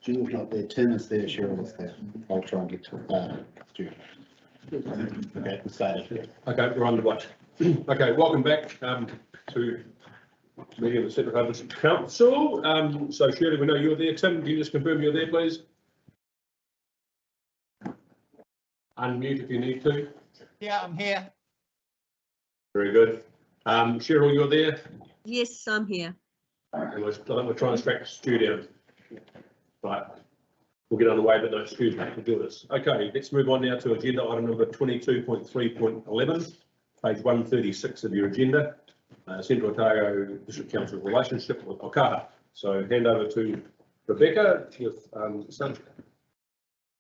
Julie's not there, Tim is there, Cheryl is there. I'll try and get to Julie. Okay, we started. Okay, we're on the way. Okay, welcome back to meeting of the Central Harbours Council. So Shirley, we know you're there. Tim, can you just confirm you're there, please? Unmute if you need to. Yeah, I'm here. Very good. Cheryl, you're there? Yes, I'm here. And we're trying to track Stu down. Right. We'll get underway, but no, Stu's back to do this. Okay, let's move on now to agenda item number 22.3.11, page 136 of your agenda. Central Otago District Council relationship with Ōkaha. So hand over to Rebecca with some.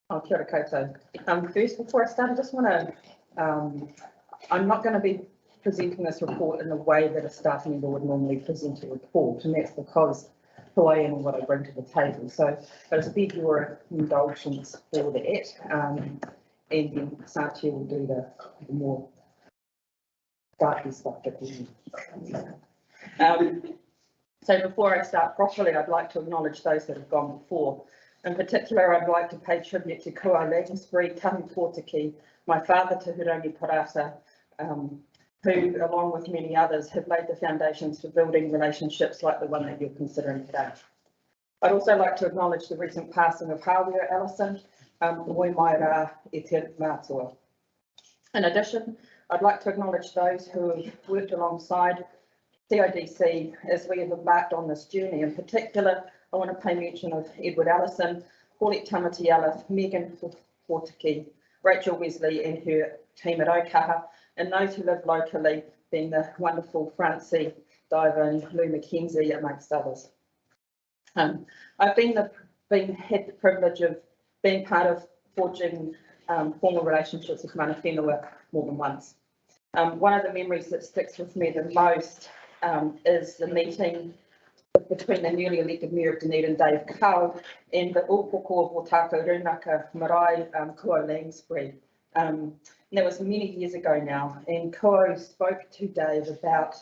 Oh, kia ora koutou. First, before I start, I just want to, I'm not going to be presenting this report in the way that a staff member would normally present a report, and that's because who I am and what I bring to the table. So I just beg your indulgence for that, and then Santia will do the more darky stuff at the end. So before I start properly, I'd like to acknowledge those that have gone before. In particular, I'd like to pay tribute to Kua Langsbury, Tahi Pōtiki, my father Te Hurangi Parata, who, along with many others, have laid the foundations for building relationships like the one that you're considering today. I'd also like to acknowledge the recent passing of Hawea Ellison, Moi mai rā e te mātua. In addition, I'd like to acknowledge those who have worked alongside CIDC as we have embarked on this journey. In particular, I want to pay mention of Edward Allison, Paulette Tamatiala, Megan Pōtiki, Rachel Wesley and her team at Ōkaha, and those who live locally, being the wonderful Francie, Diva and Lou McKenzie, amongst others. I've had the privilege of being part of forging formal relationships with mana whenua more than once. One of the memories that sticks with me the most is the meeting between the newly elected Mayor of Dunedin, Dave Kau, and the Upoko of Otako Runaka Marae Kua Langsbury. And that was many years ago now, and Kua spoke to Dave about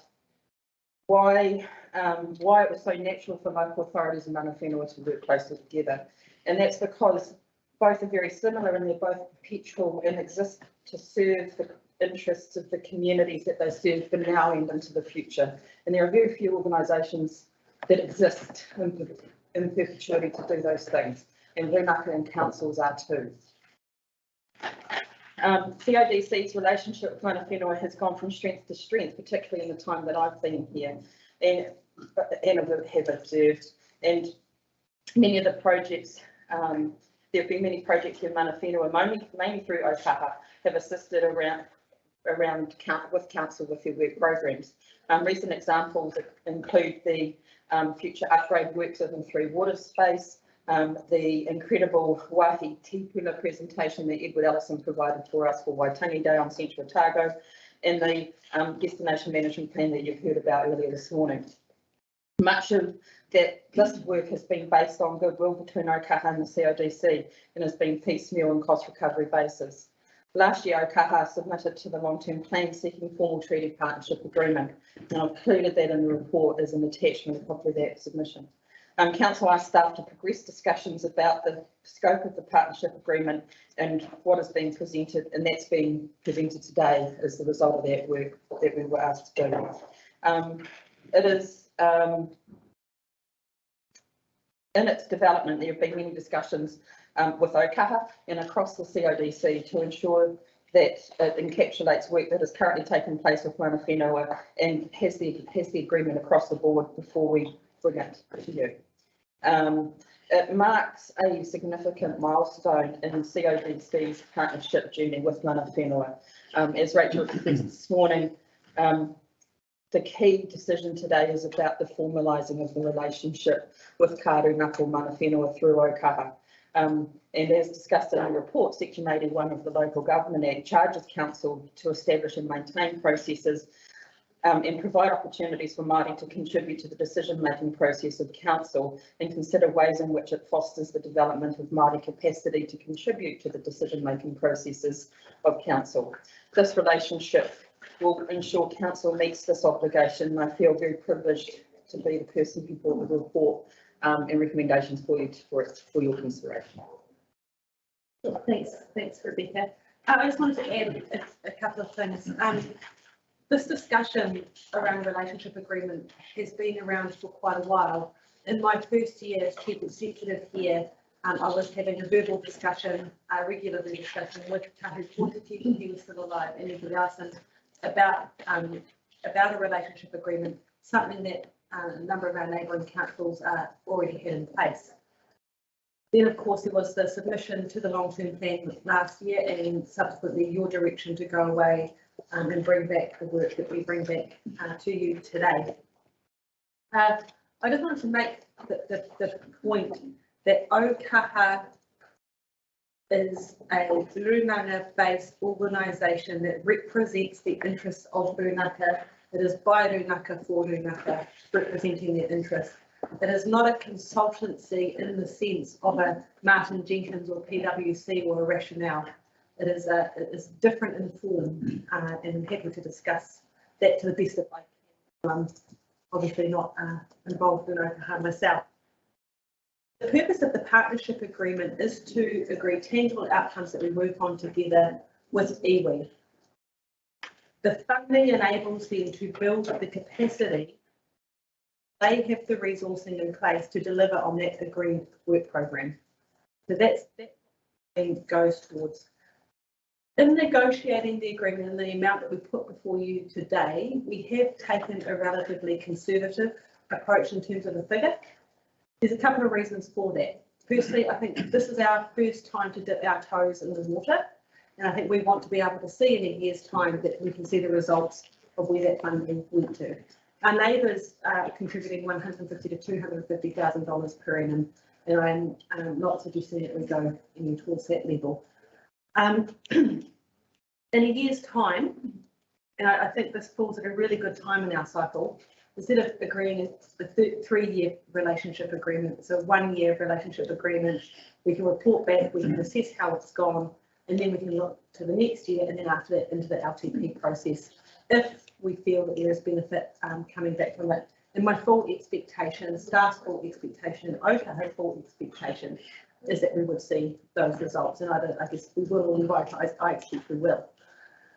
why it was so natural for local authorities and mana whenua to work closely together. And that's because both are very similar and they're both perpetual and exist to serve the interests of the communities that they serve for now and into the future. And there are very few organisations that exist in perpetuity to do those things, and Runaka and councils are too. CIDC's relationship with mana whenua has gone from strength to strength, particularly in the time that I've been here and have observed. And many of the projects, there have been many projects in mana whenua, mainly through Ōkaha, have assisted with council with their work programs. Recent examples include the future upgrade works of the 3 water space, the incredible Wāhi Tipuna presentation that Edward Ellison provided for us for Waitangi Day on Central Otago, and the destination management plan that you've heard about earlier this morning. Much of this work has been based on goodwill between Ōkaha and the CIDC and has been piecemeal and cost recovery basis. Last year, Ōkaha submitted to the long-term plan seeking formal treaty partnership agreement, and I've included that in the report as an attachment of that submission. Council asked staff to progress discussions about the scope of the partnership agreement and what is being presented, and that's being presented today as the result of that work that we were asked to do. It is in its development. There have been many discussions with Ōkaha and across the CIDC to ensure that it encapsulates work that is currently taking place with mana whenua and has the agreement across the board before we bring it to you. It marks a significant milestone in CIDC's partnership journey with mana whenua. As Rachel expressed this morning, the key decision today is about the formalising of the relationship with Kāru Ngako mana whenua through Ōkaha. And as discussed in the report, Section 81 of the Local Government Act charges Council to establish and maintain processes and provide opportunities for Māori to contribute to the decision-making process of Council and consider ways in which it fosters the development of Māori capacity to contribute to the decision-making processes of Council. This relationship will ensure Council meets this obligation, and I feel very privileged to be the person who brought the report and recommendations for your consideration. Thanks, Rebecca. I just wanted to add a couple of things. This discussion around relationship agreement has been around for quite a while. In my first year as chief executive here, I was having a verbal discussion, a regular discussion with Tahu Portaki when he was still alive, and everybody else, and about a relationship agreement, something that a number of our neighbouring councils already had in place. Then, of course, there was the submission to the long-term plan last year, and subsequently your direction to go away and bring back the work that we bring back to you today. I just wanted to make the point that Ōkaha is a Runanga-based organisation that represents the interests of Runanga. It is by Runanga for Runanga, representing their interests. It is not a consultancy in the sense of a Martin Jenkins or PwC or a Rationale. It is different in form, and I'm happy to discuss that to the best of my can. Obviously not involved in Ōkaha myself. The purpose of the partnership agreement is to agree tangible outcomes that we work on together with iwi. The funding enables them to build the capacity. They have the resourcing in place to deliver on that agreed work program. So that goes towards. In negotiating the agreement and the amount that we put before you today, we have taken a relatively conservative approach in terms of the figure. There's a couple of reasons for that. Firstly, I think this is our first time to dip our toes in the water, and I think we want to be able to see in a year's time that we can see the results of where that funding went to. Our neighbours are contributing $150,000 to $250,000 per annum, and I'm not suggesting that we go any towards that level. In a year's time, and I think this falls at a really good time in our cycle, instead of agreeing a 3-year relationship agreement, it's a 1-year relationship agreement. We can report back, we can assess how it's gone, and then we can look to the next year, and then after that into the LTP process, if we feel that there is benefit coming back from it. And my full expectation, staff's full expectation, and Ōkaha's full expectation is that we would see those results, and I guess we will, and I expect we will.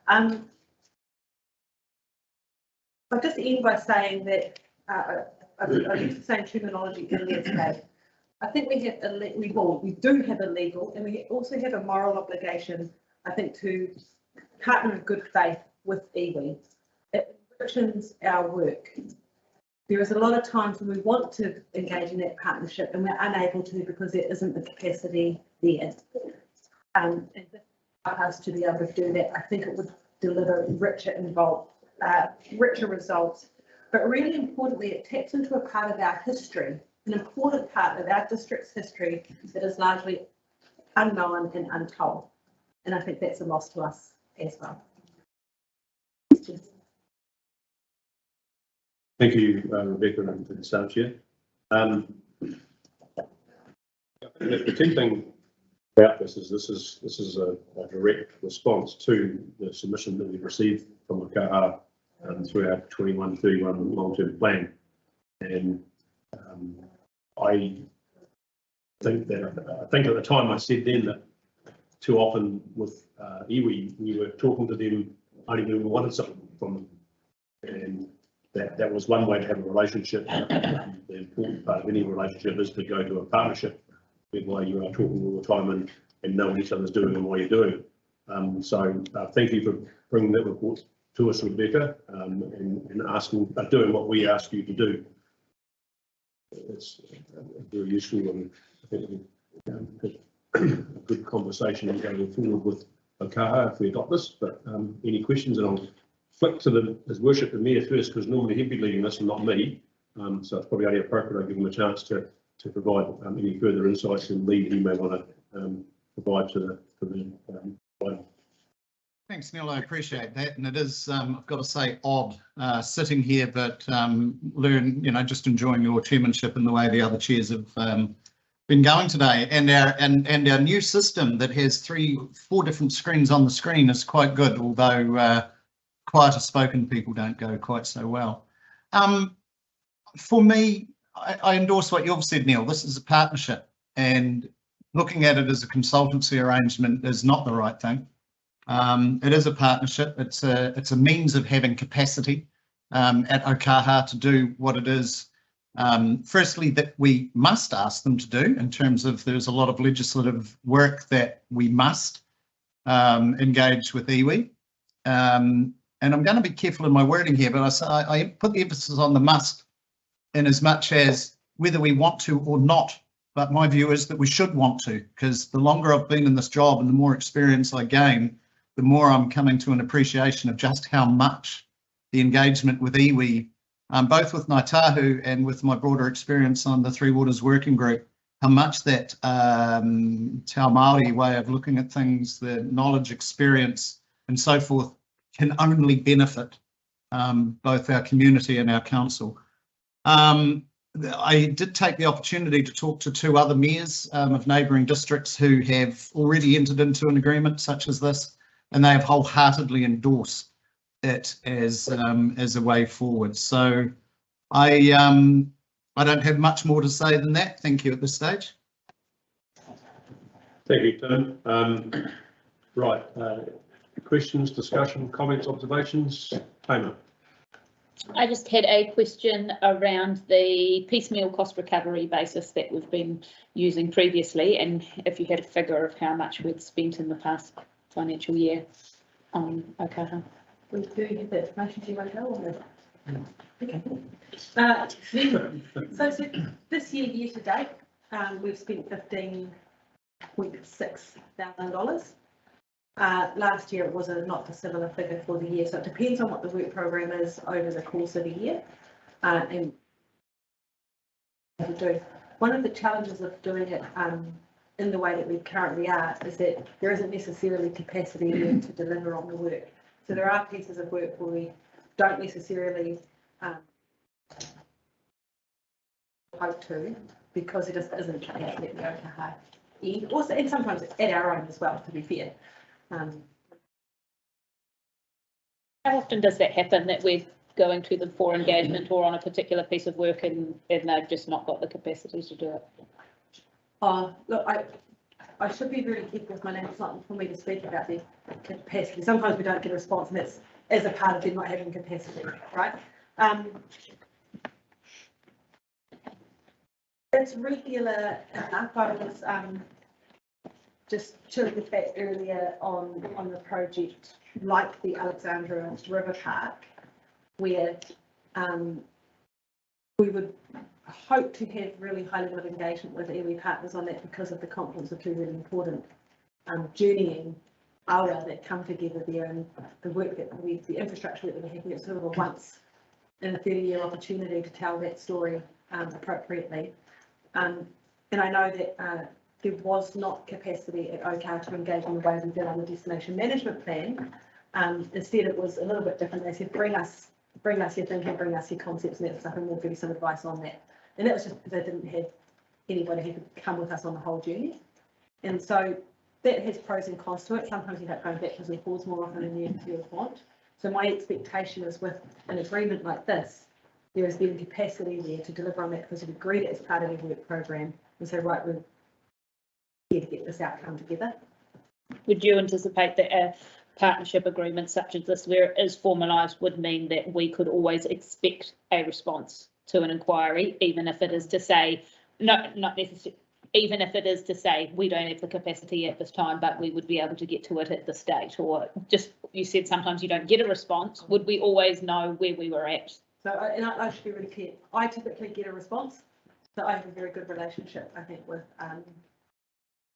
I'll just end by saying that I used the same terminology earlier today. I think we do have a legal, and we also have a moral obligation, I think, to partner in good faith with iwi. It enriches our work. There is a lot of times when we want to engage in that partnership and we're unable to because there isn't the capacity there. And for us to be able to do that, I think it would deliver richer results. But really importantly, it taps into a part of our history, an important part of our district's history that is largely unknown and untold. And I think that's a loss to us as well. Thank you, Rebecca, and to the staff chair. The key thing about this is a direct response to the submission that we received from Ōkaha through our 21-31 long-term plan, and I think at the time I said then that too often with iwi we were talking to them only when we wanted something from them, and that was one way to have a relationship. The important part of any relationship is to go to a partnership where you are talking all the time and know what each other's doing and why you're doing it. So thank you for bringing that report to us, Rebecca, and doing what we ask you to do. It's very useful, and I think a good conversation going forward with Ōkaha if we adopt this. But any questions, and I'll flick to His Worship the Mayor first, because normally he'd be leading this and not me. So it's probably only appropriate I give him a chance to provide any further insights and lead he may want to provide to the Thanks, Neil. I appreciate that, and it is, I've got to say, odd sitting here, but just enjoying your chairmanship and the way the other chairs have been going today. And our new system that has 4 different screens on the screen is quite good, although quieter spoken people don't go quite so well. For me, I endorse what you've said, Neil. This is a partnership, and looking at it as a consultancy arrangement is not the right thing. It is a partnership. It's a means of having capacity at Okaha to do what it is. Firstly, that we must ask them to do in terms of there's a lot of legislative work that we must engage with iwi. And I'm going to be careful in my wording here, but I put the emphasis on the must in as much as whether we want to or not. But my view is that we should want to, because the longer I've been in this job and the more experience I gain, the more I'm coming to an appreciation of just how much the engagement with iwi, both with Ngāi Tahu and with my broader experience on the Three Waters Working Group, how much that Te Ao Māori way of looking at things, the knowledge, experience and so forth can only benefit both our community and our council. I did take the opportunity to talk to 2 other mayors of neighbouring districts who have already entered into an agreement such as this, and they have wholeheartedly endorsed it as a way forward. So I don't have much more to say than that. Thank you at this stage. Thank you, Tim. Right, questions, discussion, comments, observations? Tamer. I just had a question around the piecemeal cost recovery basis that we've been using previously, and if you had a figure of how much we'd spent in the past financial year on Okaha. We do have that information. Do you want to go on okay. So this year to date, we've spent $15.6 thousand. Last year it was a not dissimilar figure for the year, so it depends on what the work program is over the course of the year. And do. One of the challenges of doing it in the way that we currently are is that there isn't necessarily capacity to deliver on the work. So there are pieces of work where we don't necessarily hope to, because it just isn't capacity at the Okaha end. Also, and sometimes at our own as well, to be fair. How often does that happen, that we're going to them for engagement or on a particular piece of work and they've just not got the capacity to do it? Look, I should be very careful with my name. It's not for me to speak about the capacity. Sometimes we don't get a response, and that's as a part of them not having capacity, right? It's regular enough. I was just chilling the fact earlier on the project, like the Alexandra River Park, where we would hope to have really high level of engagement with iwi partners on that, because of the confluence of 2 really important journeying aura that come together there, and the work that the infrastructure that we're having. It's sort of a once in a 30-year opportunity to tell that story appropriately. And I know that there was not capacity at Okaha to engage in the way we did on the destination management plan. Instead, it was a little bit different. They said, bring us your thinking, bring us your concepts and that stuff, and we'll give you some advice on that. And that was just because they didn't have anybody who could come with us on the whole journey. And so that has pros and cons to it. Sometimes you have to go backwards and forwards more often than you would want. So my expectation is, with an agreement like this, there is then capacity there to deliver on that, because we've agreed it as part of the work program and say, right, we're here to get this outcome together. Would you anticipate that a partnership agreement such as this, where it is formalised, would mean that we could always expect a response to an inquiry, even if it is to say, not necessarily, even if it is to say we don't have the capacity at this time, but we would be able to get to it at this date? Or just, you said sometimes you don't get a response. Would we always know where we were at? So, and I should be really clear, I typically get a response. So I have a very good relationship, I think, with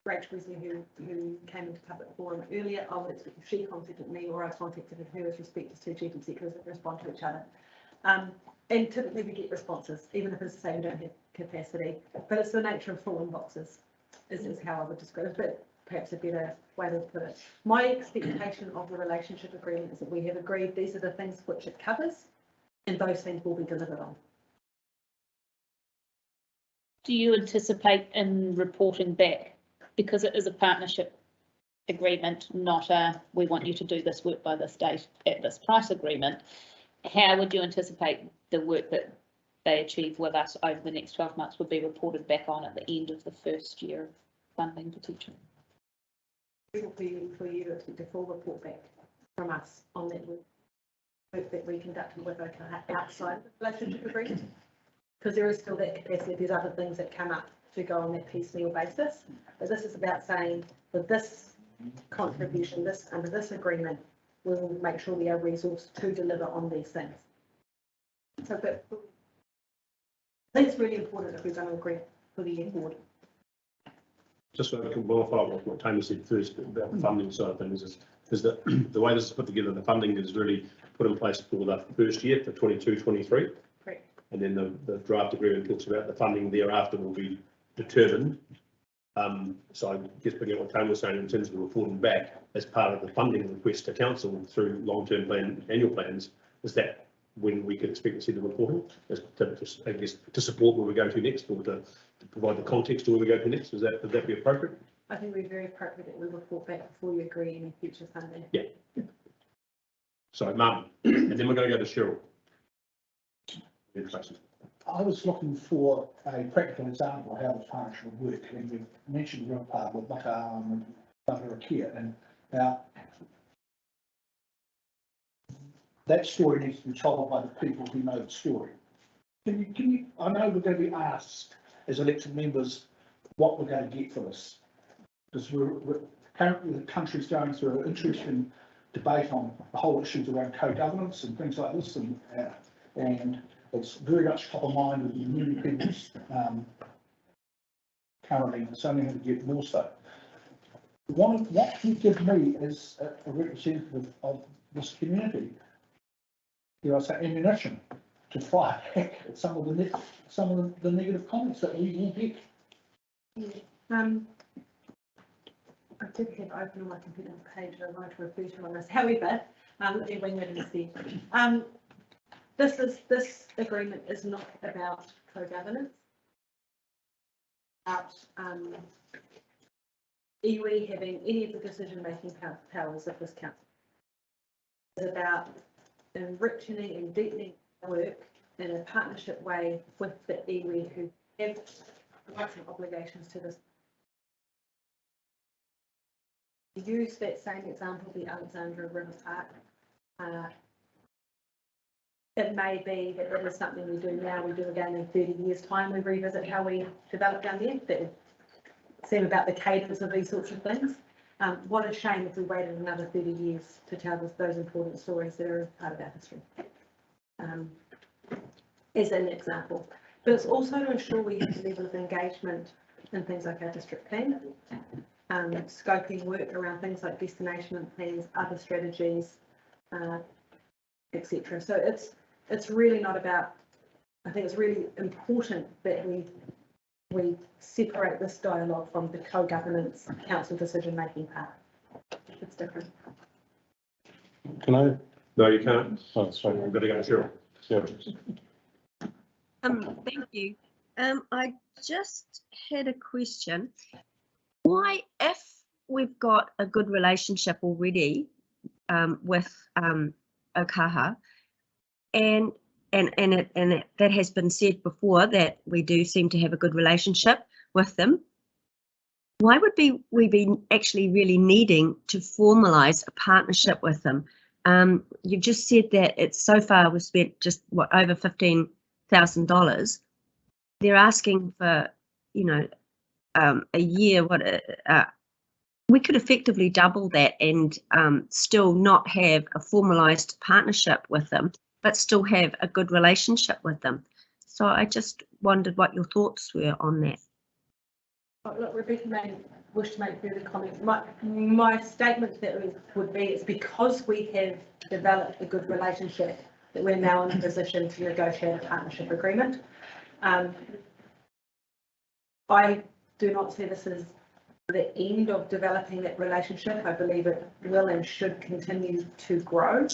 Rachel Wesley, who came into public forum earlier. I would expect if she contacted me or I contacted her as respect as 2 chief executives that respond to each other. And typically we get responses, even if it's the same, we don't have capacity. But it's the nature of full inboxes, is how I would describe it, but perhaps a better way to put it. My expectation of the relationship agreement is that we have agreed these are the things which it covers, and those things will be delivered on. Do you anticipate in reporting back, because it is a partnership agreement, not a we want you to do this work by this date at this price agreement, how would you anticipate the work that they achieve with us over the next 12 months would be reported back on at the end of the first year of funding potentially. For you to expect a full report back from us on that work that we conducted with OKA outside the relationship agreement. Because there is still that capacity, there's other things that come up to go on that piecemeal basis. But this is about saying for this contribution, under this agreement, we will make sure we are resourced to deliver on these things. So, but I think it's really important if we're going to agree for the year forward. Just so I can follow up with what Tony said first about the funding side of things is that the way this is put together, the funding is really put in place for the first year for 22-23. Correct. And then the draft agreement talks about the funding thereafter will be determined. So I guess picking up what Tony was saying in terms of reporting back as part of the funding request to council through long-term plan, annual plans, is that when we could expect to see the reporting, as I guess to support where we go to next, or to provide the context to where we go to next? Would that be appropriate? I think we're very appropriate that we report back before you agree any future funding. Yeah. So, Martin, and then we're going to go to Cheryl. I was looking for a practical example of how the partnership would work, and we mentioned the real part with Maka and Maka and now that story needs to be told by the people who know the story. Can you, I know we're going to be asked as elected members what we're going to get for this, because we're currently the country's going through an interesting debate on the whole issues around co-governance and things like this, and it's very much top of mind with many people's currently. It's only going to get more so. What can you give me as a representative of this community? I say ammunition to fight back at some of the negative comments that we will get. Yeah. I did have open on my computer page that I wanted to refer to on this. However, let me bring that instead. This agreement is not about co-governance, about iwi having any of the decision-making powers of this council. It's about enriching and deepening work in a partnership way with the iwi who have rights and obligations to this. Use that same example, the Alexandra River Park. It may be that it is something we do now, we do again in 30 years' time, we revisit how we develop down there. That would seem about the cadence of these sorts of things. What a shame if we waited another 30 years to tell those important stories that are part of our history. As an example. But it's also to ensure we have a level of engagement in things like our district plan, scoping work around things like destination plans, other strategies, etc. So it's really not about, I think it's really important that we separate this dialogue from the co-governance council decision-making part. It's different. Can I? No, you can't. Oh, sorry. We've got to go to Cheryl. Yeah. Thank you. I just had a question. Why, if we've got a good relationship already with Okaha, and that has been said before that we do seem to have a good relationship with them, why would we be actually really needing to formalise a partnership with them? You've just said that it's so far we've spent just over $15,000. They're asking for, a year. We could effectively double that and still not have a formalised partnership with them, but still have a good relationship with them. So I just wondered what your thoughts were on that. Oh, look, Rebecca may wish to make further comments. My statement that would be it's because we have developed a good relationship that we're now in a position to negotiate a partnership agreement. I do not see this as the end of developing that relationship. I believe it will and should continue to grow.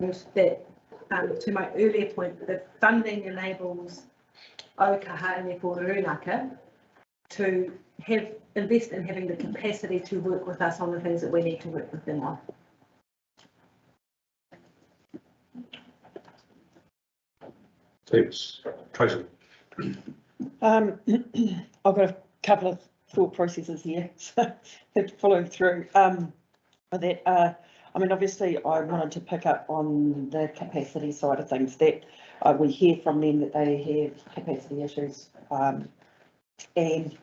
And that, to my earlier point, the funding enables Okaha and therefore Rūnaka to invest in having the capacity to work with us on the things that we need to work with them on. Thanks. Tracy? I've got a couple of thought processes here, so following through. I mean, obviously, I wanted to pick up on the capacity side of things, that we hear from them that they have capacity issues. And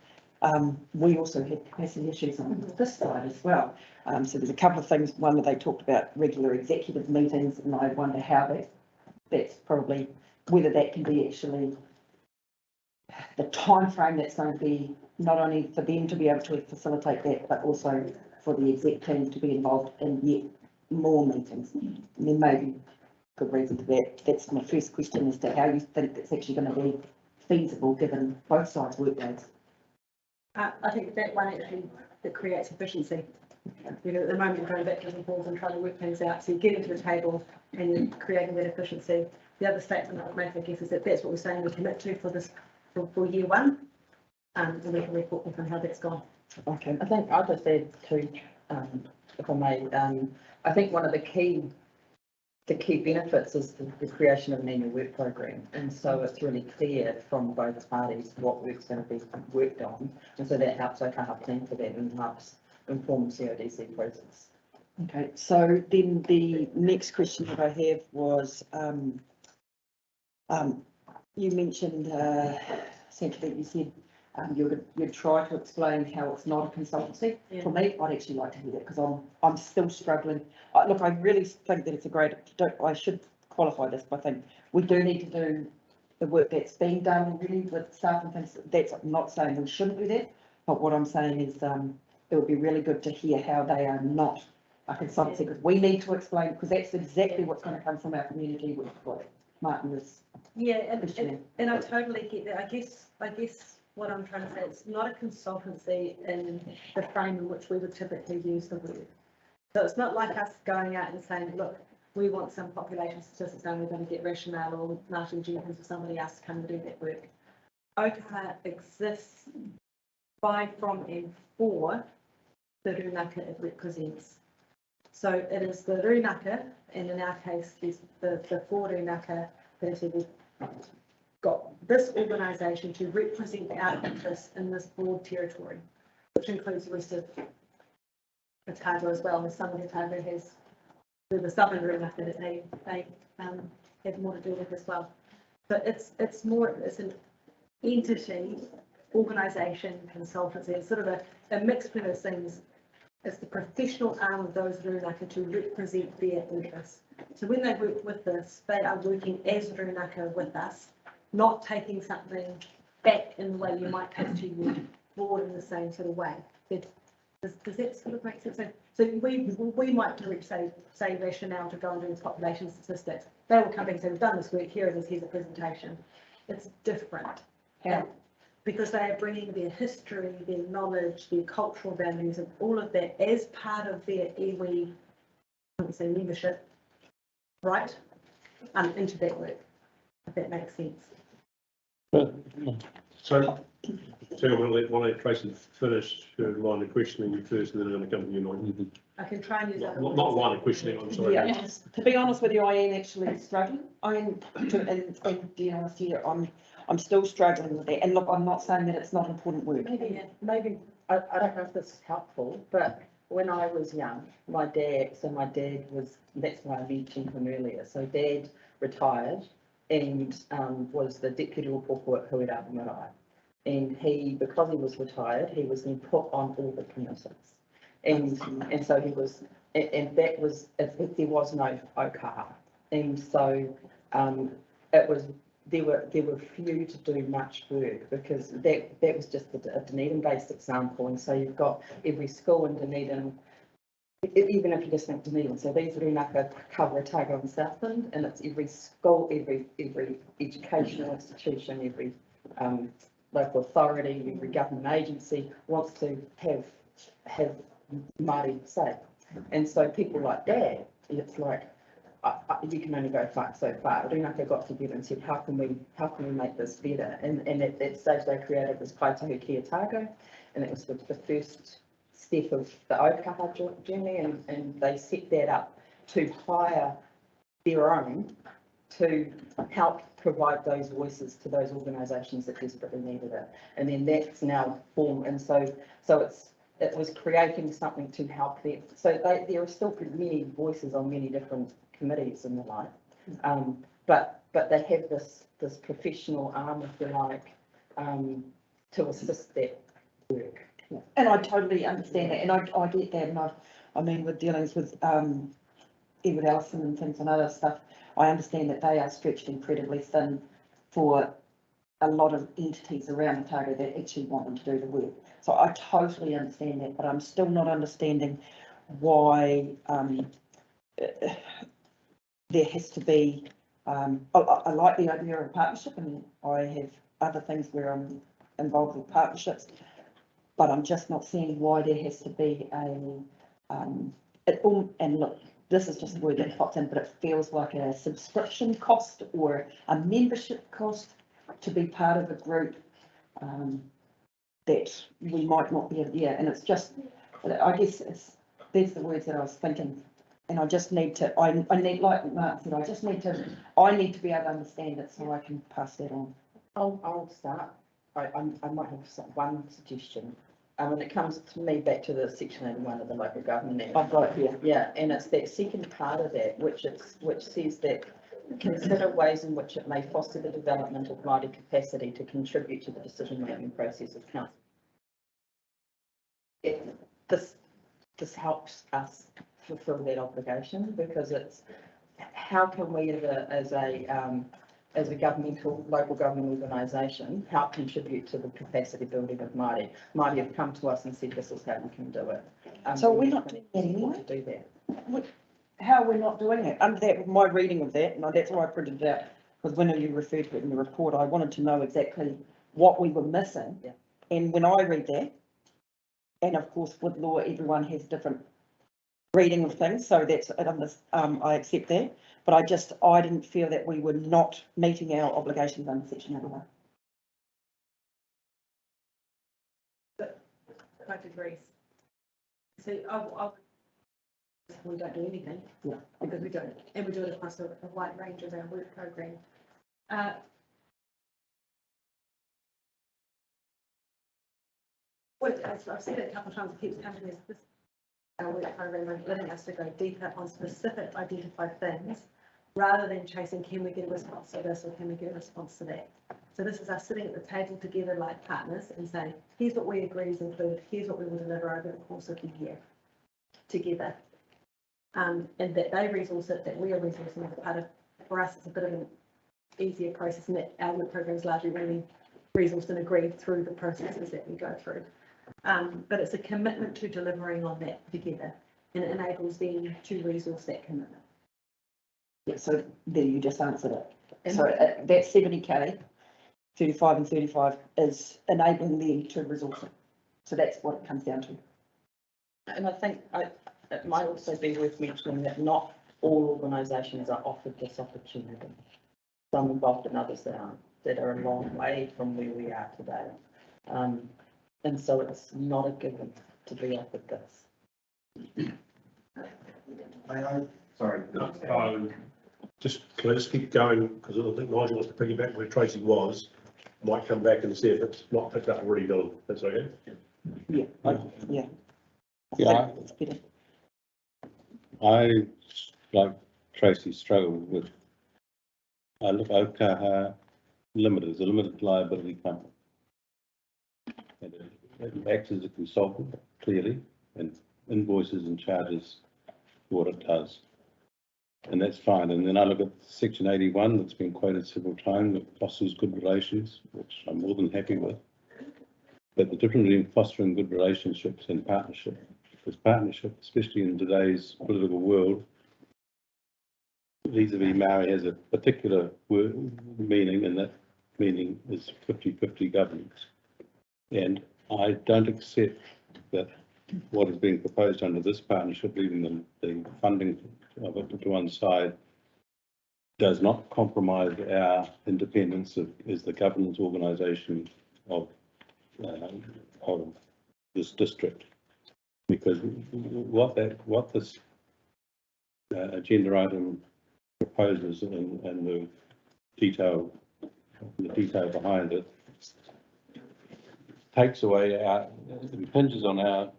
we also have capacity issues on this side as well. So there's a couple of things. One, that they talked about regular executive meetings, and I wonder how that's probably, whether that can be actually the time frame that's going to be not only for them to be able to facilitate that, but also for the exec team to be involved in yet more meetings. And there may be good reason for that. That's my first question, as to how you think that's actually going to be feasible given both sides' workloads. I think that one actually, that creates efficiency. You know, at the moment, going back to the boards and trying to work things out, so you're getting to the table and you're creating that efficiency. The other statement I would make, I guess, is that that's what we're saying we commit to for this, for year one. And we can report on how that's gone. Okay, I think I'll just add to, if I may, I think one of the key benefits is the creation of an annual work program. And so it's really clear from both parties what work's going to be worked on. And so that helps our plan for that and helps inform CODC process. Okay, so then the next question that I have was, you mentioned, essentially you said you'd try to explain how it's not a consultancy. Yeah. For me, I'd actually like to hear that, because I'm still struggling. Look, I really think that it's a great, I should qualify this by saying we do need to do the work that's been done already with staff and things. That's, I'm not saying we shouldn't do that, but what I'm saying is it would be really good to hear how they are not a consultancy, because we need to explain, because that's exactly what's going to come from our community with what Martin is. Yeah, and I totally get that. I guess what I'm trying to say, it's not a consultancy in the frame in which we would typically use the word. So it's not like us going out and saying, look, we want some population statistics and we're going to get Rationale or Martin Jenkins or somebody else to come and do that work. OCAR exists by, from and for the rūnaka it represents. So it is the rūnaka, and in our case, there's the four rūnaka that have got this organisation to represent our interests in this broad territory, which includes the rest of Otago as well. And some of Otago has the southern rūnaka that they have more to do with as well. But it's an entity, organisation, consultancy. It's sort of a mix of those things. It's the professional arm of those rūnaka to represent their interests. So when they work with us, they are working as rūnaka with us, not taking something back in the way you might take to your board in the same sort of way. Does that sort of make sense? So we might direct, say Rationale to go and do population statistics. They will come back and say, we've done this work, here it is, here's a presentation. It's different. Yeah. Because they are bringing their history, their knowledge, their cultural values and all of that as part of their iwi, I would say membership, right? Into that work, if that makes sense. So I'm going to let Tracy finish her line of questioning you first, and then I'm going to come to you, Mike. I can try and use that. Not line of questioning, I'm sorry. Yeah, to be honest with you, I am actually struggling. And be honest here, I'm still struggling with that. And look, I'm not saying that it's not important work. Maybe, I don't know if this is helpful, but when I was young, my dad was, that's why I mentioned him earlier. So Dad retired and was the deputy reporter at Huirawa Marae. And he, because he was retired, he was then put on all the committees. And so he was, and that was, if there was no OCAR. And so it was, there were few to do much work, because that was just a Dunedin-based example. And so you've got every school in Dunedin, even if you just think Dunedin, so these rūnaka cover Otago and Southland, and it's every school, every educational institution, every local authority, every government agency wants to have Māori say. And so people like Dad, it's like, you can only go so far. Rūnaka got together and said, how can we make this better? And at that stage they created this Kaitahu Ki Otago, and it was the first step of the OCAR journey, and they set that up to hire their own to help provide those voices to those organisations that desperately needed it. And then that's now formed, and so it was creating something to help them. So there are still many voices on many different committees and the like, but they have this professional arm, if you like, to assist that work. And I totally understand that, and I get that, and I mean, with dealings with, Edward Ellison and things and other stuff, I understand that they are stretched incredibly thin for a lot of entities around Otago that actually want them to do the work. So I totally understand that, but I'm still not understanding why, there has to be, I like the idea of a partnership, and I have other things where I'm involved with partnerships, but I'm just not seeing why there has to be and look, this is just the word that pops in, but it feels like a subscription cost or a membership cost to be part of a group that we might not be, and it's just, I guess there's the words that I was thinking. And I just need to, I need, like Mark said, I need to be able to understand it so I can pass that on. I'll start. I might have one suggestion. When it comes to me back to the Section 81 of the Local Government Act. I've got it here. Yeah, and it's that second part of that, which says that consider ways in which it may foster the development of Māori capacity to contribute to the decision-making process of council. This helps us fulfil that obligation, because it's how can we as a governmental, local government organisation, help contribute to the capacity building of Māori. Māori have come to us and said this is how we can do it. So we're not doing that anyway? To do that. How are we not doing it? Under that, my reading of that, and that's why I printed it out, because when you referred to it in the report, I wanted to know exactly what we were missing. Yeah. And when I read that, and of course with law, everyone has different reading of things, so that's, I accept that, but I didn't feel that we were not meeting our obligations under Section 81. I agree. So we don't do anything. Yeah. Because we don't, and we do it across a wide range of our work program. I've said it a couple of times, it keeps coming to this. Our work program is letting us to go deeper on specific identified things, rather than chasing, can we get a response to this or can we get a response to that? So this is us sitting at the table together like partners and saying, here's what we agree is included, here's what we will deliver over the course of the year together. And that they resource it, that we are resourcing as a part of, for us, it's a bit of an easier process, and that our work program is largely really resourced and agreed through the processes that we go through. But it's a commitment to delivering on that together, and it enables them to resource that commitment. Yeah, so there you just answered it. So that 70k, 35 and 35 is enabling them to resource it. So that's what it comes down to. And I think it might also be worth mentioning that not all organisations are offered this opportunity. Some involved and others that aren't, that are a long way from where we are today. And so it's not a given to be offered this. Sorry. Can I just keep going, because I think Nigel wants to piggyback where Tracy was, might come back and see if it's not picked up already done. That's okay. Yeah, yeah. Yeah, It's better. I, like Tracy, struggle with, I look Okaha Limited, is a limited liability company. And it acts as a consultant, clearly, and invoices and charges for what it does. And that's fine. And then I look at Section 81 that's been quoted several times, that fosters good relations, which I'm more than happy with. But the difference between fostering good relationships and partnership is partnership, especially in today's political world. Vis-a-vis Maori has a particular meaning, and that meaning is 50-50 governance. And I don't accept that what is being proposed under this partnership, leaving the funding of it to one side, does not compromise our independence as the governance organisation of this district. Because what this agenda item proposes and the detail, the detail behind it, takes away our, impinges on our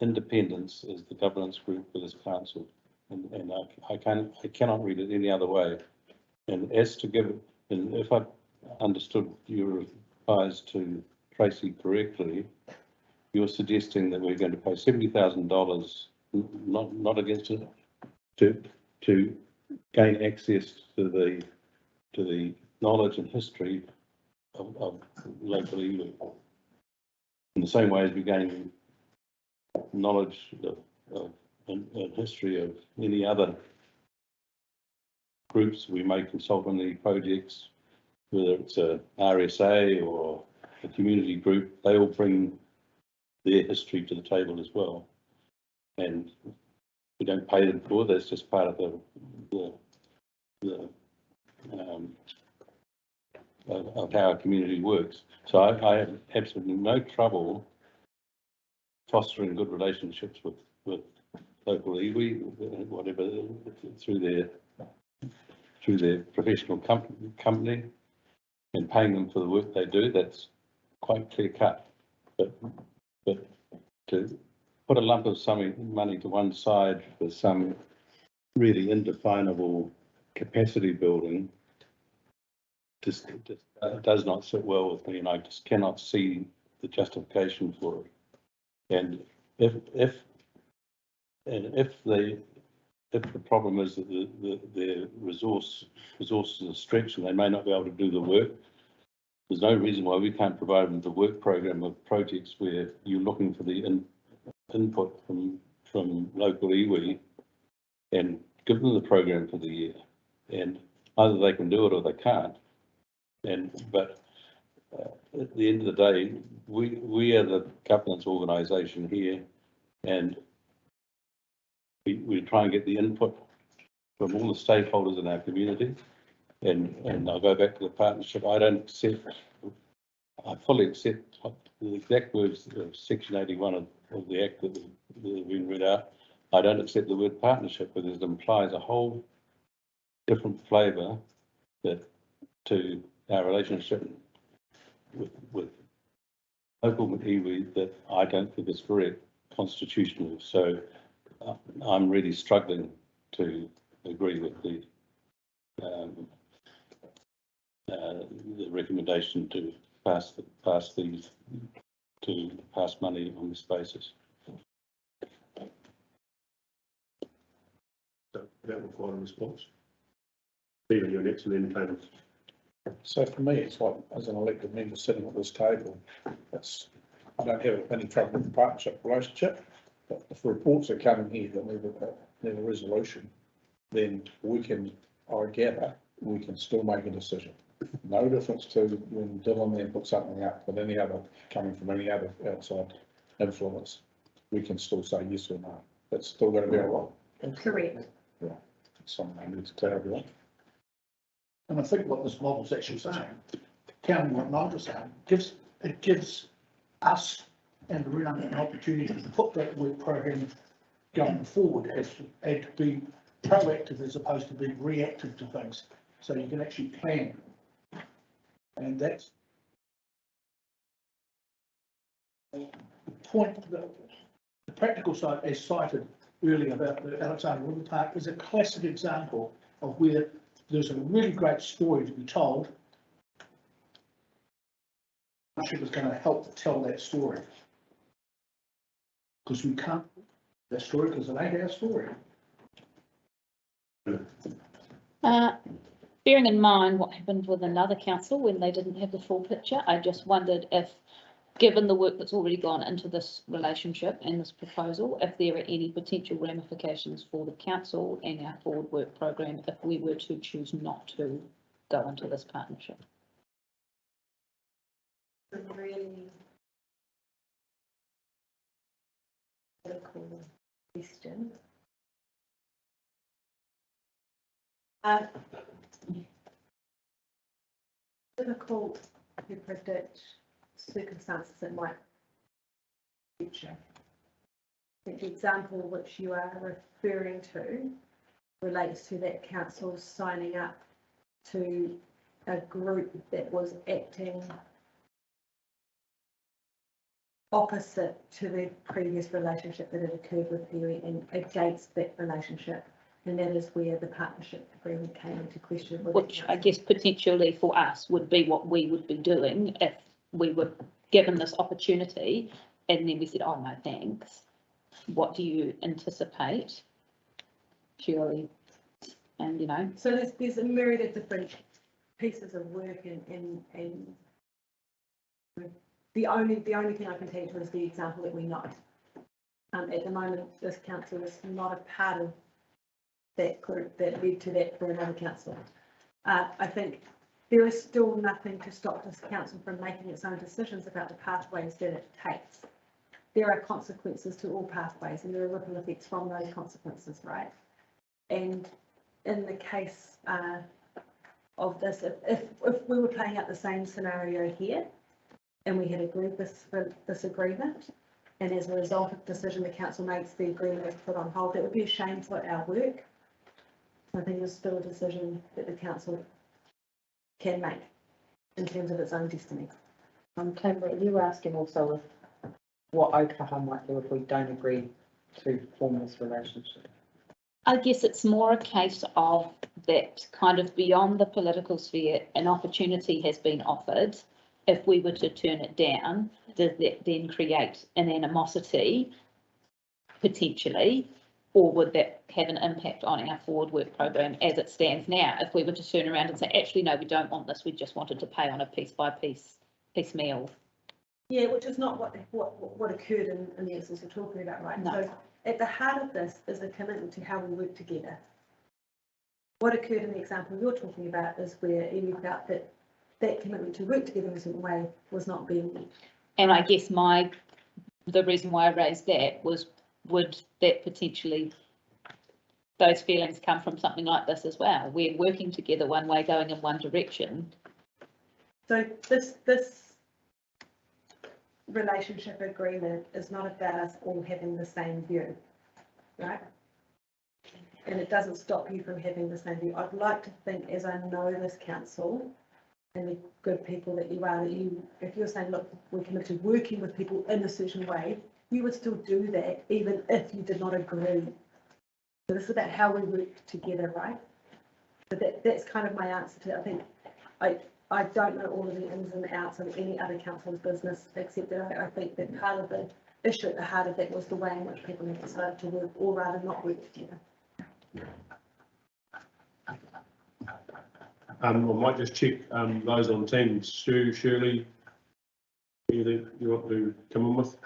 independence as the governance group for this council. And I cannot read it any other way. And as to give, and if I understood your replies to Tracy correctly, you're suggesting that we're going to pay $70,000, not against it, to gain access to the knowledge and history of local iwi. In the same way as we gain knowledge and history of any other groups we may consult on the projects, whether it's a RSA or a community group, they all bring their history to the table as well. And we don't pay them for, that's just part of of how our community works. So I have absolutely no trouble fostering good relationships with local iwi, whatever, through their professional company and paying them for the work they do. That's quite clear cut. But to put a lump of money to one side for some really indefinable capacity building just does not sit well with me, and I just cannot see the justification for it. And if the problem is that their resources are stretched and they may not be able to do the work, there's no reason why we can't provide them the work program of projects where you're looking for the input from local iwi and give them the program for the year. And either they can do it or they can't. But at the end of the day, we are the governance organisation here, and we try and get the input from all the stakeholders in our community. And I'll go back to the partnership. I fully accept the exact words of Section 81 of the Act that have been read out. I don't accept the word partnership because it implies a whole different flavour to our relationship with local iwi that I don't think is very constitutional. So I'm really struggling to agree with the recommendation to pass money on this basis. So that requires a response. Stephen, your next and entertainment. So for me, it's like, as an elected member sitting at this table, I don't have any trouble with the partnership relationship, but if reports are coming here that need a resolution, then I gather, we can still make a decision. No difference to when Dylan then put something up with any other, coming from any other outside influence, we can still say yes or no. That's still going to be all right. Correct. Yeah, something I need to tell everyone. And I think what this model's actually saying, counting what Nigel's saying, it gives us and around an opportunity to put that work program going forward and to be proactive as opposed to being reactive to things. So you can actually plan. And that's the point, the practical side, as cited earlier about the Alexander River Park, is a classic example of where there's a really great story to be told. Partnership is going to help tell that story. Because we can't that story because it ain't our story. Bearing in mind what happened with another council when they didn't have the full picture, I just wondered if, given the work that's already gone into this relationship and this proposal, if there are any potential ramifications for the council and our forward work program if we were to choose not to go into this partnership. Really critical question. Difficult to predict circumstances that might future. I think the example which you are referring to relates to that council signing up to a group that was acting opposite to the previous relationship that had occurred with Iwi and against that relationship. And that is where the partnership agreement came into question. with the Which I council. guess potentially for us would be what we would be doing if we were given this opportunity and then we said, oh, no, thanks. What do you anticipate? Surely, and you know, So there's a myriad of different pieces of work and the only thing I can tell you is the example that we know. At the moment, this council is not a part of that group that led to that for another council. I think there is still nothing to stop this council from making its own decisions about the pathways that it takes. There are consequences to all pathways and there are ripple effects from those consequences, right? And in the case of this, if we were playing out the same scenario here and we had agreed this agreement, and as a result of the decision the council makes, the agreement is put on hold, that would be a shame for our work. I think it's still a decision that the council can make in terms of its own destiny. Tamara, you were asking also what Ōkaha might do if we don't agree to form this relationship. I guess it's more a case of that kind of beyond the political sphere, an opportunity has been offered. If we were to turn it down, does that then create an animosity potentially? Or would that have an impact on our forward work program as it stands now? If we were to turn around and say, actually, no, we don't want this, we just wanted to pay on a piecemeal. Yeah, which is not what occurred in the instance we're talking about, right? No. So at the heart of this is a commitment to how we work together. What occurred in the example you're talking about is where you felt that that commitment to work together in a certain way was not being met. And I guess the reason why I raised that was, would that potentially, those feelings come from something like this as well? We're working together one way, going in one direction. So this relationship agreement is not about us all having the same view, right? And it doesn't stop you from having the same view. I'd like to think, as I know this council and the good people that you are, that you, if you're saying, look, we're committed to working with people in a certain way, you would still do that even if you did not agree. So this is about how we work together, right? So that's kind of my answer to it. I think I don't know all of the ins and outs of any other council's business, except that I think that part of the issue at the heart of that was the way in which people have decided to work, or rather not work together. I might just check those on Teams. Sue, Shirley, anything you want to come on with?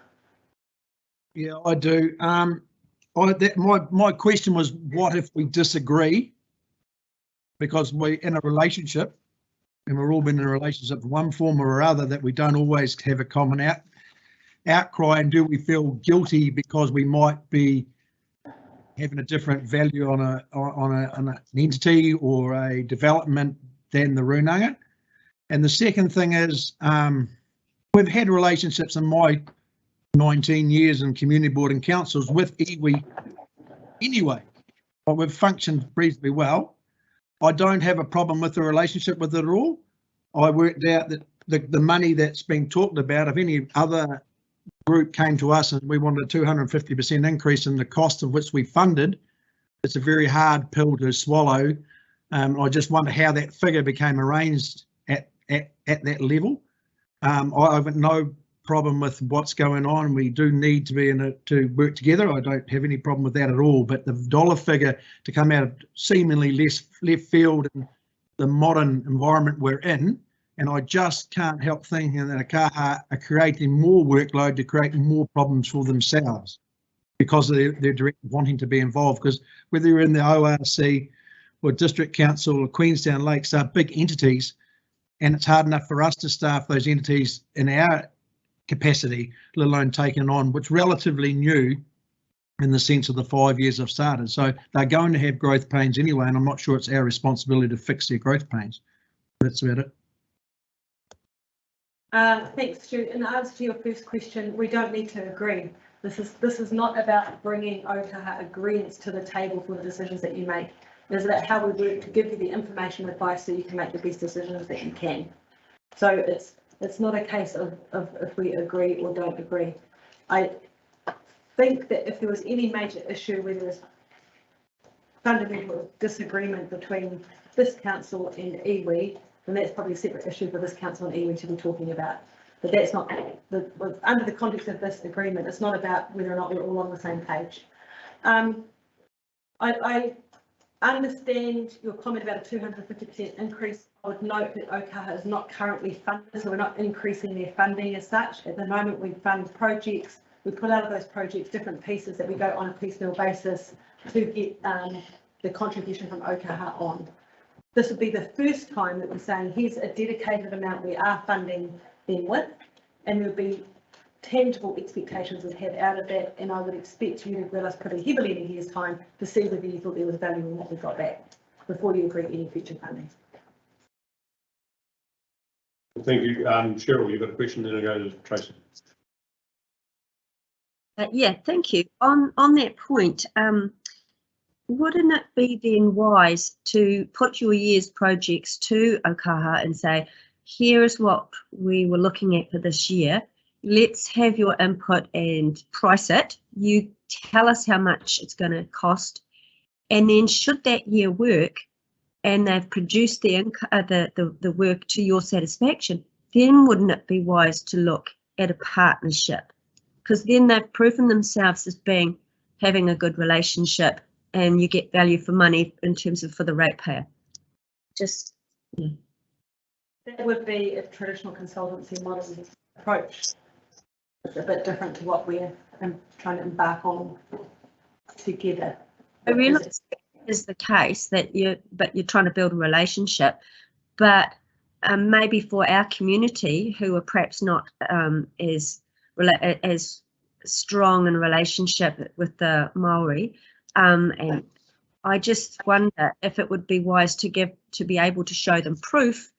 Yeah, I do. My question was, what if we disagree? Because we're in a relationship and we're all been in a relationship in one form or other, that we don't always have a common outcry, and do we feel guilty because we might be having a different value on an entity or a development than the Runanga? And the second thing is, we've had relationships in my 19 years in community board and councils with iwi anyway, but we've functioned reasonably well. I don't have a problem with the relationship with it at all. I worked out that the money that's been talked about, if any other group came to us and we wanted a 250% increase in the cost of which we funded, it's a very hard pill to swallow. I just wonder how that figure became arranged at that level. I have no problem with what's going on. We do need to be to work together. I don't have any problem with that at all. But the dollar figure to come out of seemingly left field in the modern environment we're in, and I just can't help thinking that Ōkaha are creating more workload to create more problems for themselves because they're direct wanting to be involved. Because whether you're in the ORC or District Council or Queenstown Lakes, are big entities, and it's hard enough for us to staff those entities in our capacity, let alone taking on what's relatively new in the sense of the 5 years I've started. So they're going to have growth pains anyway, and I'm not sure it's our responsibility to fix their growth pains. That's about it. Thanks, Stu. In answer to your first question, we don't need to agree. This is not about bringing Ōkaha agreements to the table for the decisions that you make. It's about how we work to give you the information and advice so you can make the best decisions that you can. So it's not a case of if we agree or don't agree. I think that if there was any major issue where there was fundamental disagreement between this council and iwi, then that's probably a separate issue for this council and iwi to be talking about. But that's not, under the context of this agreement, it's not about whether or not we're all on the same page. I understand your comment about a 250% increase. I would note that Ōkaha is not currently funded, so we're not increasing their funding as such. At the moment, we fund projects. We pull out of those projects different pieces that we go on a piecemeal basis to get the contribution from Ōkaha on. This would be the first time that we're saying here's a dedicated amount we are funding them with, and there would be tangible expectations we'd have out of that, and I would expect you to grill us pretty heavily in a year's time to see whether you thought there was value in what we got back before you agree any future funding. Thank you. Cheryl, you've got a question, then I go to Tracy. Yeah, thank you. On that point, wouldn't it be then wise to put your year's projects to Ōkaha and say, here is what we were looking at for this year. Let's have your input and price it. You tell us how much it's going to cost. And then should that year work and they've produced the work to your satisfaction, then wouldn't it be wise to look at a partnership? Because then they've proven themselves as having a good relationship and you get value for money in terms of for the ratepayer. Just, yeah. That would be a traditional consultancy model approach. It's a bit different to what we're trying to embark on together. I realise is the case that you're trying to build a relationship, but maybe for our community who are perhaps not as strong in relationship with the Maori, and I just wonder if it would be wise to be able to show them proof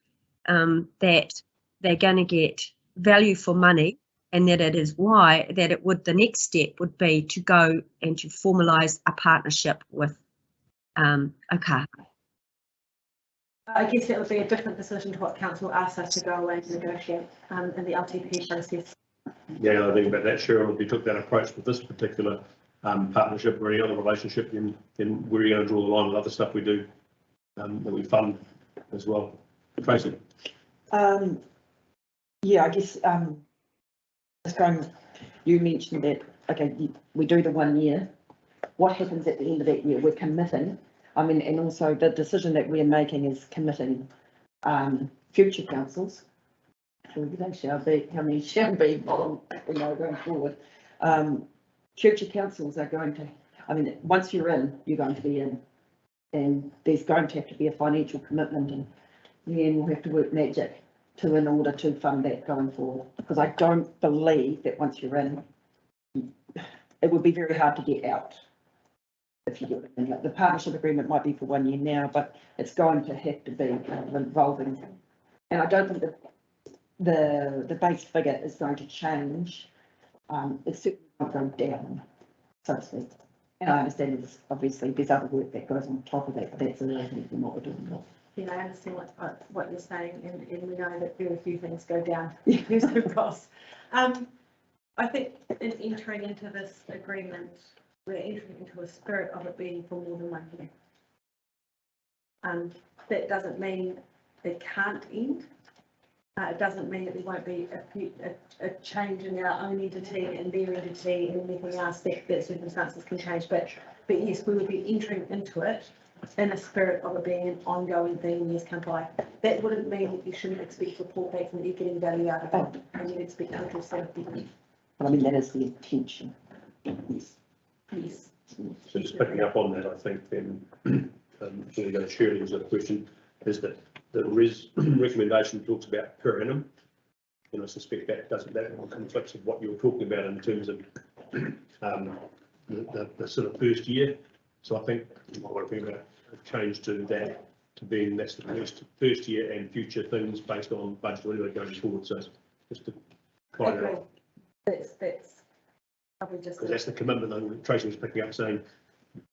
that they're going to get value for money, and that it is why that the next step would be to go and to formalise a partnership with Ōkaha. I guess that would be a different decision to what council asked us to go away and negotiate in the LTP process. Yeah, I think about that, Cheryl, if you took that approach with this particular partnership or any other relationship, then where are you going to draw the line with other stuff we do that we fund as well? Tracy? Yeah, I guess you mentioned that, okay, we do the 1 year. What happens at the end of that year? We're committing. I mean, and also the decision that we're making is committing future councils. They shall be, how many shall be, going forward. Future councils are going to, I mean, once you're in, you're going to be in. And there's going to have to be a financial commitment, and then we'll have to work magic in order to fund that going forward. Because I don't believe that once you're in, it would be very hard to get out. If you do it, like the partnership agreement might be for 1 year now, but it's going to have to be kind of involving. And I don't think that the base figure is going to change. It's certainly not going down, so to speak. And I understand there's other work that goes on top of that, but that's irrelevant from what we're doing now. Yeah, I understand what you're saying, and we know that very few things go down of course. I think in entering into this agreement, we're entering into a spirit of it being for more than 1 year. That doesn't mean it can't end. It doesn't mean that there won't be a change in our own entity and their entity and anything else that circumstances can change. But yes, we would be entering into it in a spirit of it being an ongoing thing when years come by. That wouldn't mean that you shouldn't expect report back and that you're getting value out of it, and you'd expect total safety. But I mean, that is the intention. Yes. So just picking up on that, I think then, really going to Shirley was a question, is that the recommendation talks about per annum, and I suspect that conflicts with what you were talking about in terms of the sort of first year. So I think you might want to think about a change to that, to being that's the first year and future things based on budget or whatever going forward. So just to find out. That's probably just. Because that's the commitment that Tracy was picking up, saying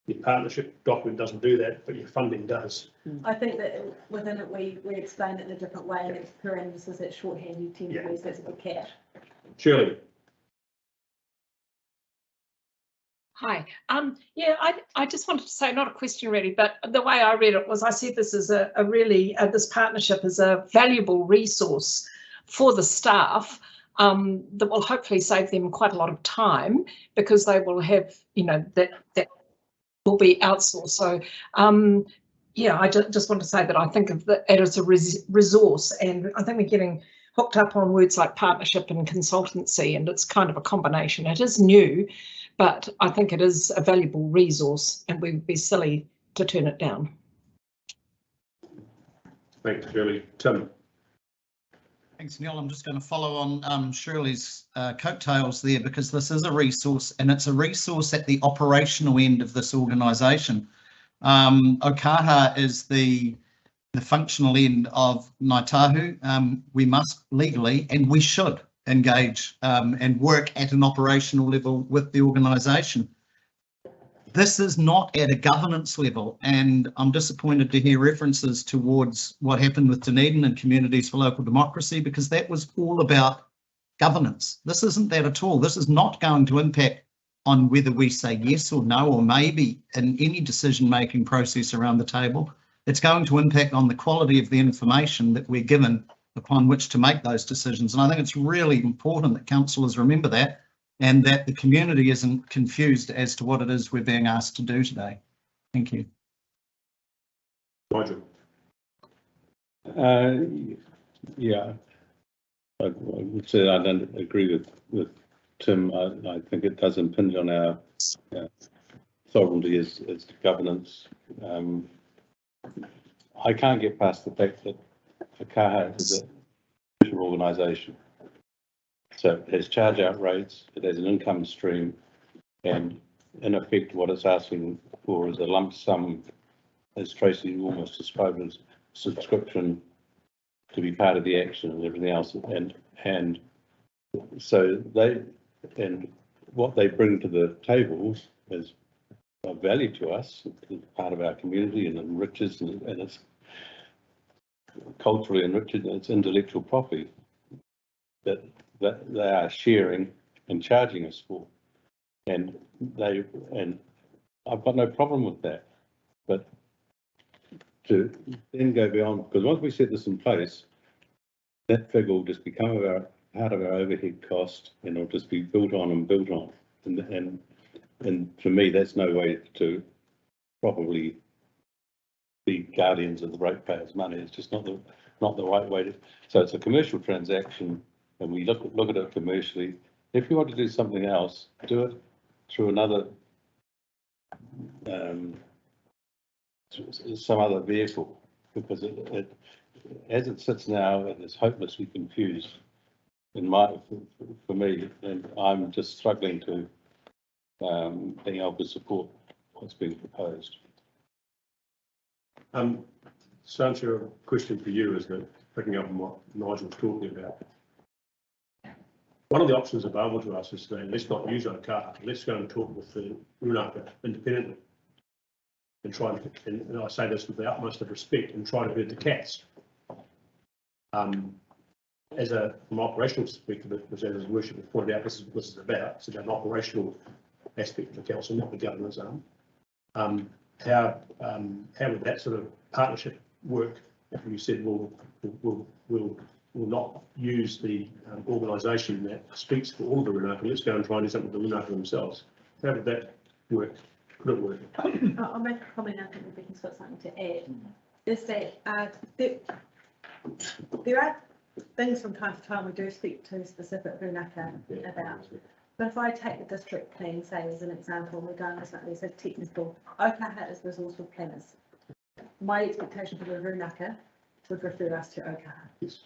Your partnership document doesn't do that, but your funding does. I think that within it, we explain it in a different way, and it's parentheses, it's shorthand, you tend to Yeah. use that as a good catch. Shirley, Hi, yeah, I just wanted to say, not a question really, but the way I read it was I see this as a really, this partnership is a valuable resource for the staff that will hopefully save them quite a lot of time because they will have, you know, that will be outsourced. So, yeah, I just want to say that I think of it as a resource, and I think we're getting hooked up on words like partnership and consultancy, and it's kind of a combination. It is new, but I think it is a valuable resource and we would be silly to turn it down. thanks, Shirley. Tim, Thanks, Neil. I'm just going to follow on Shirley's coattails there, because this is a resource, and it's a resource at the operational end of this organisation. Okaha is the functional end of Ngāi Tahu. We must legally, and we should, engage and work at an operational level with the organisation. This is not at a governance level, and I'm disappointed to hear references towards what happened with Dunedin and Communities for Local Democracy, because that was all about governance. This isn't that at all. This is not going to impact on whether we say yes or no, or maybe in any decision-making process around the table. It's going to impact on the quality of the information that we're given upon which to make those decisions. And I think it's really important that councillors remember that, and that the community isn't confused as to what it is we're being asked to do today. Thank you. Nigel. Yeah, I would say I don't agree with Tim. I think it does impinge on our sovereignty as to governance. I can't get past the fact that Okaha is a commercial organisation. So it has charge out rates, it has an income stream, and in effect what it's asking for is a lump sum, as Tracy almost described as subscription to be part of the action and everything else. And so what they bring to the table is of value to us, it's part of our community and enriches and it's culturally enriched, and it's intellectual property that they are sharing and charging us for. And I've got no problem with that. But to then go beyond, because once we set this in place, that figure will just become part of our overhead cost, and it'll just be built on and built on. And for me, that's no way to properly be guardians of the ratepayers' money. It's just not the right way to. So it's a commercial transaction, and we look at it commercially. If you want to do something else, do it through another some other vehicle, because it as it sits now, it is hopelessly confused for me, and I'm just struggling to being able to support what's being proposed. Sancho, a question for you, isn't it? Picking up on what Nigel was talking about. One of the options available to us is saying, let's not use Okaha, let's go and talk with the Runaka independently. And try and I say this with the utmost of respect, and try to herd the cats. From an operational perspective, as His Worship has pointed out, this is about, it's about an operational aspect of the council, not the governance arm. How would that sort of partnership work? If you said we'll not use the organisation that speaks for all of the Runaka, let's go and try and do something with the Runaka themselves. How would that work? Could it work? I'll make a comment now, and Becky's got something to add. Is that there are things from time to time we do speak to specific Runaka about. But if I take the district plan, say as an example, we're going with something that's a technical, Okaha is resourceful planners. My expectation for the Runaka would refer us to Okaha. Yes.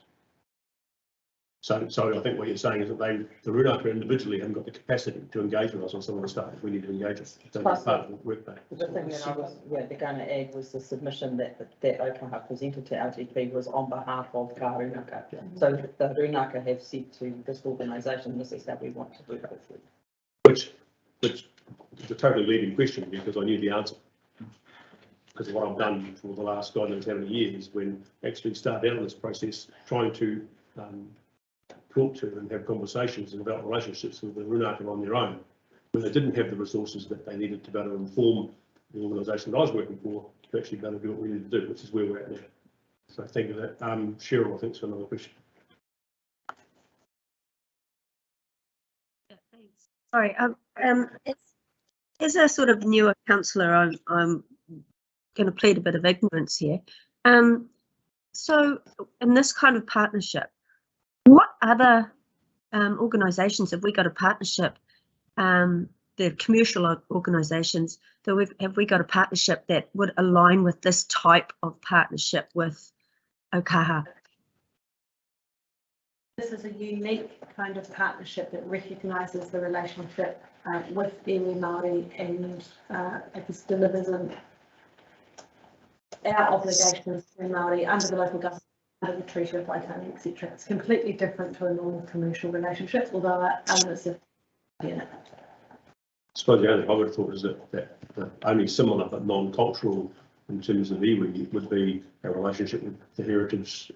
So I think what you're saying is that the Runaka individually haven't got the capacity to engage with us on some of the stuff that we need to engage with. So that's part of the work day. The thing that I was going to add was the submission that Okaha presented to LGP was on behalf of Ka Runaka. So the Runaka have said to this organisation, this is how we want to work with you. Which it's a totally leading question because I knew the answer. Because of what I've done for the last God knows how many years, when actually started out in this process, trying to talk to and have conversations and develop relationships with the Runaka on their own, when they didn't have the resources that they needed to be able to inform the organisation that I was working for to actually be able to do what we needed to do, which is where we're at now. So thank you for that. Cheryl, I think, is another question. Sorry, as a sort of newer councillor, I'm going to plead a bit of ignorance here. So in this kind of partnership, what other organisations have we got a partnership? The commercial organisations, have we got a partnership that would align with this type of partnership with Ōkaha? This is a unique kind of partnership that recognises the relationship with iwi Māori and I guess delivers on our obligations to Māori under the local government, under the Treaty of Waitangi, etc. It's completely different to a normal commercial relationship, although there are elements of in it. I suppose the only I would have thought is that only similar but non-cultural in terms of iwi would be our relationship with the heritage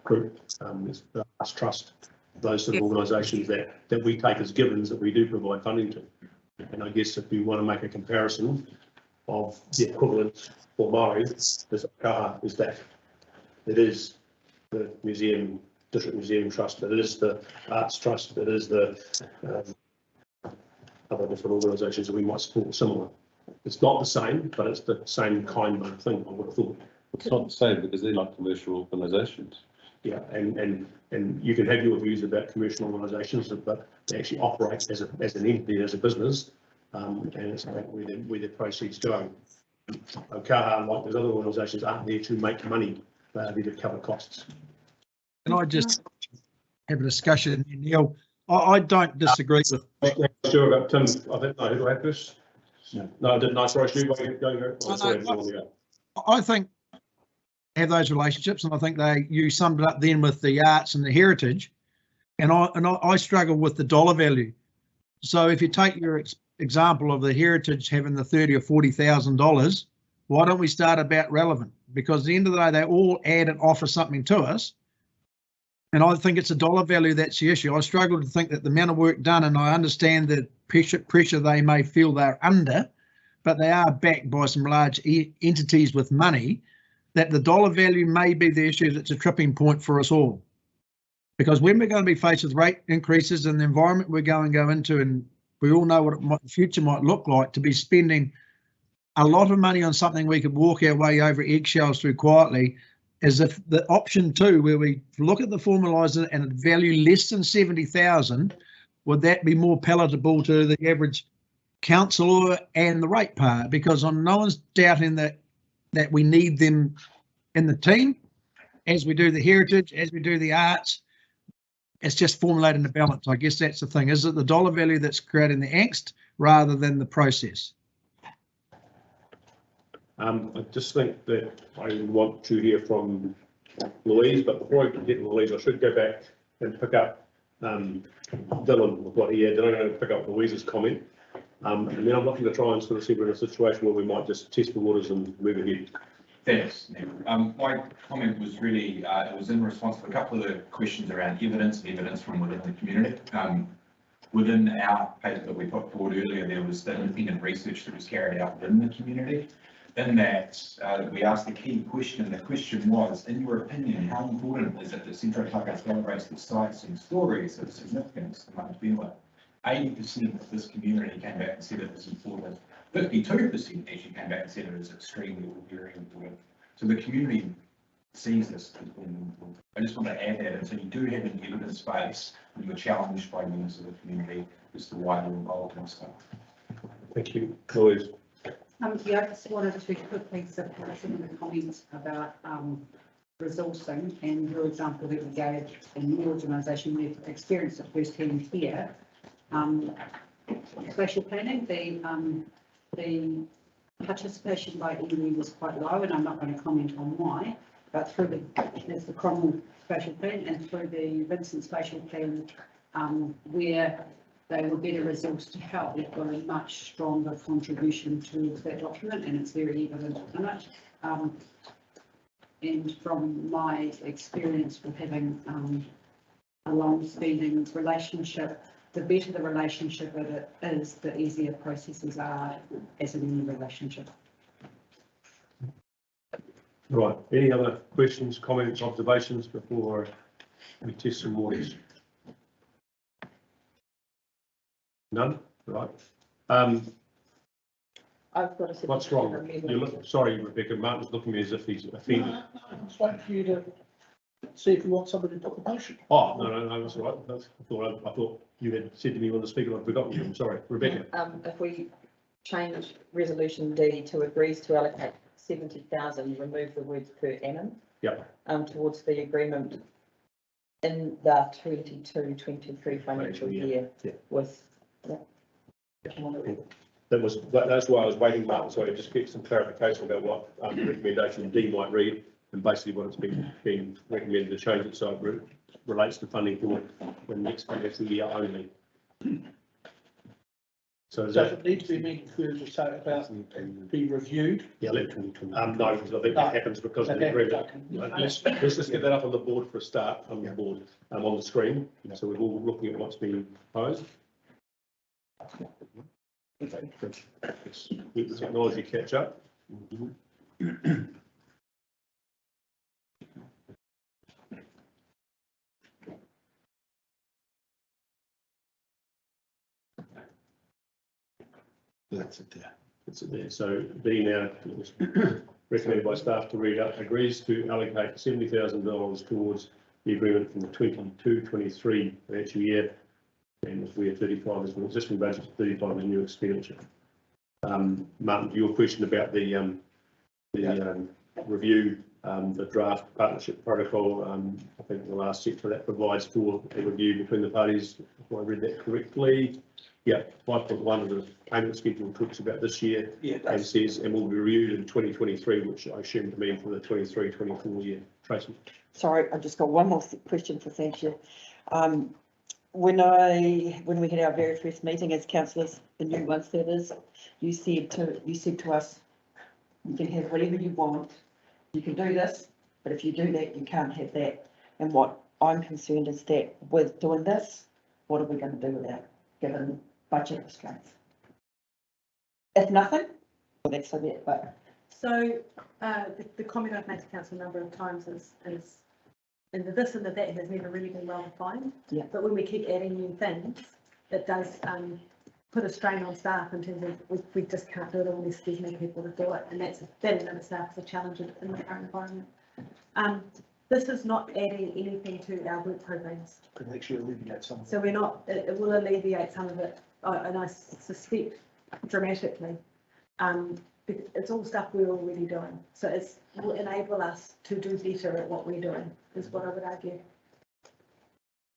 group, the Arts Trust, those sort of organisations that we take as givens that we do provide funding to. And I guess if we want to make a comparison of the equivalent for Māori, this Ōkaha is that. It is the museum, district museum trust, it is the arts trust, it is the other different organisations that we might support similar. It's not the same, but it's the same kind of thing, I would have thought. It's not the same because they're like commercial organisations. Yeah, and you can have your views about commercial organisations, but they actually operate as an entity, as a business, and it's about where their proceeds go. Ōkaha, like those other organisations, aren't there to make money, they're there to cover costs. Can I just have a discussion, Neil? I don't disagree with. Sure about Tim, I think, no, who do I have this? No, I didn't. Nice, Roche, go. I think have those relationships, and I think you summed it up then with the arts and the heritage, and I struggle with the dollar value. So if you take your example of the heritage having the $30,000 or $40,000, why don't we start about relevant? Because at the end of the day, they all add and offer something to us. And I think it's a dollar value that's the issue. I struggle to think that the amount of work done, and I understand the pressure they may feel they're under, but they are backed by some large entities with money, that the dollar value may be the issue that's a tripping point for us all. Because when we're going to be faced with rate increases in the environment we're going to go into, and we all know what the future might look like, to be spending a lot of money on something we could walk our way over eggshells through quietly, as if the option two, where we look at the formaliser and value less than 70,000, would that be more palatable to the average councillor and the ratepayer? Because no one's doubting that we need them in the team, as we do the heritage, as we do the arts. It's just formulating the balance. I guess that's the thing. Is it the dollar value that's creating the angst rather than the process? I just think that I want to hear from Louise, but before I get to Louise, I should go back and pick up Dylan with what he had. Then I'm going to pick up Louise's comment. And then I'm looking to try and sort of see if we're in a situation where we might just test the waters and move ahead. Thanks, Neil. My comment was really, it was in response to a couple of the questions around evidence from within the community. Within our paper that we put forward earlier, there was the independent research that was carried out within the community. In that, we asked the key question, and the question was, in your opinion, how important is it that Centro Taka celebrates the sites and stories of significance among Whenua? 80% of this community came back and said it was important. 52% actually came back and said it is extremely or very important. So the community sees this as being important. I just want to add that, and so you do have an evidence base, and you're challenged by members of the community as to why you're involved in stuff. Thank you, Louise. Yeah, I just wanted to quickly support some of the comments about resourcing, and your example that you gave in your organisation. We've experienced it firsthand here. Spatial planning, the participation by iwi was quite low, and I'm not going to comment on why, but through there's the Cromwell spatial plan and through the Vincent spatial plan, where they were better resourced to help. They've got a much stronger contribution to that document, and it's very evident in it. And from my experience with having a long-standing relationship, the better the relationship it is, the easier processes are as in any relationship. Right, any other questions, comments, observations before we test some waters? None, right. I've got a. What's wrong? You look, sorry, Rebecca, Martin's looking at me as if he's offended. No, I'm just waiting for you to see if you want somebody to put the motion. Oh, no, that's all right. I thought you had said to me on the speaker, I'd forgotten you. I'm sorry, Rebecca. If we change resolution D to agrees to allocate 70,000, remove the words per annum. Yep. Towards the agreement in the 22-23 financial year with. That's why I was waiting, Martin, so I just get some clarification about what recommendation D might read, and basically what it's been recommended to change it so it relates to funding for the next financial year only. So does Does that? it need to be amended further to say about be reviewed? Yeah, no, because I think that happens because of the agreement. Let's just get that up on the board for a start, on the board, on the screen, so we're all looking at what's being proposed. Okay, let's let the technology catch up. That's it there. It's there. So B now recommended by staff to read up, agrees to allocate $70,000 towards the agreement from the 22-23 financial year. And if we are 35 as an existing budget, 35 as new expenditure. Martin, your question about the review, the draft partnership protocol, I think the last section that provides for a review between the parties, if I read that correctly. Yeah, 5.1 of the payment schedule talks about this year and says, and will be reviewed in 2023, which I assume to mean for the 23-24 year. Tracy. Sorry, I've just got one more question for Santia. When we had our very first meeting as councillors, the new ones that is, you said to us, you can have whatever you want, you can do this, but if you do that, you can't have that. And what I'm concerned is that with doing this, what are we going to do with that, given budget restraints? If nothing, well, that's so bad, but. So the comment I've made to council a number of times is and the this and the that has never really been well defined. Yeah. But when we keep adding new things, it does put a strain on staff in terms of we just can't do it unless there's more people to do it, and that in itself is a challenge in the current environment. This is not adding anything to our work programs. Could actually alleviate some of it. So we're not. It will alleviate some of it, and I suspect dramatically. It's all stuff we're already doing, so it will enable us to do better at what we're doing, is what I would argue.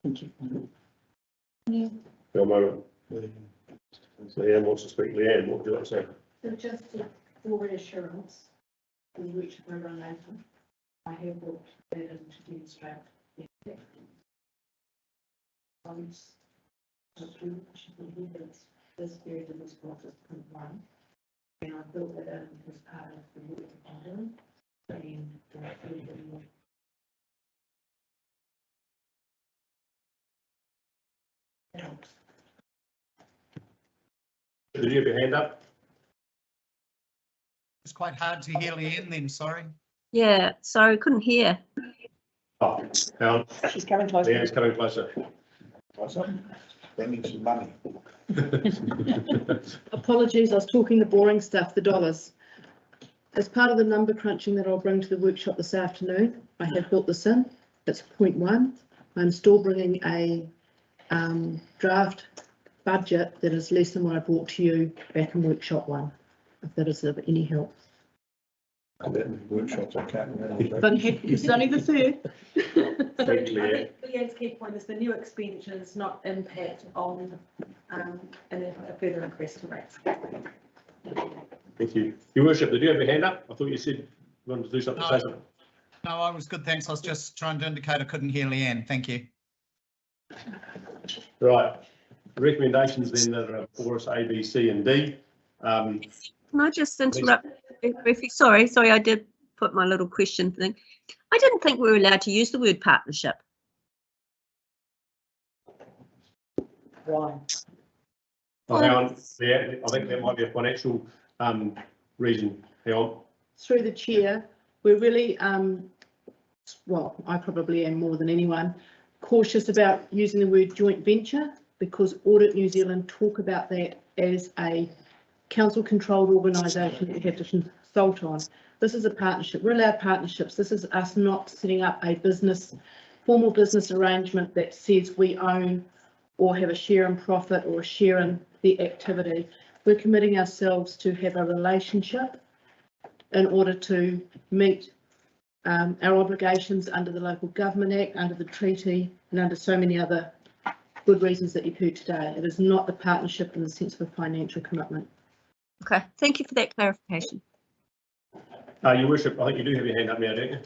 Thank you. Yeah. For a moment. Leanne wants to speak. Leanne, what would you like to say? So just for reassurance, in which program later, I have looked at it to demonstrate the effect. This period in this process point one. And I built that in as part of the work I'm doing. And it helps. Did you have your hand up? It's quite hard to hear Leanne then, sorry. Yeah, sorry, couldn't hear. Oh, hang on. She's coming closer. Leanne's coming closer. Spending some money. Apologies, I was talking the boring stuff, the dollars. As part of the number crunching that I'll bring to the workshop this afternoon, I have built this in. It's 0.1. I'm still bringing a draft budget that is less than what I brought to you back in workshop 1, if that is of any help. Workshops, I can't remember. But it's only the third. So I think Leanne's key point is the new expenditures not impact on a further increase to rates. Thank you. Your worship, did you have your hand up? I thought you said you wanted to do something. No. Say something. No, I was good, thanks. I was just trying to indicate I couldn't hear Leanne. Thank you. Right. The recommendations then that are for us, A, B, C and D. Can I just interrupt briefly? Sorry, I did put my little question thing. I didn't think we were allowed to use the word partnership. Why? Hang on, yeah, I think there might be a financial reason. Hang on. Through the chair, we're really, well, I probably am more than anyone, cautious about using the word joint venture because Audit New Zealand talk about that as a council-controlled organisation that we have to consult on. This is a partnership. We're allowed partnerships. This is us not setting up a formal business arrangement that says we own or have a share in profit or a share in the activity. We're committing ourselves to have a relationship in order to meet our obligations under the Local Government Act, under the treaty, and under so many other good reasons that you've heard today. It is not the partnership in the sense of a financial commitment. Okay, thank you for that clarification. Your Worship, I think you do have your hand up now, don't you?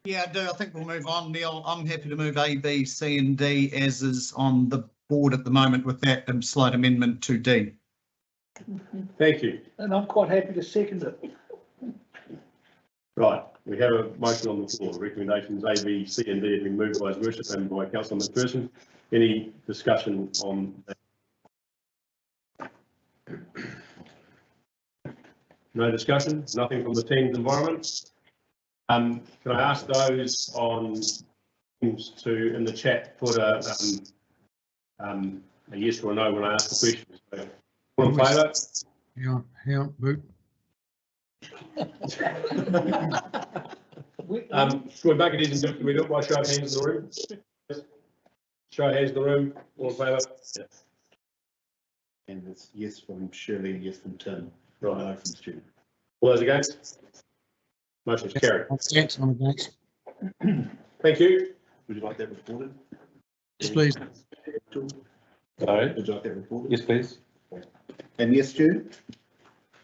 Yeah, I do. I think we'll move on. Neil, I'm happy to move A, B, C and D as is on the board at the moment with that slight amendment to D. Thank you. And I'm quite happy to second it. Right, we have a motion on the floor. Recommendations A, B, C and D have been moved by His Worship and by Councillor McPherson. Any discussion on that? No discussion, nothing from the team's environment. Can I ask those on teams to, in the chat, put a yes or a no when I ask the question? So, all in favour? Yeah, boot. Should we make it easy? Can we do it by show of hands in the room? Show of hands in the room, all in favour? Yeah. And it's yes from Shirley, yes from Tim, Right. no from Stu. All those against? Motion is carried. I'm against. Thank you. Would you like that recorded? Yes, please. Sorry? Would you like that recorded? Yes, please. And yes, Stu?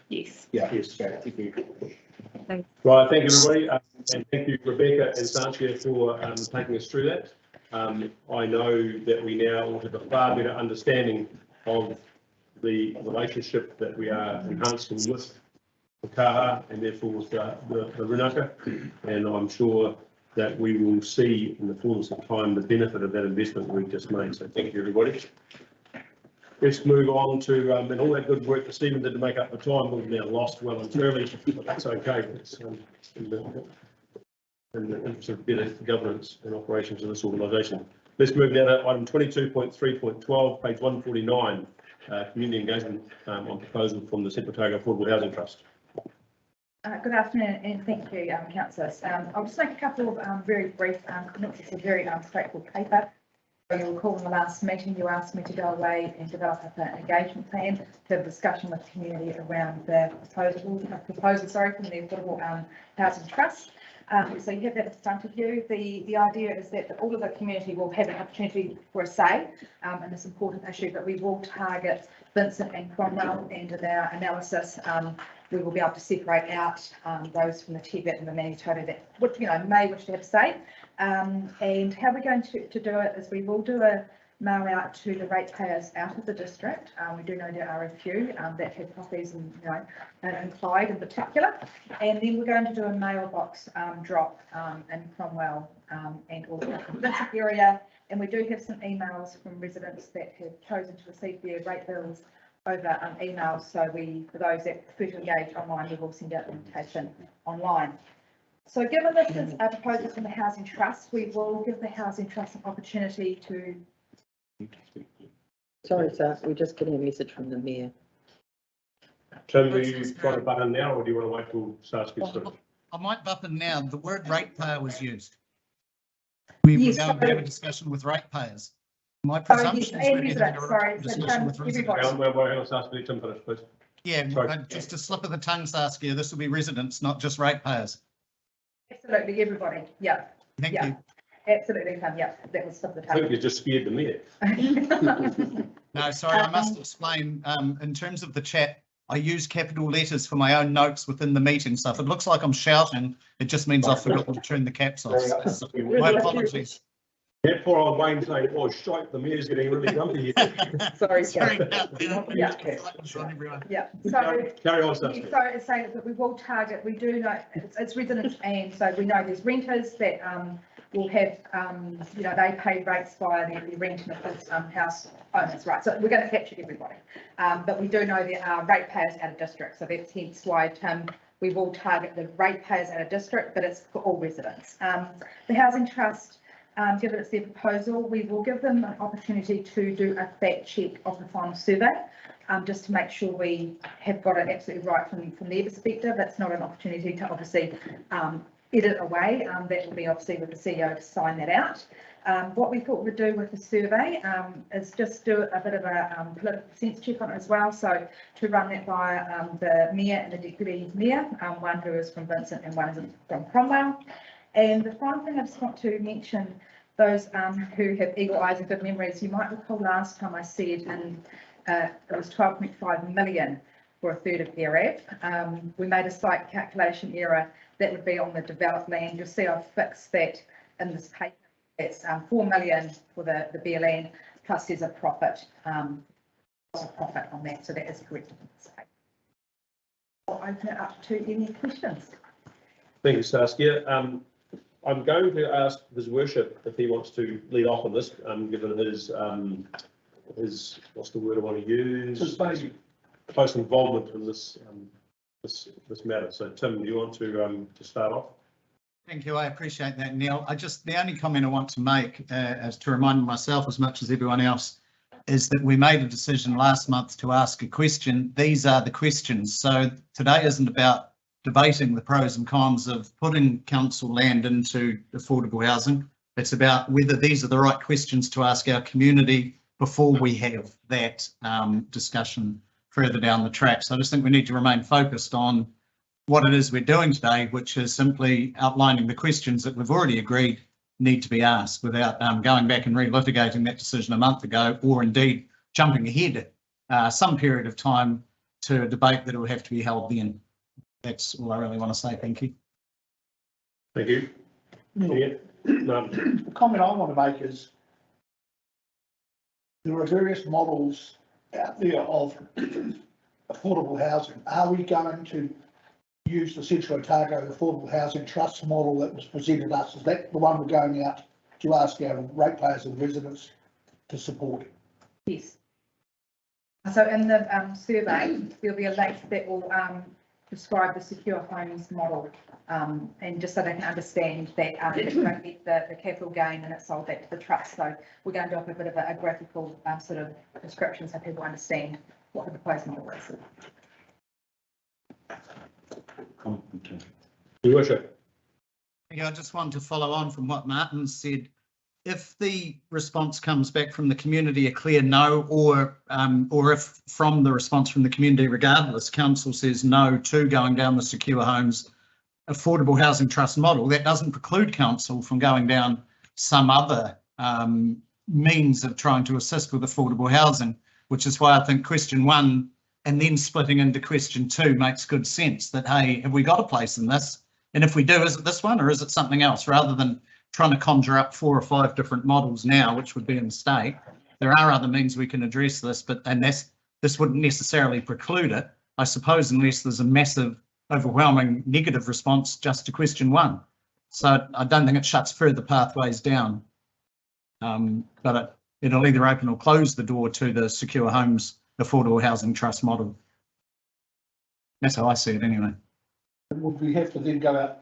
Yes. Yeah, yes, okay, thank you. Right, thank you, everybody, and thank you, Rebecca and Sanchia, for taking us through that. I know that we now will have a far better understanding of the relationship that we are enhancing with the Kaha and therefore with the Runaka, and I'm sure that we will see in the fullness of time the benefit of that investment we've just made. So thank you, everybody. Let's move on to, and all that good work that Stephen did to make up the time, we've now lost well and truly, but that's okay. It's in the interest of better governance and operations of this organisation. Let's move now to item 22.3.12, page 149, community engagement on proposal from the Central Otago Affordable Housing Trust. Good afternoon and thank you, councillors. I'll just make a couple of very brief comments. It's a very straightforward paper. You'll recall in the last meeting you asked me to go away and develop an engagement plan to have a discussion with the community around the proposal from the Affordable Housing Trust. So you have that in front of you. The idea is that all of the community will have an opportunity for a say in this important issue, but we will target Vincent and Cromwell, and in our analysis we will be able to separate out those from the Tibet and the Manitoba that may wish to have a say. And how we're going to do it is we will do a mail out to the ratepayers out of the district. We do know there are a few that have copies in Clyde in particular. And then we're going to do a mailbox drop in Cromwell and also in this area. And we do have some emails from residents that have chosen to receive their rate bills over email. So for those that prefer to engage online, we will send out an invitation online. So given this is a proposal from the Housing Trust, we will give the Housing Trust an opportunity to... Sorry, sir, we're just getting a message from the Mayor. Tim, are you trying to butt in now, or do you want to wait till Sars gets through? I might butt in now. The word ratepayer was used. We were going to have a discussion with ratepayers. My presumption is we're going to have a discussion with residents. Hang on, Saskia, Tim finish, please. Yeah, just a slip of the tongue, Saskia. This will be residents, not just ratepayers. Absolutely, everybody. Yeah. Thank you. Absolutely, Tim. Yeah, that was stuff the I think you just scared the Mayor. No, sorry, I must explain. In terms of the chat, I use capital letters for my own notes within the meeting. So if it looks like I'm shouting, it just means I've forgotten to turn the caps off. So my apologies. That poor old Wayne saying, oh, shite, the mayor's getting really grumpy here. Sorry, Sorry Karen. about that. Yeah. On everyone. Yeah, so, Carry on, Saskia. so it's saying that we will target, we do know, it's residents, and so we know there's renters that, will have, you know, they pay rates via the rent and of course, house owners, right? So we're going to capture everybody. But we do know there are ratepayers out of district, so that's hence why, Tim, we will target the ratepayers out of district, but it's for all residents. The Housing Trust, given it's their proposal, we will give them an opportunity to do a fact check of the final survey, just to make sure we have got it absolutely right from their perspective. It's not an opportunity to obviously edit away. That will be obviously with the CEO to sign that out. What we thought we'd do with the survey is just do a bit of a political sense check on it as well. So to run that by the mayor and the deputy mayor, one who is from Vincent and one is from Cromwell. And the final thing I just want to mention, those who have eagle eyes and good memories, you might recall last time I said it was 12.5 million for a third of ERF. We made a slight calculation error that would be on the developed land. You'll see I've fixed that in this paper. It's 4 million for the bare land, plus there's a profit on that, so that is correct. I'll open it up to any questions. Thank you, Saskia. I'm going to ask His Worship if he wants to lead off on this, given his, what's the word I want to use? Close involvement in this, this matter. So Tim, do you want to start off? Thank you. I appreciate that, Neil. The only comment I want to make, as to remind myself as much as everyone else, is that we made a decision last month to ask a question. These are the questions. So today isn't about debating the pros and cons of putting council land into affordable housing. It's about whether these are the right questions to ask our community before we have that discussion further down the track. So I just think we need to remain focused on what it is we're doing today, which is simply outlining the questions that we've already agreed need to be asked without going back and relitigating that decision a month ago, or indeed jumping ahead some period of time to a debate that will have to be held then. That's all I really want to say. Thank you. Thank you. Yeah. The comment I want to make is there are various models out there of affordable housing. Are we going to use the Central Otago Affordable Housing Trust model that was presented us? Is that the one we're going out to ask our ratepayers and residents to support? Yes. So in the survey, there'll be a link that will describe the secure homes model, and just so they can understand that it won't get the capital gain and it's sold back to the trust. So we're going to do up a bit of a graphical sort of description so people understand what the proposed model is. Your Worship. Yeah, I just want to follow on from what Martin said. If the response comes back from the community a clear no, or if from the response from the community regardless, council says no to going down the secure homes affordable housing trust model, that doesn't preclude council from going down some other means of trying to assist with affordable housing, which is why I think question one and then splitting into question two makes good sense. That, hey, have we got a place in this? And if we do, is it this one or is it something else? Rather than trying to conjure up 4 or 5 different models now, which would be in the state, there are other means we can address this, and this wouldn't necessarily preclude it, I suppose, unless there's a massive, overwhelming negative response just to question one. So I don't think it shuts further pathways down, but it'll either open or close the door to the secure homes affordable housing trust model. That's how I see it anyway. Would we have to then go out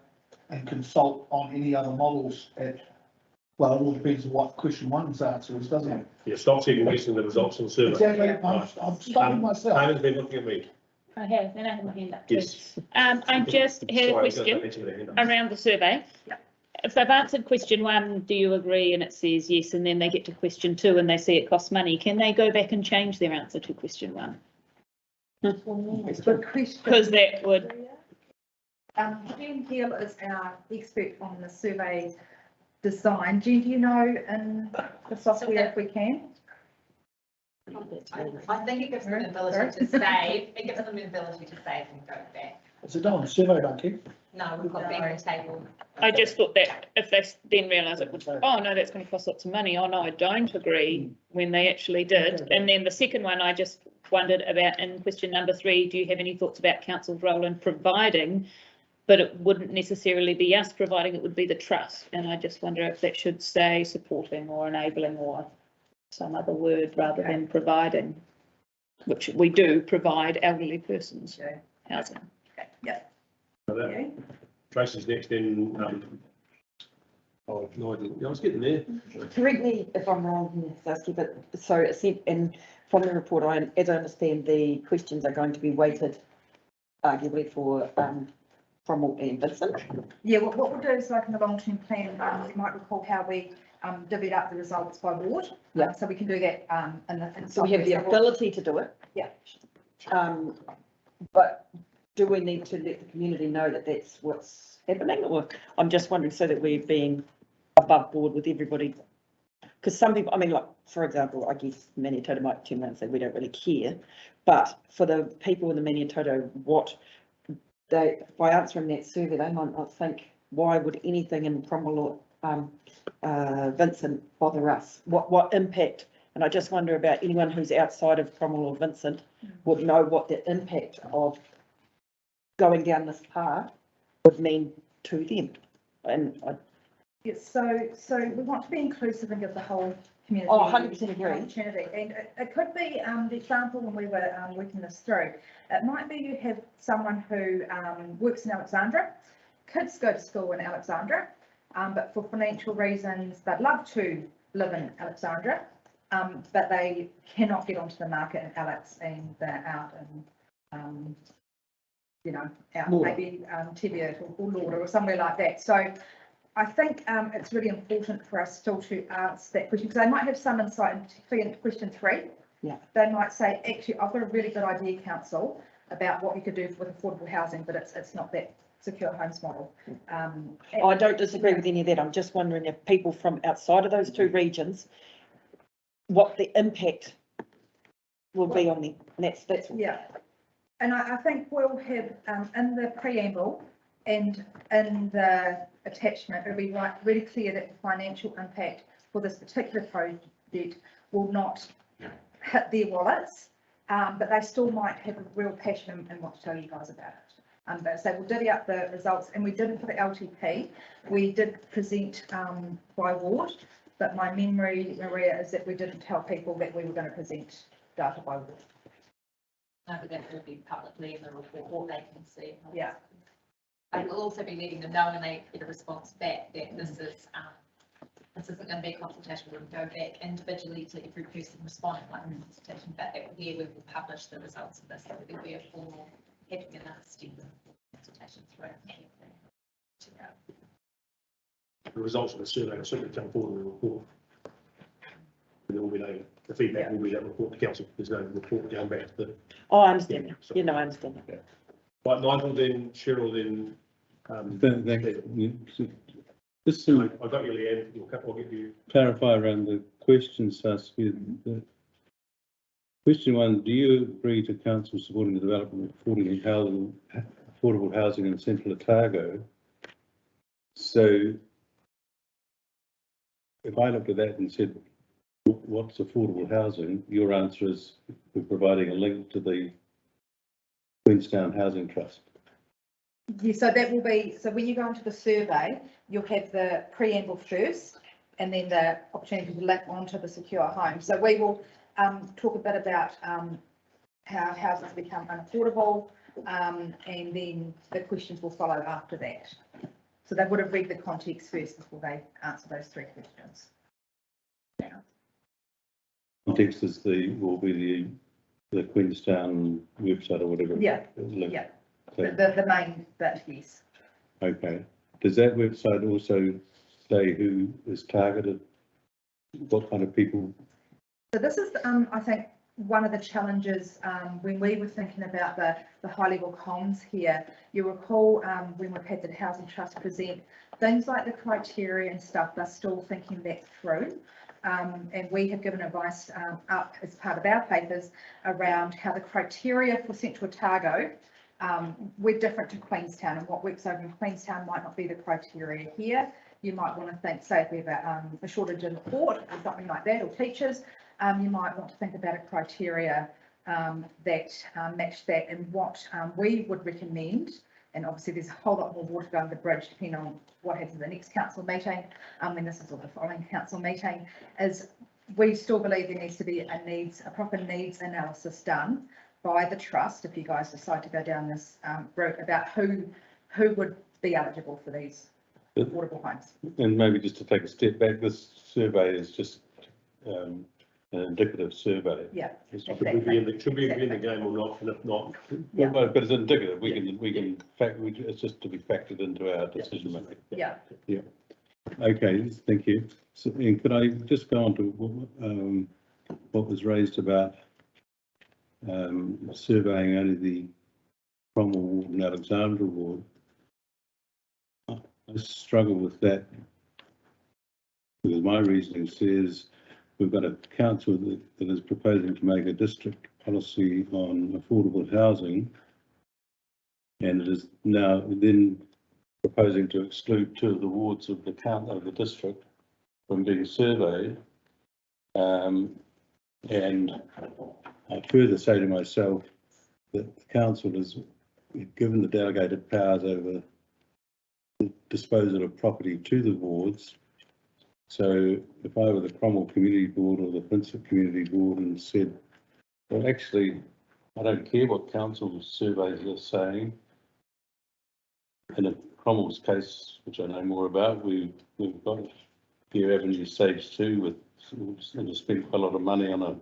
and consult on any other models well, it all depends on what question one's answer is, doesn't it? Yeah, stop second guessing the results of the survey. Exactly, I'm stopping myself. David's been looking at me. I have, and I have my hand up too. Yes. I just had a question around the survey. If they've answered question one, do you agree? And it says yes, and then they get to question two and they see it costs money. Can they go back and change their answer to question one? It's a good question. Because that would. Jen Hill is our expert on the survey design. Jen, do you know in the software if we can? I think it gives them the ability to save. It gives them the ability to save and go back. Is it done on the survey, Duncan? No, we've got bearing table. I just thought that if they then realise it would, oh no, that's going to cost lots of money. Oh no, I don't agree when they actually did. And then the second one, I just wondered about in question number 3, do you have any thoughts about council's role in providing? But it wouldn't necessarily be us providing, it would be the trust. And I just wonder if that should say supporting or enabling or some other word rather than providing, which we do provide elderly persons housing. Yeah. Tracy's next in, oh, no, I was getting there. Correct me if I'm wrong here, Saskia, but so it said, and from the report, as I understand, the questions are going to be weighted arguably for Cromwell and Vincent. Yeah, what we'll do is like in the long-term plan, you might recall how we divvied up the results by ward. Yeah. So we can do that in So we have the software. ability to do it. Yeah. But do we need to let the community know that that's what's happening? Or I'm just wondering so that we're being above board with everybody. Because some people, I mean, like, for example, I guess Maniatoto might turn around and say we don't really care. But for the people in the Maniatoto, what they, by answering that survey, they might not think, why would anything in Cromwell or Vincent bother us? What impact? And I just wonder about anyone who's outside of Cromwell or Vincent would know what the impact of going down this path would mean to them. And Yes, so we want to be inclusive and give the whole community. Oh, 100% agree. Opportunity. And it could be the example when we were working this through. It might be you have someone who works in Alexandra, kids go to school in Alexandra, but for financial reasons, they'd love to live in Alexandra, but they cannot get onto the market in Alex and they're out in, you know, out maybe Teviot or Lauder or somewhere like that. So I think it's really important for us still to ask that question because they might have some insight, and particularly in question 3. Yeah. They might say, actually, I've got a really good idea, council, about what we could do with affordable housing, but it's not that secure homes model. I don't disagree with any of that. I'm just wondering if people from outside of those two regions, what the impact will be on them. And that's yeah. And I think we'll have in the preamble and in the attachment, it'll be really clear that the financial impact for this particular project will not hit their wallets, but they still might have a real passion and want to tell you guys about it. But so we'll divvy up the results, and we did it for the LTP. We did present by ward, but my memory, Maria, is that we didn't tell people that we were going to present data by ward. No, but that will be publicly in the report, what they can see. Yeah. And we'll also be letting them know when they get a response back that this isn't going to be a consultation. We'll go back individually to every person responding like a consultation, but that here we will publish the results of this. So there'll be a formal having another step of consultation through. The results of the survey will certainly come forward in the report. And there will be no, the feedback will be that report to council. There's no report going back to the. Oh, I understand that. You know, I understand that. Yeah. Right, Nigel, then Cheryl, then. Just I got you, Leanne. I'll get you. Clarify around the questions, Saskia. Question 1, do you agree to council supporting the development of affordable housing in central Otago? So if I looked at that and said, what's affordable housing? Your answer is we're providing a link to the Queenstown Housing Trust. Yeah, so that will be, so when you go into the survey, you'll have the preamble first and then the opportunity to link onto the secure home. So we will talk a bit about how houses become unaffordable and then the questions will follow after that. So they would have read the context first before they answer those 3 questions. Yeah. Context is will be the Queenstown website or whatever. Yeah, yeah. The main bit, yes. Okay. Does that website also say who is targeted? What kind of people? So this is, I think, one of the challenges when we were thinking about the high level comms here. You recall when we've had the Housing Trust present things like the criteria and stuff, they're still thinking that through. And we have given advice up as part of our papers around how the criteria for Central Otago we're different to Queenstown, and what works over in Queenstown might not be the criteria here. You might want to think, say if we have a shortage in port or something like that, or teachers, you might want to think about a criteria that match that, and what we would recommend. And obviously there's a whole lot more water going under the bridge depending on what happens at the next council meeting, when this is the following council meeting, is we still believe there needs to be a proper needs analysis done by the trust if you guys decide to go down this route, about who would be eligible for these affordable homes. And maybe just to take a step back, this survey is just an indicative survey. Yeah. Should we be in the game or not? And if not, Yeah. But it's indicative. It's just to be factored into our decision making. Yeah. Yeah. Okay, thank you. So, and could I just go on to what was raised about surveying only the Cromwell ward and Alexandra ward? I struggle with that because my reasoning says we've got a council that is proposing to make a district policy on affordable housing, and it is now then proposing to exclude 2 of the wards of the district from being surveyed. And I further say to myself that the council has given the delegated powers over the disposal of property to the wards. So if I were the Cromwell Community Board or the Princep Community Board and said, well, actually, I don't care what council surveys are saying. In Cromwell's case, which I know more about, we've got Fair Avenue Stage 2 and spent a lot of money on a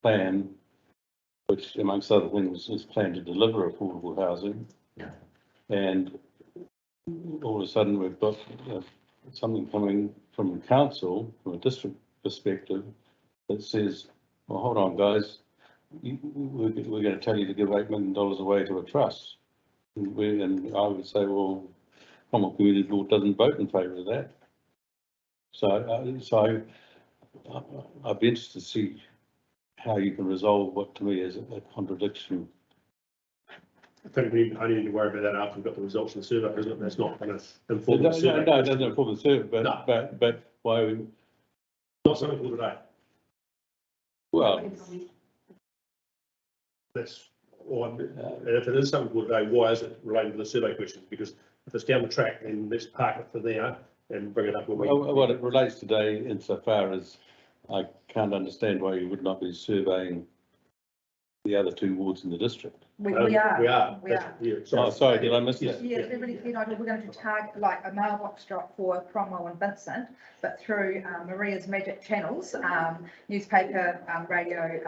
plan, which amongst other things is planned to deliver affordable housing. And all of a sudden we've got something coming from council, from a district perspective, that says, well, hold on guys, we're going to tell you to give $8 million away to a trust. And I would say, well, Cromwell Community Board doesn't vote in favour of that. So I'd be interested to see how you can resolve what to me is a contradiction. I think we only need to worry about that after we've got the results of the survey, isn't it? That's not going to inform the survey. No, it doesn't inform the survey, but why? Not something for today. Well, that's, or if it is something for today, why is it related to the survey questions? Because if it's down the track, then let's park it for there and bring it up when we. Well, it relates today insofar as I can't understand why you would not be surveying the other 2 wards in the district. We are. Yeah, oh, sorry, did I miss that? Yeah, they're really keen idea. We're going to target like a mailbox drop for Cromwell and Vincent, but through Maria's magic channels, newspaper, radio.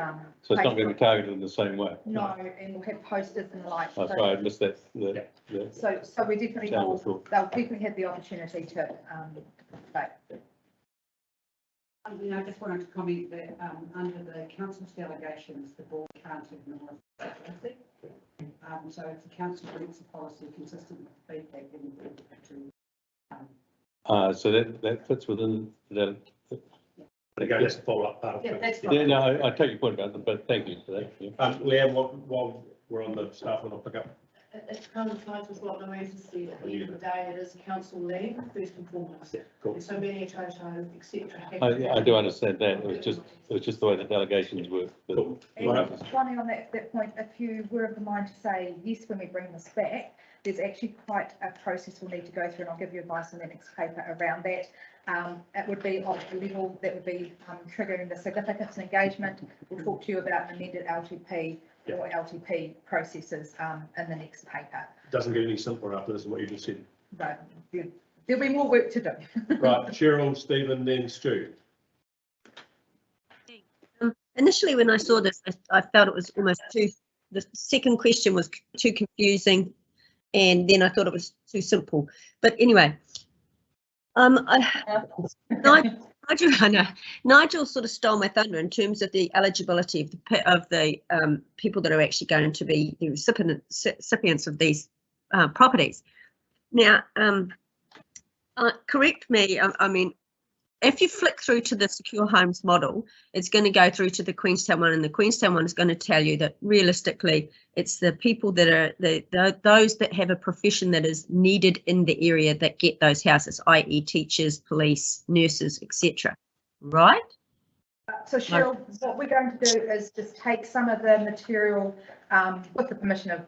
So it's not going to be targeted in the same way? No, and we'll have posters and the like. Oh, sorry, I missed that. So we definitely will, they'll definitely have the opportunity to participate. I just wanted to comment that under the council's delegations, the board can't ignore policy. So if the council brings a policy consistent with feedback, then the board have to. So that fits within that. Again, that's the follow-up part of it. That's right. Yeah, no, I take your point about that, but thank you for that. Yeah. Leanne, while we're on the staff, I'll pick up. It coincides with what Louisa said. At the end of the day, it is council led first and foremost. Cool. So being a toto, etc. I do understand that. It was just the way the delegations work. Cool. And finally on that point, if you were of the mind to say yes when we bring this back, there's actually quite a process we'll need to go through, and I'll give you advice in the next paper around that. It would be of the level that would be triggering the significance and engagement. We'll talk to you about an amended LTP or LTP processes in the next paper. It doesn't get any simpler after this, is what you just said. But there'll be more work to do. Right, Cheryl, Stephen, then Stu. Initially, when I saw this, I felt it was almost the second question was too confusing, and then I thought it was too simple. But anyway, Nigel sort of stole my thunder in terms of the eligibility of the people that are actually going to be the recipients of these properties. Now, correct me, I mean, if you flick through to the secure homes model, it's going to go through to the Queenstown one, and the Queenstown one is going to tell you that realistically, it's the people that are those that have a profession that is needed in the area that get those houses, i.e. teachers, police, nurses, etc. Right? So Cheryl, what we're going to do is just take some of the material with the permission of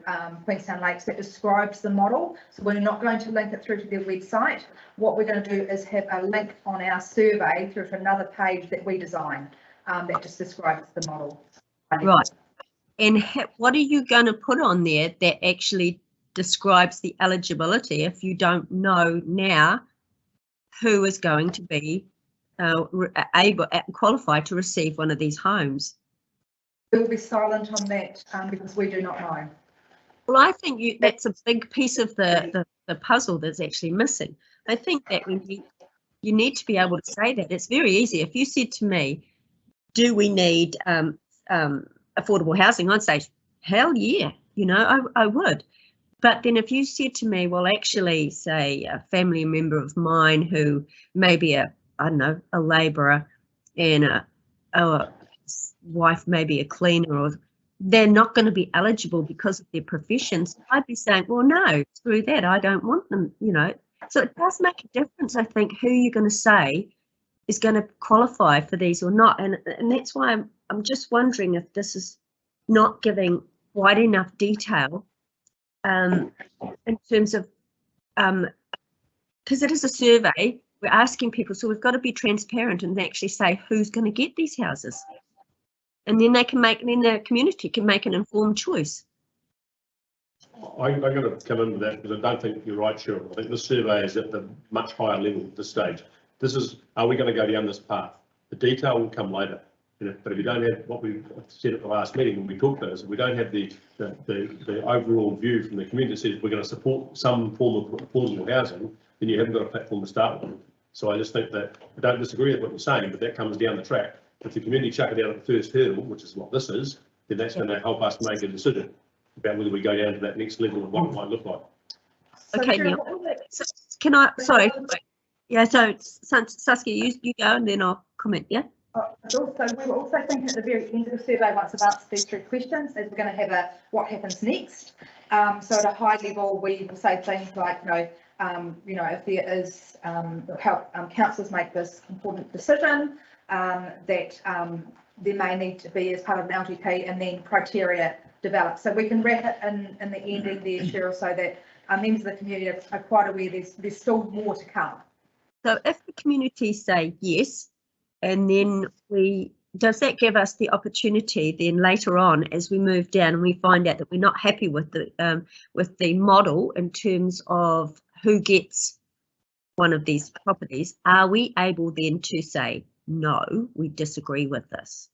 Queenstown Lakes that describes the model. So we're not going to link it through to their website. What we're going to do is have a link on our survey through to another page that we design that just describes the model. Right. And what are you going to put on there that actually describes the eligibility if you don't know now who is going to be qualified to receive one of these homes? We will be silent on that because we do not know. Well, I think that's a big piece of the puzzle that's actually missing. I think that you need to be able to say that. It's very easy. If you said to me, do we need affordable housing? I'd say, hell yeah, you know, I would. But then if you said to me, well, actually, say a family member of mine who may be I don't know, a labourer and a wife, maybe a cleaner, or they're not going to be eligible because of their professions, I'd be saying, well, no, screw that. I don't want them, you know. So it does make a difference, I think, who you're going to say is going to qualify for these or not. And that's why I'm just wondering if this is not giving wide enough detail in terms of, because it is a survey. We're asking people, so we've got to be transparent and actually say who's going to get these houses, and then then the community can make an informed choice. I'm going to come into that because I don't think you're right, Cheryl. I think this survey is at the much higher level at this stage. This is, are we going to go down this path? The detail will come later. But if you don't have what we said at the last meeting when we talked about this, if we don't have the overall view from the community that says we're going to support some form of affordable housing, then you haven't got a platform to start with. So I just think that I don't disagree with what you're saying, but that comes down the track. If the community chuck it out at the first hurdle, which is what this is, then that's going to help us make a decision about whether we go down to that next level of what it might look like. Okay, Neil. So can I? Sorry. Yeah. So Saskia, you go, and then I'll comment. Yeah. We were also thinking at the very end of the survey, once I've answered these 3 questions, is we're going to have a what happens next. So at a high level, we will say things like, if there is help councillors make this important decision, that there may need to be as part of an LGP, and then criteria developed. So we can wrap it in the ending there, Cheryl, so that members of the community are quite aware there's still more to come. So if the community say yes, and then does that give us the opportunity then later on as we move down and we find out that we're not happy with the model in terms of who gets one of these properties, are we able then to say, no, we disagree with this?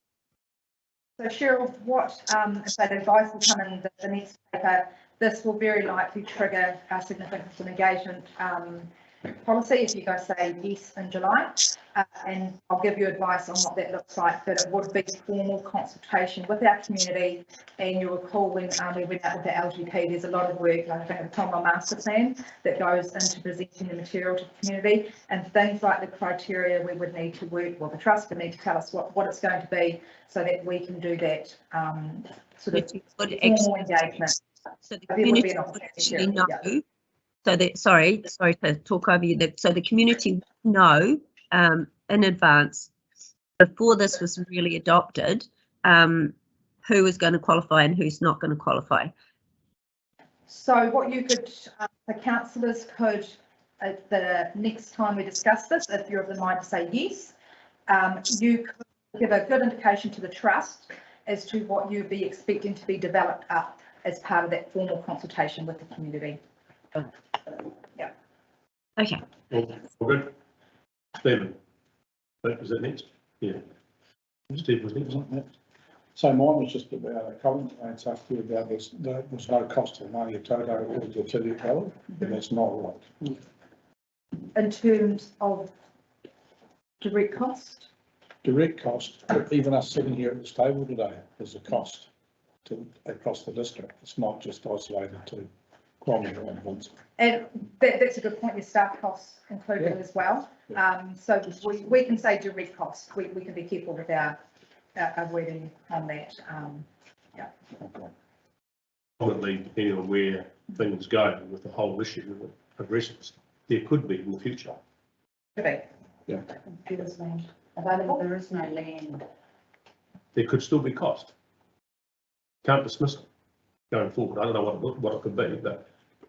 So Cheryl, what if that advice will come in the next paper, this will very likely trigger a significant engagement policy if you guys say yes in July, and I'll give you advice on what that looks like, but it would be formal consultation with our community. And you'll recall when we went out with the LGP, there's a lot of work, I think, the Commonwealth Master Plan that goes into presenting the material to the community, and things like the criteria we would need to work, well, the trust would need to tell us what it's going to be so that we can do that sort of formal engagement. So the community would actually know. So that, sorry to talk over you. So the community know in advance, before this was really adopted, who is going to qualify and who's not going to qualify. So what you could, the councillors could, the next time we discuss this, if you're of the mind to say yes, you could give a good indication to the trust as to what you'd be expecting to be developed up as part of that formal consultation with the community. Yeah. Okay. All good. Stephen, is that next? Yeah. Steve was next. So mine was just about a comment I asked you about this. There's no cost of money at Toto or utility bill, and that's not right. In terms of direct cost? Direct cost, even us sitting here at this table today, is a cost across the district. It's not just isolated to And that's a good point, your staff costs included as well. So we can say direct costs, we can be careful with our wording on that. Yeah. Probably depending on where things go with the whole issue of residents, there could be in the future. Could be. Yeah. There's land available, there is no land. There could still be cost. Can't dismiss it going forward. I don't know what it could be, but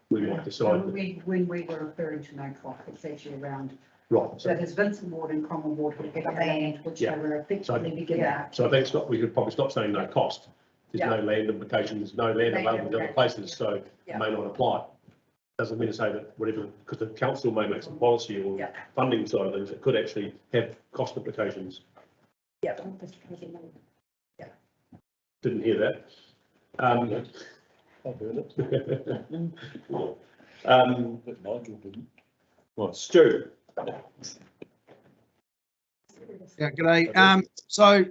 we might decide. When we were referring to no cost, it's actually around. Right. So there's Vincent Ward and Cromwell Ward who have land, which they were effectively given out. So I think we could probably stop saying no cost. There's no land implication, there's no land available in other places, so it may not apply. Doesn't mean to say that whatever, because the council may make some policy or funding side of things, it could actually have cost implications. Yeah. Didn't hear that. I've heard it. But Nigel didn't. Well, Stu. Yeah, g'day. So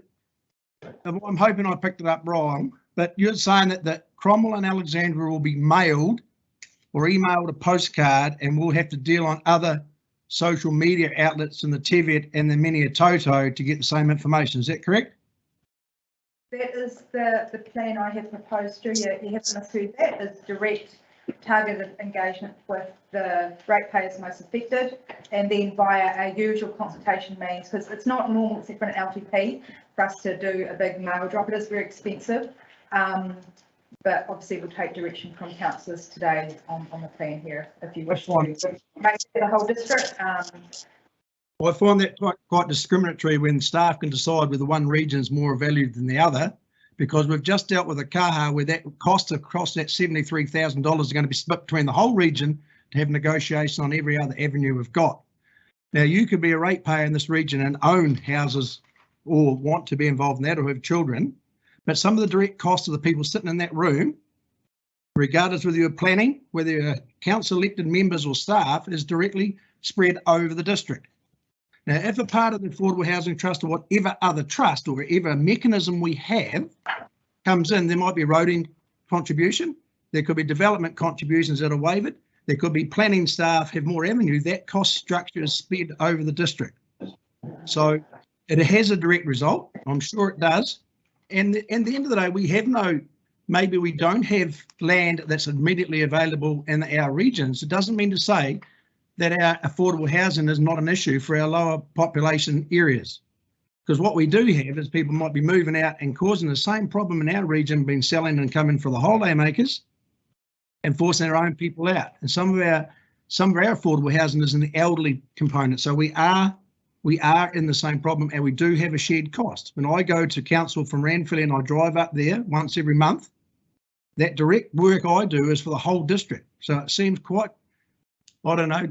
I'm hoping I picked it up wrong, but you're saying that Cromwell and Alexandra will be mailed or emailed a postcard and we'll have to deal on other social media outlets in the Teviot and the Mini-a-Toto to get the same information. Is that correct? That is the plan I have proposed to you. You haven't heard that is direct targeted engagement with the ratepayers most affected, and then via our usual consultation means, because it's not normal except for an LTP for us to do a big mail drop. It is very expensive, but obviously we'll take direction from councillors today on the plan here if you wish to make it the whole district. I find that quite discriminatory when staff can decide whether one region is more valued than the other, because we've just dealt with a kaha where that cost across that $73,000 is going to be split between the whole region to have negotiation on every other avenue we've got. Now, you could be a ratepayer in this region and own houses or want to be involved in that or have children, but some of the direct costs of the people sitting in that room, regardless whether you're planning, whether you're council elected members or staff, is directly spread over the district. Now, if a part of the Affordable Housing Trust or whatever other trust or whatever mechanism we have comes in, there might be roading contribution, there could be development contributions that are waived, there could be planning staff have more avenue, that cost structure is spread over the district. So it has a direct result, I'm sure it does. And at the end of the day, we have maybe we don't have land that's immediately available in our regions. It doesn't mean to say that our affordable housing is not an issue for our lower population areas. Because what we do have is people might be moving out and causing the same problem in our region, been selling and coming for the holiday makers and forcing our own people out. And some of our affordable housing is in the elderly component. So we are in the same problem, and we do have a shared cost. When I go to council from Ranfurly and I drive up there once every month, that direct work I do is for the whole district. So it seems quite, I don't know,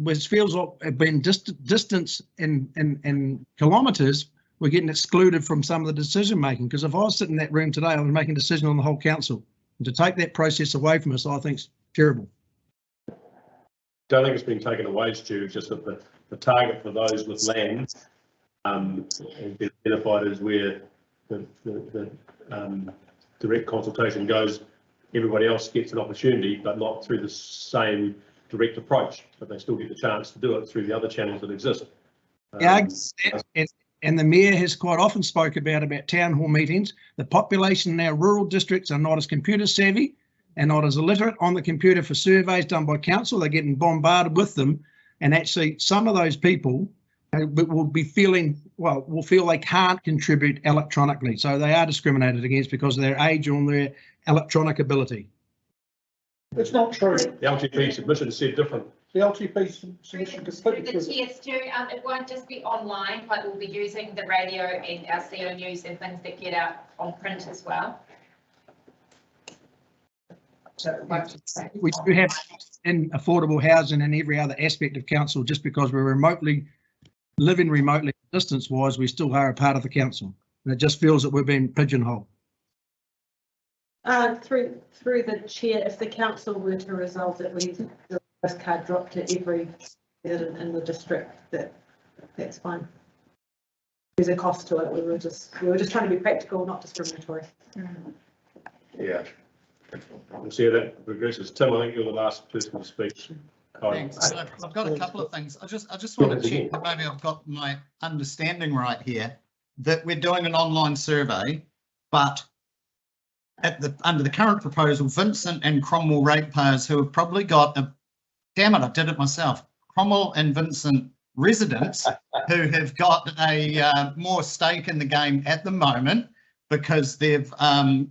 it feels like being distance in kilometres, we're getting excluded from some of the decision making. Because if I was sitting in that room today, I was making a decision on the whole council. And to take that process away from us, I think is terrible. Don't think it's been taken away, Stu, just that the target for those with land has been identified as where the direct consultation goes. Everybody else gets an opportunity, but not through the same direct approach, but they still get the chance to do it through the other channels that exist. And the mayor has quite often spoke about town hall meetings. The population in our rural districts are not as computer savvy and not as illiterate on the computer for surveys done by council. They're getting bombarded with them. And actually some of those people will feel they can't contribute electronically. So they are discriminated against because of their age or their electronic ability. It's not true. The LTP submission said different. The LTP submission completely. The chair, Stu, it won't just be online, but we'll be using the radio and our CO news and things that get out on print as well. We do have in affordable housing and every other aspect of council, just because we're living remotely distance wise, we still are a part of the council. And it just feels that we're being pigeonholed. Through the chair, if the council were to resolve that we the postcard drop to every resident in the district, that's fine. There's a cost to it. We were just trying to be practical, not discriminatory. Yeah. We'll see how that progresses. Tim, I think you're the last person to speak. Thanks. So I've got a couple of things. I just want to check that maybe I've got my understanding right here, that we're doing an online survey, but under the current proposal, Vincent and Cromwell ratepayers who have probably got damn it, I did it myself. Cromwell and Vincent residents who have got a more stake in the game at the moment because they've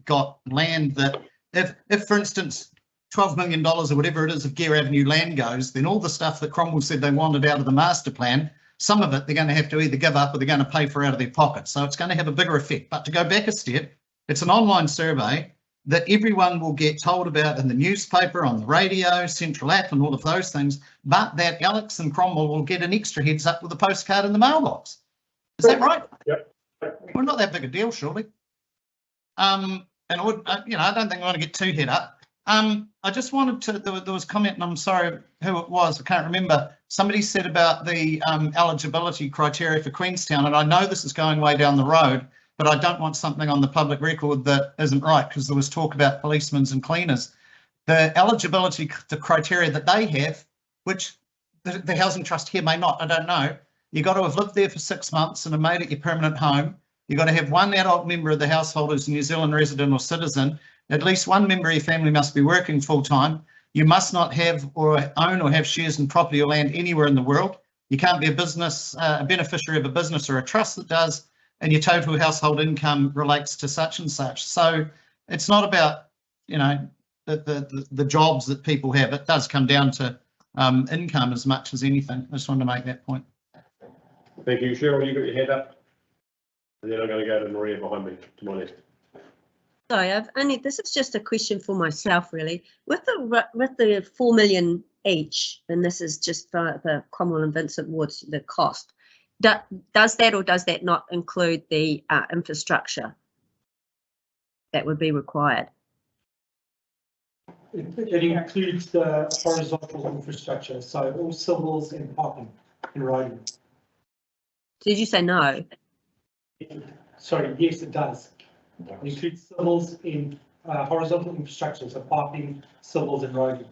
got land that if for instance, $12 million or whatever it is of Gear Avenue land goes, then all the stuff that Cromwell said they wanted out of the master plan, some of it they're going to have to either give up or they're going to pay for out of their pocket. So it's going to have a bigger effect. But to go back a step, it's an online survey that everyone will get told about in the newspaper, on the radio, Central app and all of those things, but that Alex and Cromwell will get an extra heads up with a postcard in the mailbox. Is that right? Yep. Well, not that big a deal, surely. And I would, I don't think I want to get too head up. I just wanted to, there was a comment, and I'm sorry who it was, I can't remember. Somebody said about the eligibility criteria for Queenstown, and I know this is going way down the road, but I don't want something on the public record that isn't right, because there was talk about policemen and cleaners. The eligibility, the criteria that they have, which the Housing Trust here may not, I don't know, you've got to have lived there for 6 months and have made it your permanent home. You've got to have one adult member of the household who's a New Zealand resident or citizen. At least one member of your family must be working full time. You must not have or own or have shares in property or land anywhere in the world. You can't be a beneficiary of a business or a trust that does, and your total household income relates to such and such. So it's not about, the jobs that people have. It does come down to income as much as anything. I just wanted to make that point. Thank you. Cheryl, you got your hand up? And then I'm going to go to Maria behind me, to my left. Sorry, this is just a question for myself, really. With the 4 million each, and this is just for the Cromwell and Vincent wards, the cost, does that or does that not include the infrastructure that would be required? It includes the horizontal infrastructure, so all civils and parking and roading. Did you say no? Sorry, yes, it does. It includes civils in horizontal infrastructure, so parking, civils and roading.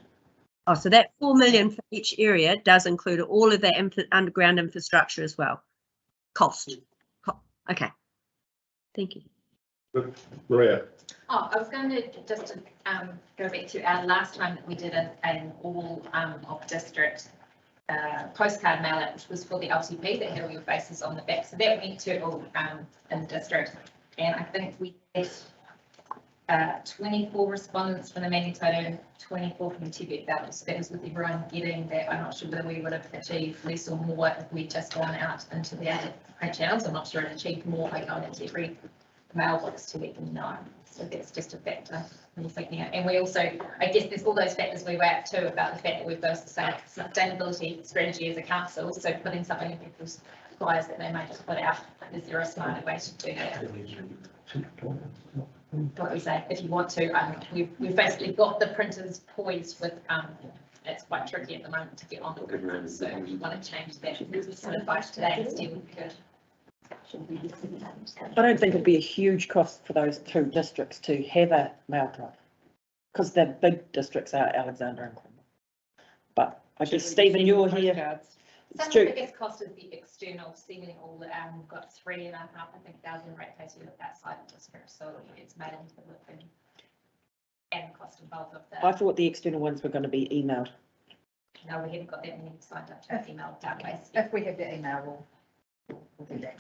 Oh, so that 4 million for each area does include all of that underground infrastructure as well? Cost. Okay. Thank you. Maria. Oh, I was going to just go back to our last time that we did an all of district postcard mail out, which was for the LTP that had all your faces on the back. So that went to all in the district. And I think we had 24 respondents from the Manitoto, 24 from the Tibet Belt. So that was with everyone getting that. I'm not sure whether we would have achieved less or more if we'd just gone out into the other channels. I'm not sure it achieved more by going into every mailbox to let them know. So that's just a factor when you're thinking it. And we also, I guess there's all those factors we weigh up too about the fact that we've got a sustainability strategy as a council. So putting something in people's flyers that they may just put out, is there a smarter way to do that? What we say, if you want to, we've basically got the printers poised with, it's quite tricky at the moment to get on the printers. So if you want to change that, some advice today instead would be good. I don't think it'd be a huge cost for those two districts to have a mail drive, because the big districts are Alexandra and Cromwell. But I guess, Stephen, you're here. Some of the biggest cost is the external sending all the, we've got 3,500 rate pay to look outside the district, so it's made into the look and the cost involved of that. I thought the external ones were going to be emailed. No, we haven't got that many signed up to email database. If we have the email, we'll do that.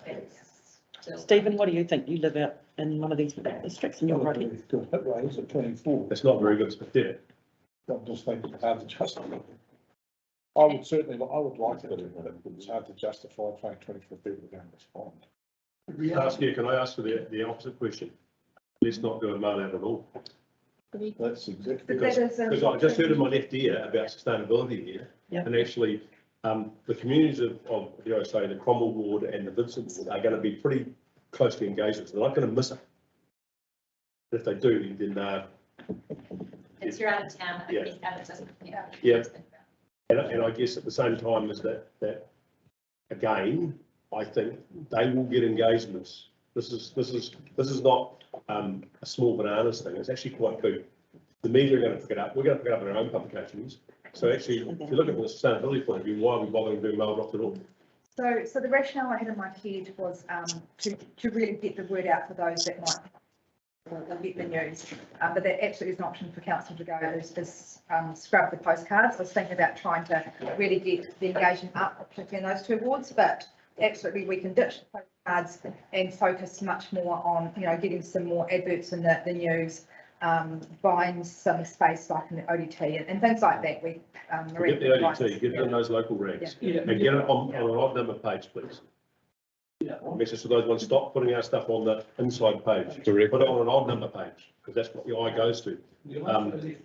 Stephen, what do you think? You live out in one of these districts and you're right here. Good hit rates at 24. That's not very good, but yeah. I'm just thinking it's hard to justify. I would certainly, I would like it, but it's hard to justify paying 24 people to go and respond. Can I ask for the opposite question? Let's not do a mail out at all. That's exactly. Because I just heard in my left ear about sustainability here, and actually the communities of say the Cromwell ward and the Vincent ward are going to be pretty closely engaged with it. They're not going to miss it. If they do, then it's your out of town. Yeah. And I guess at the same time as that again, I think they will get engagements. This is not a small bananas thing. It's actually quite big. the media are going to pick it up. We're going to pick it up in our own publications. So actually, if you look at it from a sustainability point of view, why are we bothering doing mail drops at all? So the rationale I had in my head was to really get the word out for those that might or get the news. But that absolutely is an option for council to go is scrub the postcards. I was thinking about trying to really get the engagement up, particularly in those two awards, but absolutely we can ditch the postcards and focus much more on, you know, getting some more adverts in the news, buying some space like in the ODT and things like that. We Get the ODT, get them those local rags, Yeah. and get it on an odd number page, please. Yeah. Message to those ones, stop putting our stuff on the inside page. Put it on an odd number page, because that's what the eye goes to.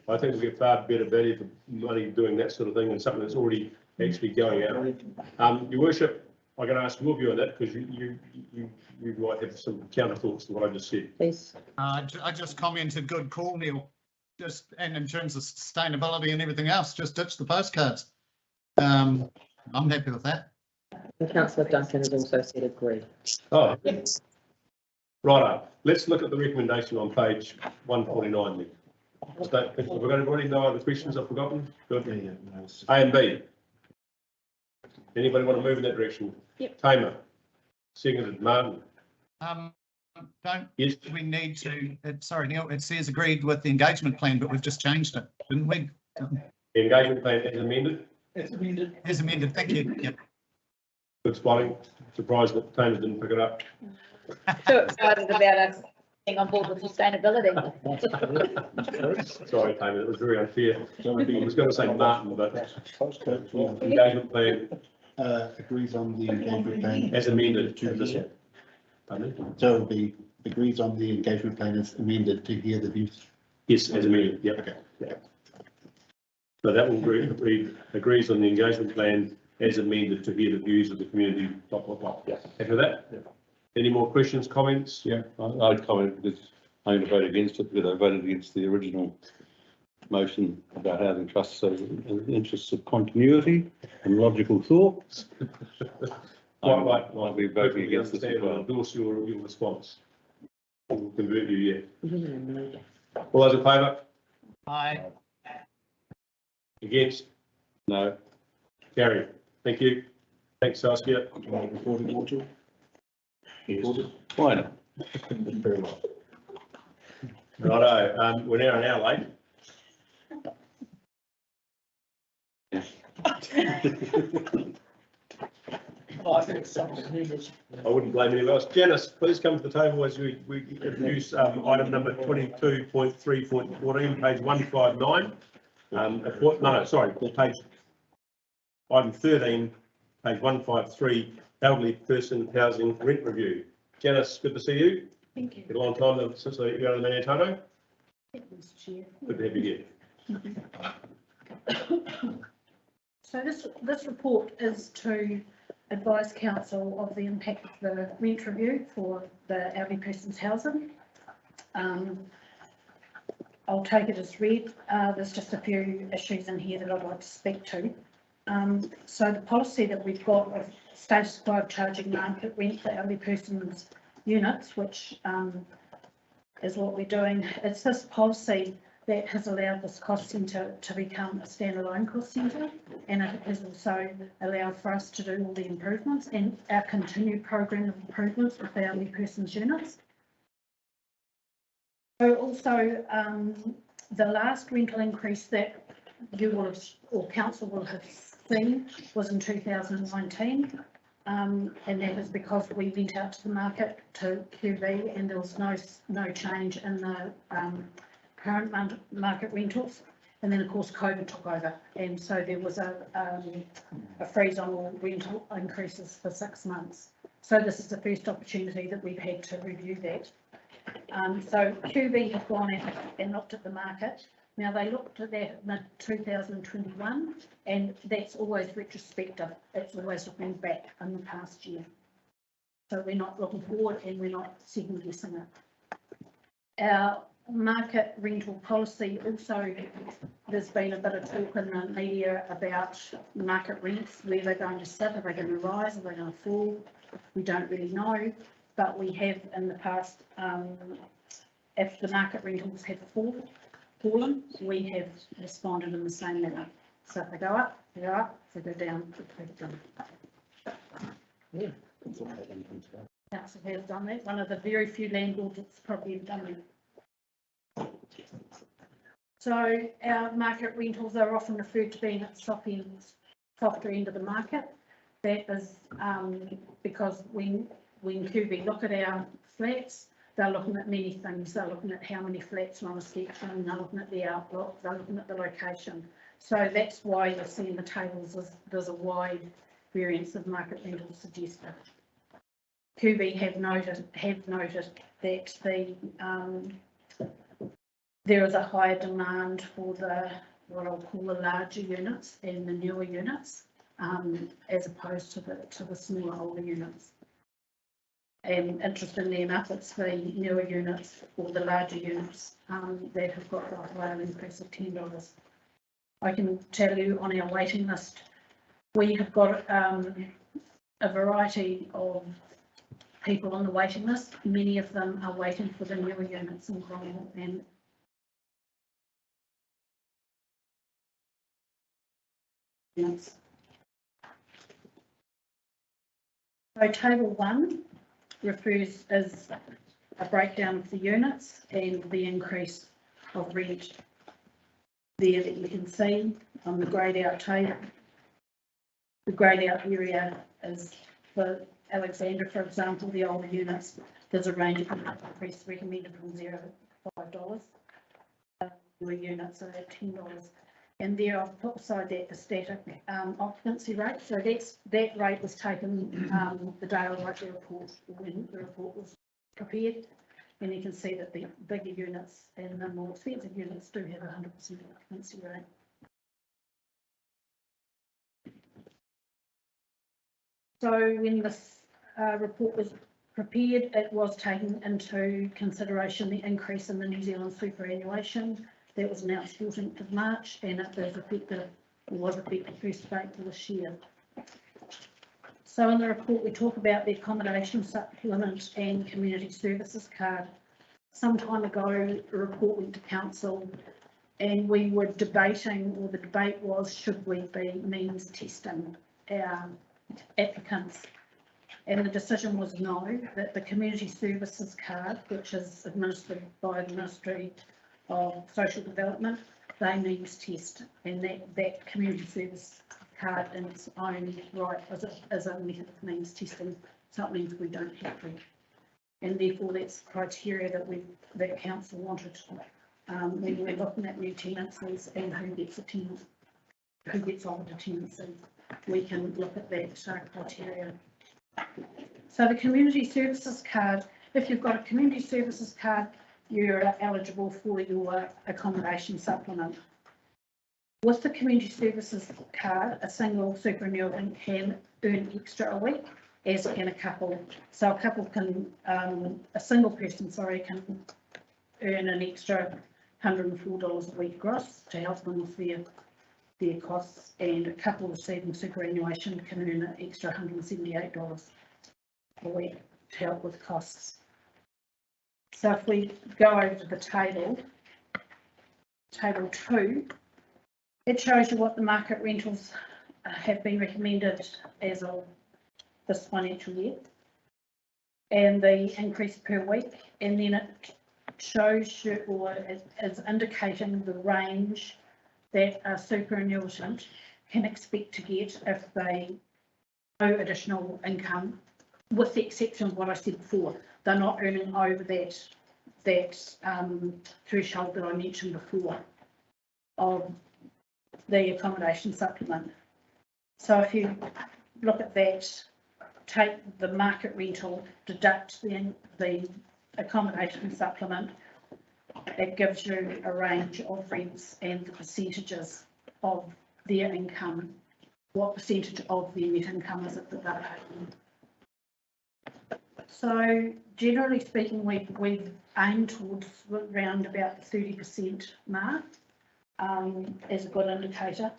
I think we get far better value for money doing that sort of thing than something that's already actually going out. Your worship, I'm going to ask your view on that, because you might have some counter thoughts to what I just said. Please. I just commented, good call, Neil. Just, and in terms of sustainability and everything else, just ditch the postcards. I'm happy with that. And Councillor Duncan has also said agree. Oh, righto. Let's look at the recommendation on page 149 then. So, have we got anybody? No other questions I've forgotten? Good. A and B. Anybody want to move in that direction? Yep. Tamer. Seconded. Martin. Don't Yes. we need to, sorry, Neil, it says agreed with the engagement plan, but we've just changed it, didn't we? The engagement plan is amended. It's amended. As amended, thank you. Yep. Good spotting. Surprised that Tamer didn't pick it up. Too excited about us being on board with sustainability. Sorry, Tamer, it was very unfair. I was going to say Martin, but engagement plan Agrees on the engagement plan. as amended. To This hear. one. Pardon? So it'll be agrees on the engagement plan as amended to hear the views. Yes, as amended. Yep. Okay. Yeah. So that will read agrees on the engagement plan as amended to hear the views of the community. Yeah. Happy with that? Yeah. Any more questions, comments? Yeah, I'd comment because I'm going to vote against it because I voted against the original motion about housing trusts. So in the interests of continuity and logical thought, I'll be voting against this as well. Endorse your response. We'll convert you, yeah. All those in favour? Aye. Against? No. Carried. Thank you. Thanks, Saskia. Recording audio. Yes. Why not? Very well. Righto, we're now an hour late. I think it's something needed. I wouldn't blame anyone else. Janice, please come to the table as we introduce item number 22.3.14, page 159. Page item 13, page 153, elderly person housing rent review. Janice, good to see you. Thank you. Been a long time since you got to the Manitoto. Chair. Good to have you here. So this report is to advise council of the impact of the rent review for the elderly person's housing. I'll take it as read. There's just a few issues in here that I'd like to speak to. So the policy that we've got of status quo of charging market rent for elderly persons units, which is what we're doing. It's this policy that has allowed this cost centre to become a standalone cost centre, and it has also allowed for us to do all the improvements and our continued program of improvements with the elderly persons units. So also the last rental increase that you will have, or council will have seen, was in 2019. And that is because we went out to the market to QV and there was no change in the current market rentals. And then of course COVID took over, and so there was a freeze on all rental increases for 6 months. So this is the first opportunity that we've had to review that. So QV have gone out and looked at the market. Now they looked at that in 2021, and that's always retrospective. It's always looking back in the past year. So we're not looking forward and we're not second guessing it. Our market rental policy also, there's been a bit of talk in the media about market rents, where they're going to sit, are they going to rise, are they going to fall? We don't really know, but we have in the past, if the market rentals have fallen, fallen, we have responded in the same manner. So if they go up, they go up, if they go down, they go down. Council has done that, one of the very few landlords that's probably done that. So our market rentals are often referred to being at softer end of the market. That is because when QB look at our flats, they're looking at many things. They're looking at how many flats are on a section, they're looking at the outlook, they're looking at the location. So that's why you're seeing the tables, there's a wide variance of market rentals suggested. QB have noted that there is a higher demand for what I'll call the larger units and the newer units, as opposed to the smaller, older units. And interestingly enough, it's the newer units or the larger units that have got the higher increase of $10. I can tell you on our waiting list, we have got a variety of people on the waiting list. Many of them are waiting for the newer units in Cromwell and units. So table 1 refers as a breakdown of the units and the increase of rent there that you can see on the greyed out table. The greyed out area is for Alexandra, for example, the older units, there's a range of increase recommended from $0 to $5. Newer units are at $10. And there I've put beside that the static occupancy rate. So that rate was taken the day I wrote the report, when the report was prepared. And you can see that the bigger units and the more expensive units do have a 100% occupancy rate. So when this report was prepared, it was taking into consideration the increase in the New Zealand superannuation that was announced 14th of March, and it was effective 1st of April this year. So in the report we talk about the accommodation supplement and community services card. Some time ago a report went to council and we were debating, or the debate was, should we be means testing our applicants? And the decision was no, that the community services card, which is administered by the Ministry of Social Development, they means test, and that community service card in its own right is a method of means testing, so it means we don't have to. And therefore that's criteria that council wanted when we're looking at new tenancies and who gets offered a tenancy. We can look at that criteria. So the community services card, if you've got a community services card, you're eligible for your accommodation supplement. With the community services card, a single superannuation can earn extra a week, as can a couple. So a couple can, a single person, sorry, can earn an extra $104 a week gross to help them with their costs, and a couple receiving superannuation can earn an extra $178 a week to help with costs. So if we go over to the table 2, it shows you what the market rentals have been recommended as of this financial year and the increase per week, and then it shows you, or is indicating the range that a superannuitant can expect to get if they owe additional income, with the exception of what I said before. They're not earning over that threshold that I mentioned before of the accommodation supplement. So if you look at that, take the market rental, deduct the accommodation supplement, it gives you a range of rents and the percentages of their income. What percentage of their net income is it that they're paying? So generally speaking, we've aimed towards around about the 30% mark as a good indicator.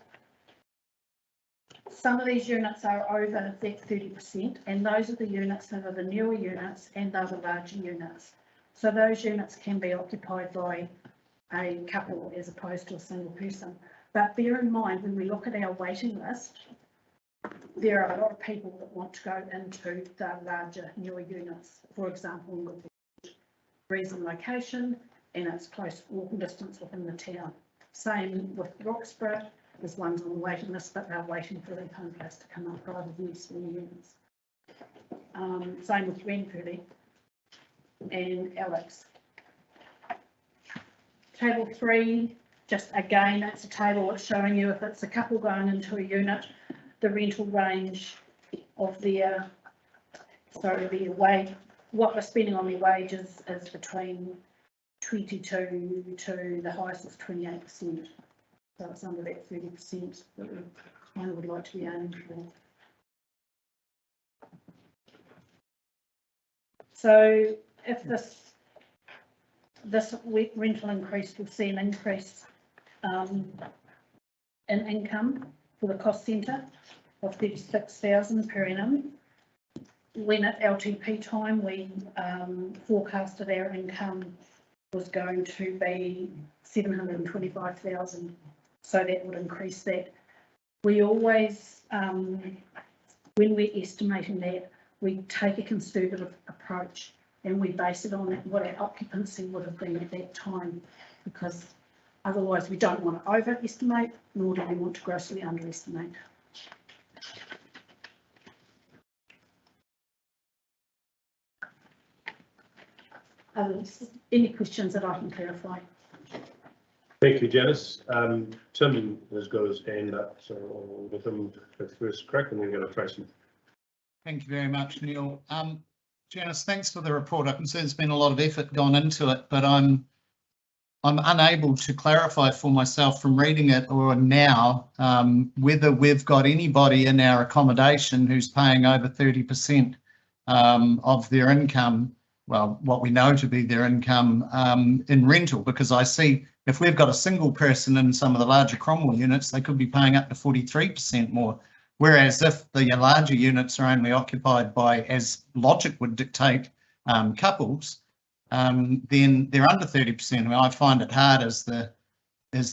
Some of these units are over that 30%, and those are the units that are the newer units and they're the larger units. So those units can be occupied by a couple as opposed to a single person. But bear in mind, when we look at our waiting list, there are a lot of people that want to go into the larger, newer units. For example, with the reason location, and it's close walking distance within the town. Same with Roxburgh, there's ones on the waiting list, but they're waiting for their home place to come up rather than small units. Same with Renfrew and Alex. Table 3, just again, it's a table that's showing you if it's a couple going into a unit, the rental range of their, what we're spending on their wages is between 22 to the highest is 28%. So it's under that 30% that we kind of would like to be aiming for. So if this rental increase, we'll see an increase in income for the cost centre of 36,000 per annum. When at LTP time, we forecasted our income was going to be 725,000. So that would increase that. We always, when we're estimating that, we take a conservative approach and we base it on what our occupancy would have been at that time, because otherwise we don't want to overestimate, nor do we want to grossly underestimate. Any questions that I can clarify? Thank you, Janice. Tim has got his hand up, so I'll give him the first crack and then go to Tracy. Thank you very much, Neil. Janice, thanks for the report. I can see there's been a lot of effort gone into it, but I'm unable to clarify for myself from reading it or now whether we've got anybody in our accommodation who's paying over 30% of their income, well, what we know to be their income in rental, because I see if we've got a single person in some of the larger Cromwell units, they could be paying up to 43% more. Whereas if the larger units are only occupied by, as logic would dictate, couples, then they're under 30%. I mean, I find it hard as the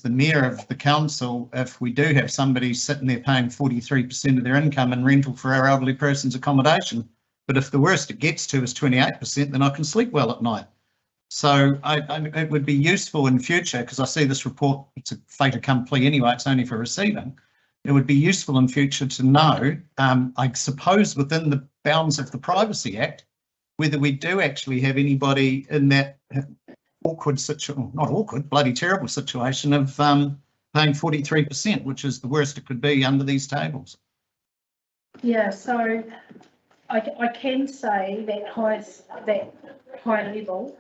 mayor of the council, if we do have somebody sitting there paying 43% of their income in rental for our elderly person's accommodation. But if the worst it gets to is 28%, then I can sleep well at night. So it would be useful in future, because I see this report, it's a fait accompli anyway, it's only for receiving. It would be useful in future to know, I suppose within the bounds of the Privacy Act, whether we do actually have anybody in that awkward situation, not awkward, bloody terrible situation of paying 43%, which is the worst it could be under these tables. Yeah, so I can say that high level,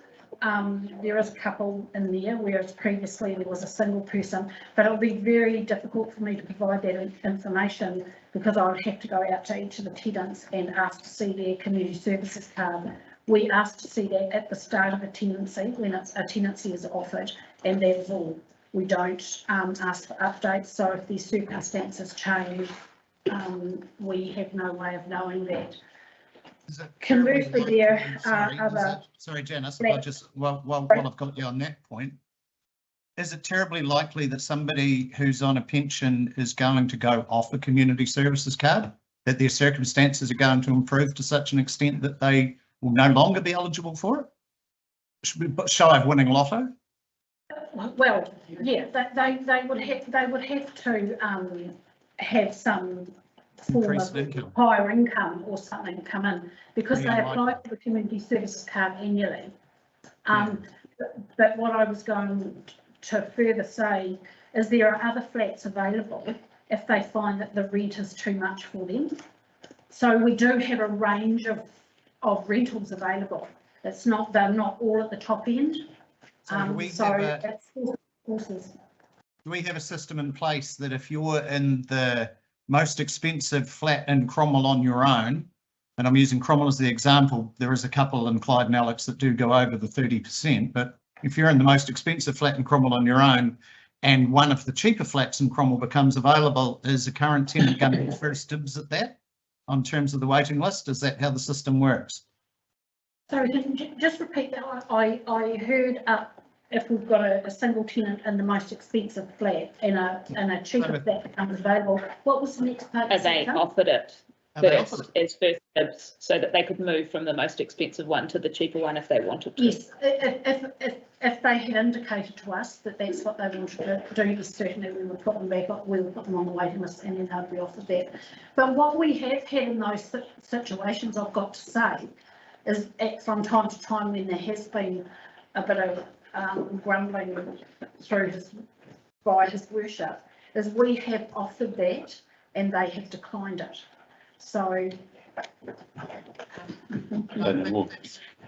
there is a couple in there, whereas previously there was a single person, but it'll be very difficult for me to provide that information because I would have to go out to each of the tenants and ask to see their community services card. We ask to see that at the start of a tenancy, when a tenancy is offered, and that's all. We don't ask for updates, so if these circumstances change, we have no way of knowing that. Conversely, there are other. Sorry, Janice, I just while I've got you on that point, is it terribly likely that somebody who's on a pension is going to go off a community services card, that their circumstances are going to improve to such an extent that they will no longer be eligible for it? Should we shy of winning lotto? Well, yeah, they would have to have some form of higher income or something come in because they apply for the community services card annually. But what I was going to further say is there are other flats available if they find that the rent is too much for them. So we do have a range of rentals available. It's not, they're not all at the top end. Do we have a system in place that if you're in the most expensive flat in Cromwell on your own, and I'm using Cromwell as the example, there is a couple in Clyde and Alex that do go over the 30%, but if you're in the most expensive flat in Cromwell on your own and one of the cheaper flats in Cromwell becomes available, is a current tenant going to get first dibs at that on terms of the waiting list? Is that how the system works? Sorry, just repeat that. I heard if we've got a single tenant in the most expensive flat and a cheaper flat becomes available, what was the next part? As they offered it first, as first dibs, so that they could move from the most expensive one to the cheaper one if they wanted to. Yes, if they had indicated to us that that's what they wanted to do, certainly we would put them back up, we would put them on the waiting list and then they'd be offered that. But what we have had in those situations, I've got to say, is from time to time when there has been a bit of grumbling by his worship, is we have offered that and they have declined it. So.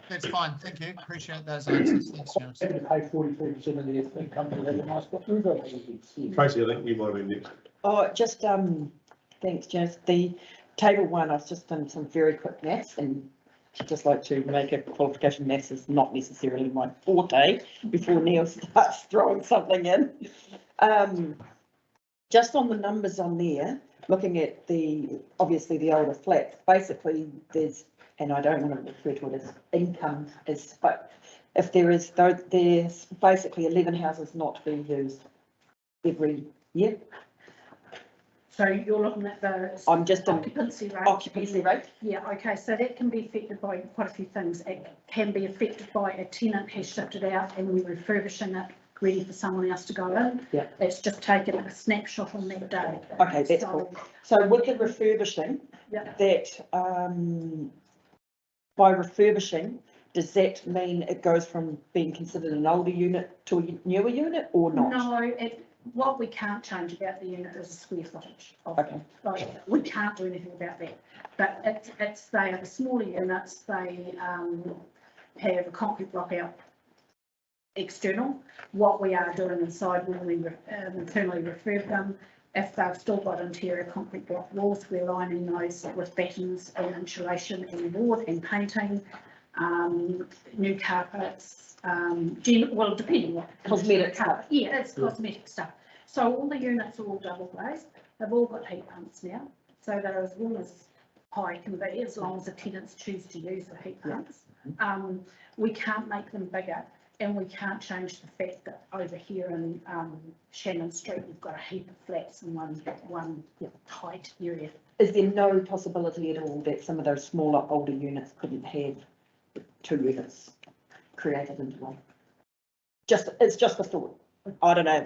That's fine, thank you, appreciate those answers, thanks, James. Having to pay 43% of their income to have a nice book. Tracy, I think you might have been next. Oh, just, thanks, Janice. The table one, I was just done some very quick maths and I'd just like to make a qualification. Maths is not necessarily my forte before Neil starts throwing something in. Just on the numbers on there, looking at obviously the older flats, basically there's, and I don't want to refer to it as income, but if there's basically 11 houses not being used every year. So you're looking at the occupancy rate? Occupancy rate. Yeah, okay, so that can be affected by quite a few things. It can be affected by a tenant has shifted out and we're refurbishing it, ready for someone else to go in. Yeah. It's just taken a snapshot on that day. Okay, that's cool. So with the refurbishing, yeah. That by refurbishing, does that mean it goes from being considered an older unit to a newer unit or not? No, what we can't change about the unit is the square footage. Okay. Like, we can't do anything about that. But they are the smaller units, they have a concrete block out external. What we are doing inside when we internally refurb them, if they've still got interior concrete block walls, we're lining those with battens and insulation and board and painting, new carpets, well, depending what. Cosmetic stuff. Yeah, it's cosmetic stuff. So all the units are all double glazed. They've all got heat pumps now. So they're as warm as high can be, as long as the tenants choose to use the heat pumps. We can't make them bigger. And we can't change the fact that over here in Shannon Street, we've got a heap of flats in one tight area. Is there no possibility at all that some of those smaller, older units couldn't have 2 units created into one? It's just a thought. I don't know.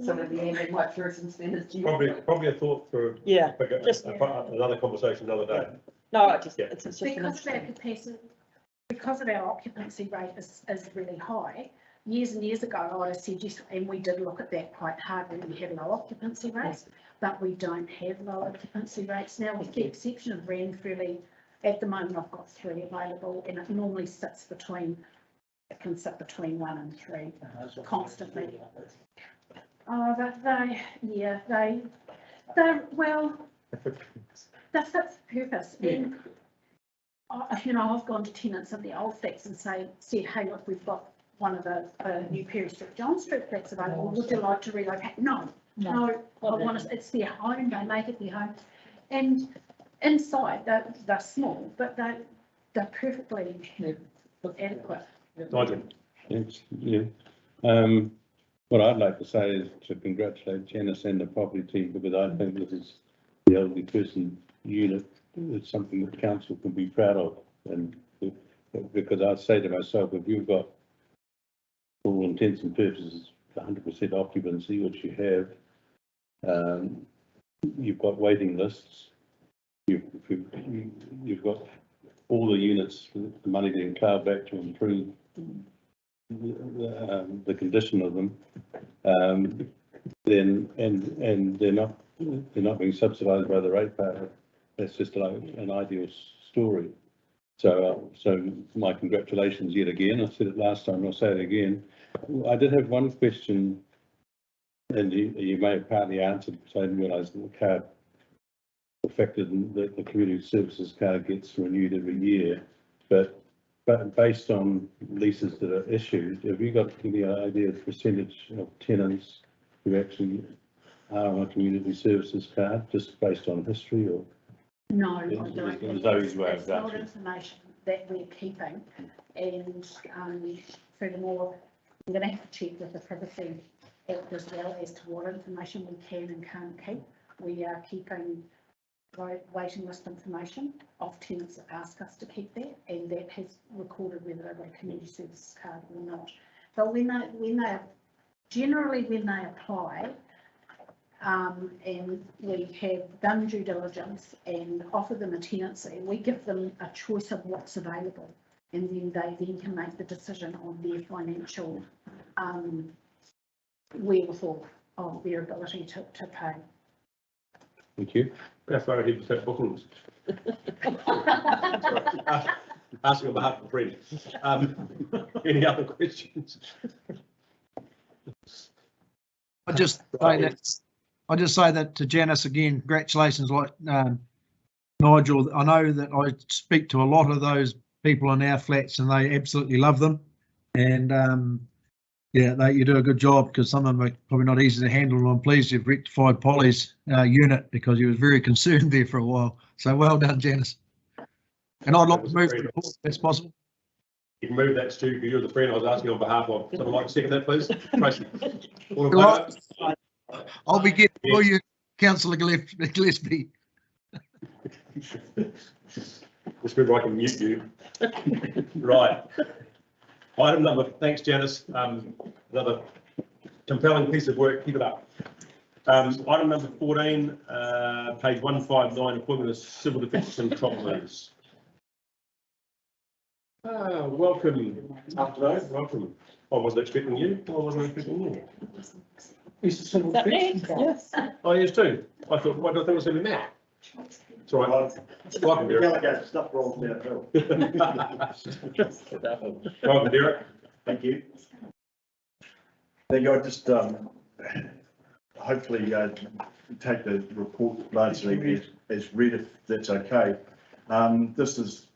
Some of the end might throw some standards to you. Probably a thought for another conversation another day. No, it's just because of our capacity. Because of our occupancy rate is really high, years and years ago, I said yes, and we did look at that quite hard when we had low occupancy rates, but we don't have low occupancy rates now, with the exception of Ranfurly. At the moment, I've got 3 available, and it normally it can sit between 1 and 3 constantly. Oh, that fits the purpose. And I've gone to tenants of the old flats and said, hey, look, we've got one of the new Perry Street, John Street flats available. Would you like to relocate? No. It's their home. They make it their home. And inside, they're small, but they're perfectly adequate. Thanks. Yeah. What I'd like to say is to congratulate Janice and the property team, because I think this is the elderly person unit. It's something that council can be proud of, and because I say to myself, if you've got, for all intents and purposes, 100% occupancy, which you have, you've got waiting lists, you've got all the units, the money being carved back to improve the condition of them, then and they're not being subsidised by the ratepayer. That's just like an ideal story. So my congratulations yet again. I said it last time, I'll say it again. I did have one question, and you may have partly answered, because I didn't realise that the card affected that the community services card gets renewed every year. But based on leases that are issued, have you got any idea of the percentage of tenants who actually are on a community services card, just based on history, or? No, I don't. It's not information that we're keeping, and furthermore, I'm going to have to check with the Privacy Act as well as to what information we can and can't keep. We are keeping waiting list information of tenants that ask us to keep that, and that has recorded whether they got a community service card or not. But when they generally when they apply, and we have done due diligence and offered them a tenancy, we give them a choice of what's available, and then they can make the decision on their financial wherewithal of their ability to pay. Thank you. How far ahead was that booking? Asking on behalf of a friend. Any other questions? I just say that to Janice again, congratulations, like Nigel. I know that I speak to a lot of those people in our flats and they absolutely love them. And yeah, you do a good job, because some of them are probably not easy to handle. And I'm pleased you've rectified Polly's unit, because he was very concerned there for a while. So well done, Janice. And I'd like to move the report if that's possible. You can move that, Stu, because you're the friend I was asking on behalf of. Someone like to second that, please? Tracy. I'll be getting for you, Councillor Gillespie. Just remember I can mute you. Right. Item number, thanks Janice. Another compelling piece of work, keep it up. Item number 14, page 159, appointment of civil defence controllers. Welcome. Afternoon, welcome. I wasn't expecting you. I wasn't expecting you. Yes. Oh, yes, too. I thought it was going to be Matt. It's all right. Welcome, Derek. Stuff rolls downhill. Welcome, Derek. Thank you. Thank you. I just hopefully take the report largely as read, if that's okay. This is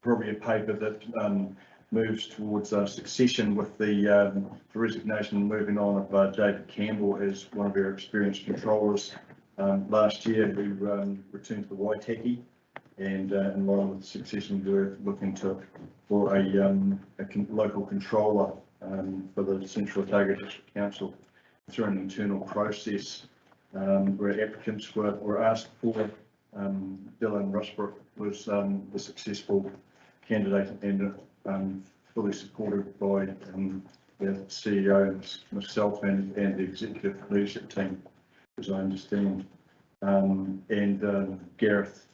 probably a paper that moves towards succession, with the resignation and moving on of David Campbell as one of our experienced controllers. Last year we returned to Waitaki, and in line with the succession we're looking for a local controller for the Central Otago District Council through an internal process where applicants were asked for. Dylan Rusbrook was the successful candidate, and fully supported by the CEO, myself, and the executive leadership team, as I understand. Gareth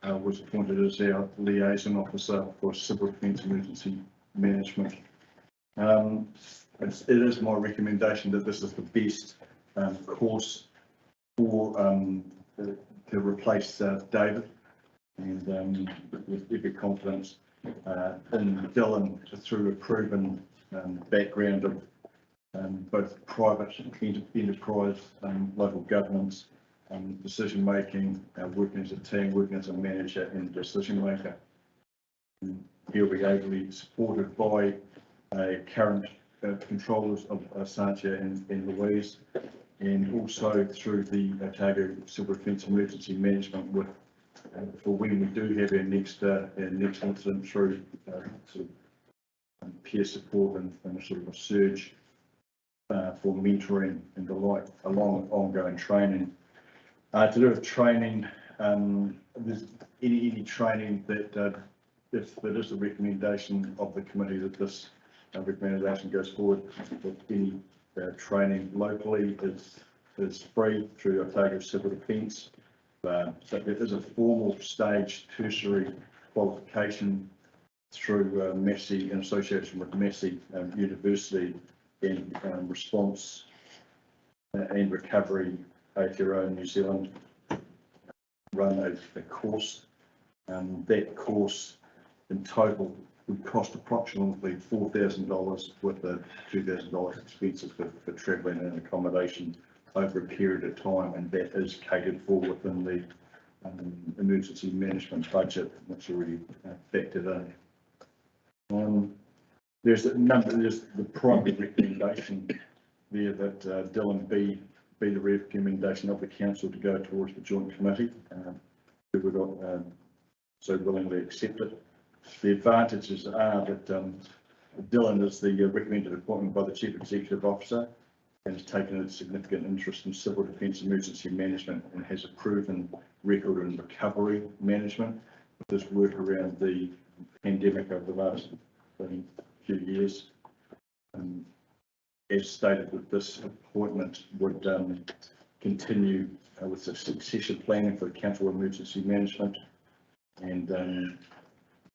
was appointed as our liaison officer for civil defence emergency management. It is my recommendation that this is the best course for to replace David, and with every confidence in Dylan, through a proven background of both private enterprise, local governance, decision making, working as a team, working as a manager and decision maker. He'll be ably supported by current controllers of Santia and Louise, and also through the Otago Civil Defence Emergency Management, with for when we do have our next incident, through sort of peer support and sort of a surge for mentoring and the like, along with ongoing training. To do with training, there's any training that, if it is the recommendation of the committee that this recommendation goes forward, with any training locally is free through Otago Civil Defence. So there is a formal stage tertiary qualification through Massey, in association with Massey University, in response and recovery. Aotearoa New Zealand run a course. That course in total would cost approximately $4,000, with the $2,000 expenses for travelling and accommodation over a period of time, and that is catered for within the emergency management budget that's already factored in. There's the primary recommendation there that Dylan be the recommendation of the council to go towards the joint committee. Who would so willingly accept it. The advantages are that Dylan is the recommended appointment by the Chief Executive Officer and has taken a significant interest in civil defence emergency management and has a proven record in recovery management with his work around the pandemic over the last few years. As stated, that this appointment would continue with the succession planning for the council emergency management, and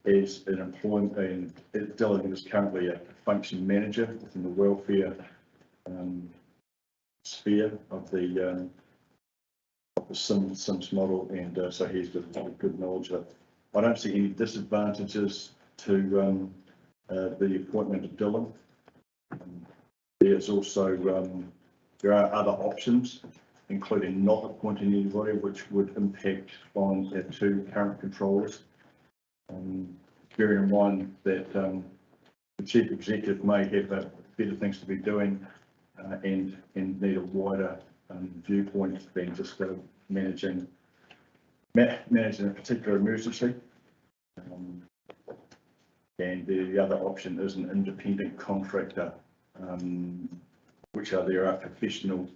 as an employment, and Dylan is currently a function manager within the welfare sphere of the Sims model, and so he's got good knowledge of it. I don't see any disadvantages to the appointment of Dylan. There's also there are other options, including not appointing anybody, which would impact on our two current controllers. Bearing in mind that the chief executive may have better things to be doing and need a wider viewpoint than just managing a particular emergency. And the other option is an independent contractor, which there are professional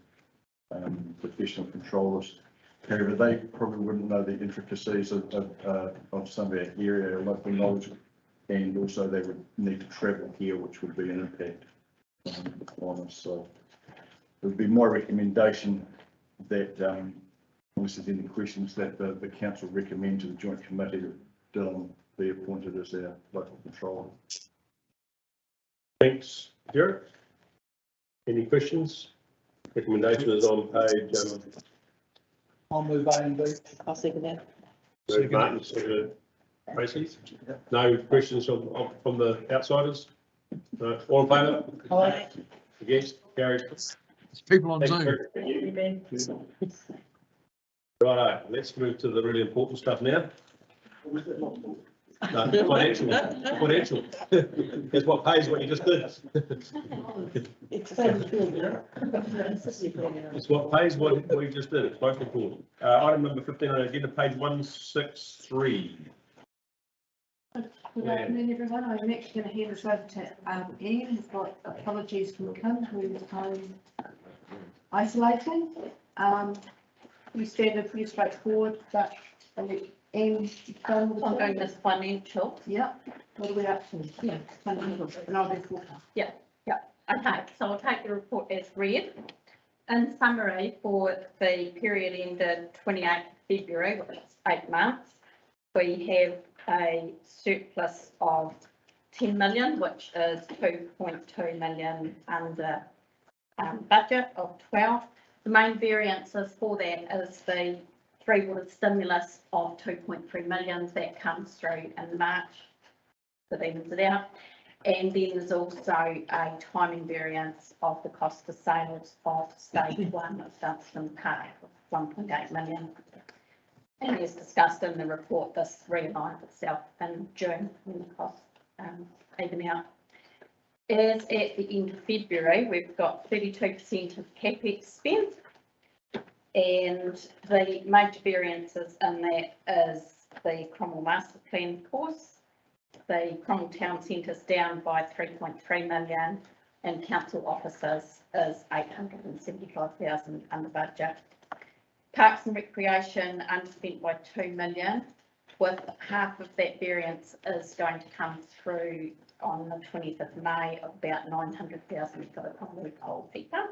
controllers. However, they probably wouldn't know the intricacies of some of our area or local knowledge, and also they would need to travel here, which would be an impact on us. So it would be my recommendation that, unless there's any questions, that the council recommend to the joint committee that Dylan be appointed as our local controller. Thanks, Derek. Any questions? Recommendation is on page. I'll move A and B. I'll second that. Martin, seconded. Tracy? No questions from the outsiders? No. All in favour? Aye. Against? Carried. There's people on Zoom. Righto, let's move to the really important stuff now. No, financial. It's what pays what you just did. It's what pays what you just did. It's most important. Item number 15 on the agenda, page 163. Good afternoon, everyone. I'm actually going to hand this over to Ian. He's got apologies from Kim, who is home isolating. Pretty standard, pretty straightforward, but Ian, ongoing this financial. Yeah. What are we up to? Yeah, financial, and I'll do forecast. Yeah. Okay, so I'll take the report as read. In summary, for the period ended 28th February, which is 8 months, we have a surplus of 10 million, which is 2.2 million under budget of 12. The main variances for that is the 3 water stimulus of 2.3 million that comes through in March, that evens it out. And then there's also a timing variance of the cost of sales of stage 1 of Dunstan Park of 1.8 million. And as discussed in the report, this realigned itself in June when the costs even out. As at the end of February, we've got 32% of CapEx spent, and the major variances in that is the Cromwell Master Plan course. The Cromwell Town Centre is down by 3.3 million, and council offices is 875,000 under budget. Parks and Recreation underspent by 2 million, with half of that variance is going to come through on the 20th of May of about 900,000 for the Cromwell Coal Peaker.